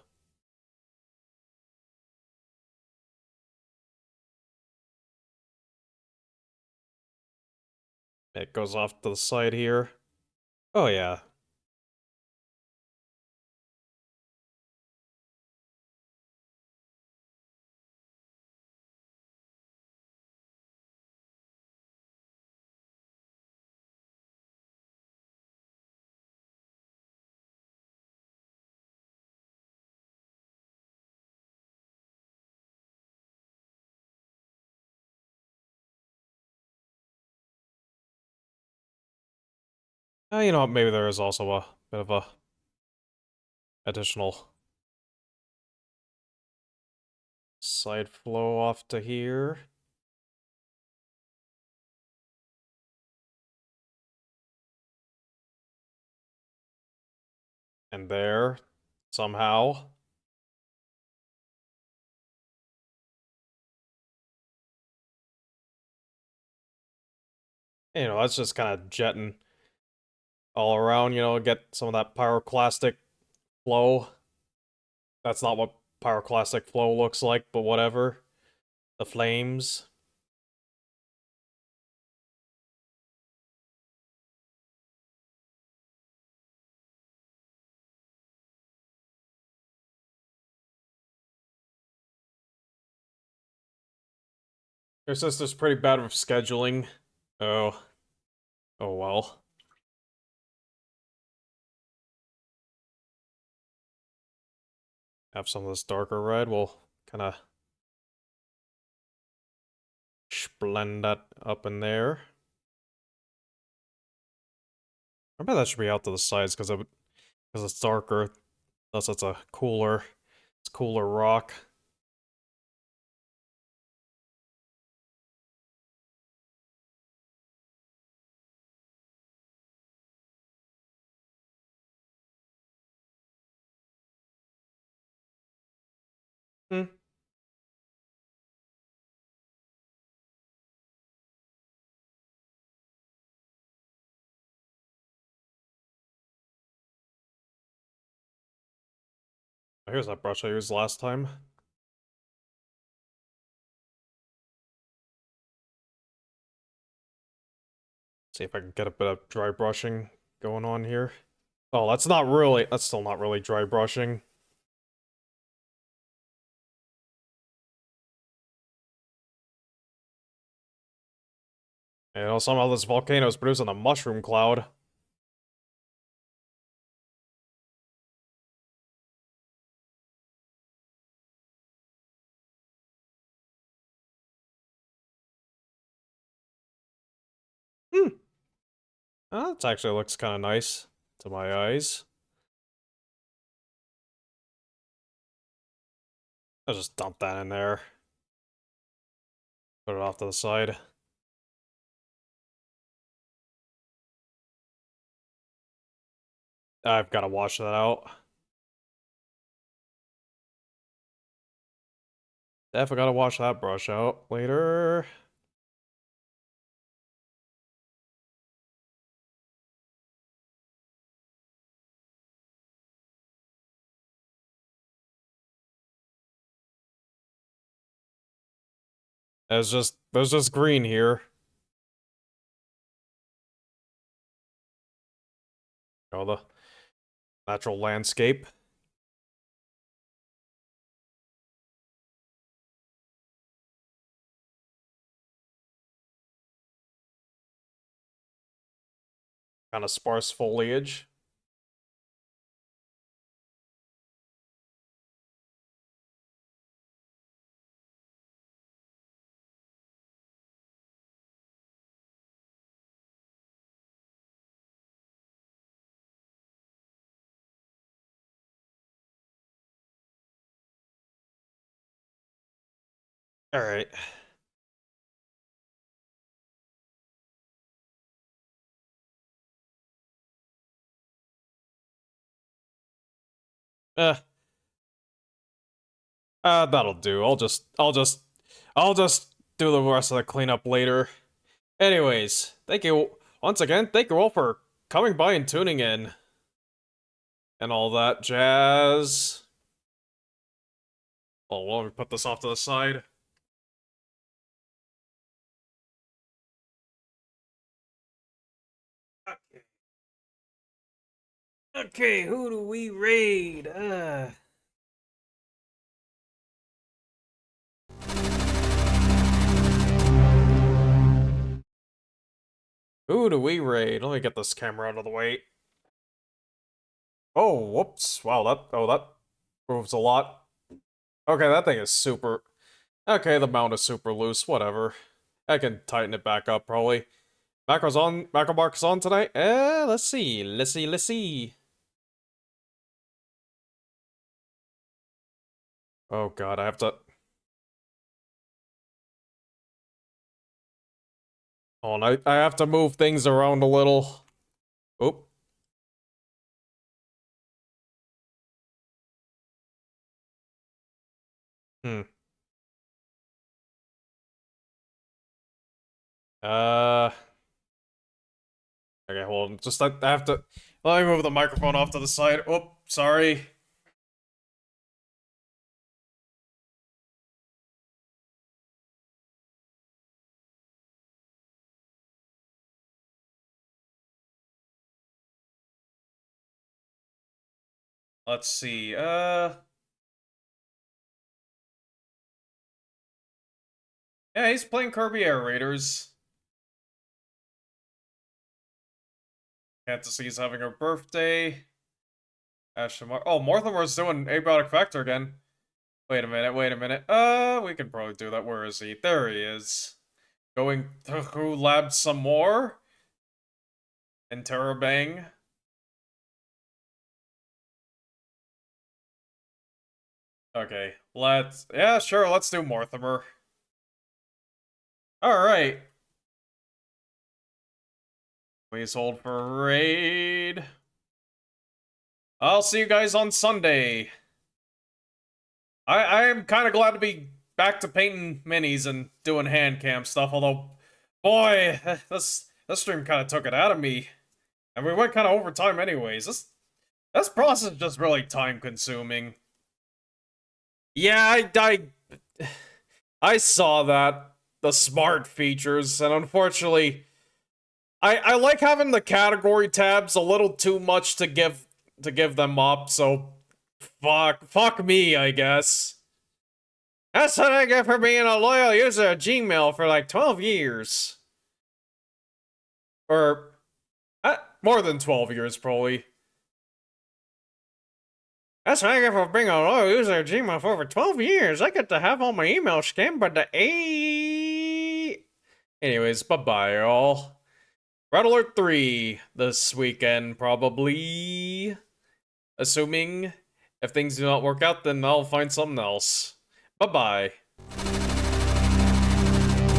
A: It goes off to the side here. Oh yeah. You know what, maybe there is also a bit of a additional side flow off to here. And there, somehow. You know, that's just kind of jetting all around, you know, get some of that pyroclastic flow. That's not what pyroclastic flow looks like, but whatever. The flames. Your sister's pretty bad with scheduling. Oh. Oh well. Have some of this darker red. We'll kind of blend that up in there. I bet that should be out to the sides because it's darker. Thus, it's cooler rock. Hmm. Here's that brush I used last time. See if I can get a bit of dry brushing going on here. Oh, that's still not really dry brushing. You know, somehow this volcano is producing a mushroom cloud. Hmm. That actually looks kind of nice to my eyes. I'll just dump that in there. Put it off to the side. I've got to wash that out. Definitely got to wash that brush out later. There's just green here. Oh, the natural landscape. Kind of sparse foliage. All right. Eh, that'll do. I'll just do the rest of the cleanup later. Anyways, thank you once again. Thank you all for coming by and tuning in and all that jazz. Oh, well, let me put this off to the side. Okay, okay, who do we raid? Who do we raid? Let me get this camera out of the way. Oh, whoops. Wow, that moves a lot. Okay, that thing is super. Okay, the mount is super loose, whatever. I can tighten it back up, probably. Macro markers on tonight? Let's see, let's see. Oh god, I have to... Oh, and I have to move things around a little. Oop. Hmm. Uh... Okay, hold on. Just, I have to... Let me move the microphone off to the side. Oh, sorry. Let's see, yeah, he's playing Kirby Air Raiders. Fantasy's having her birthday. Oh, Mortimer's doing Abiotic Factor again. Wait a minute, wait a minute. We can probably do that. Where is he? There he is. Going through lab some more. Interrobang. Okay, yeah, sure, let's do Mortimer. Alright. Please hold for raid. I'll see you guys on Sunday. I'm kind of glad to be back to painting minis and doing hand cam stuff, although, boy, this stream kind of took it out of me. And we went kind of over time anyways. This process is just really time consuming. Yeah, I saw that, the smart features, and unfortunately, I like having the category tabs a little too much to give them up, so fuck me, I guess. That's what I get for being a loyal user of Gmail for like 12 years. Or, more than 12 years, probably. That's what I get for being a loyal user of Gmail for over 12 years. I get to have all my emails scanned by the A. Anyways, bye-bye, y'all. Red Alert 3 this weekend, probably. Assuming if things do not work out, then I'll find something else. Bye-bye.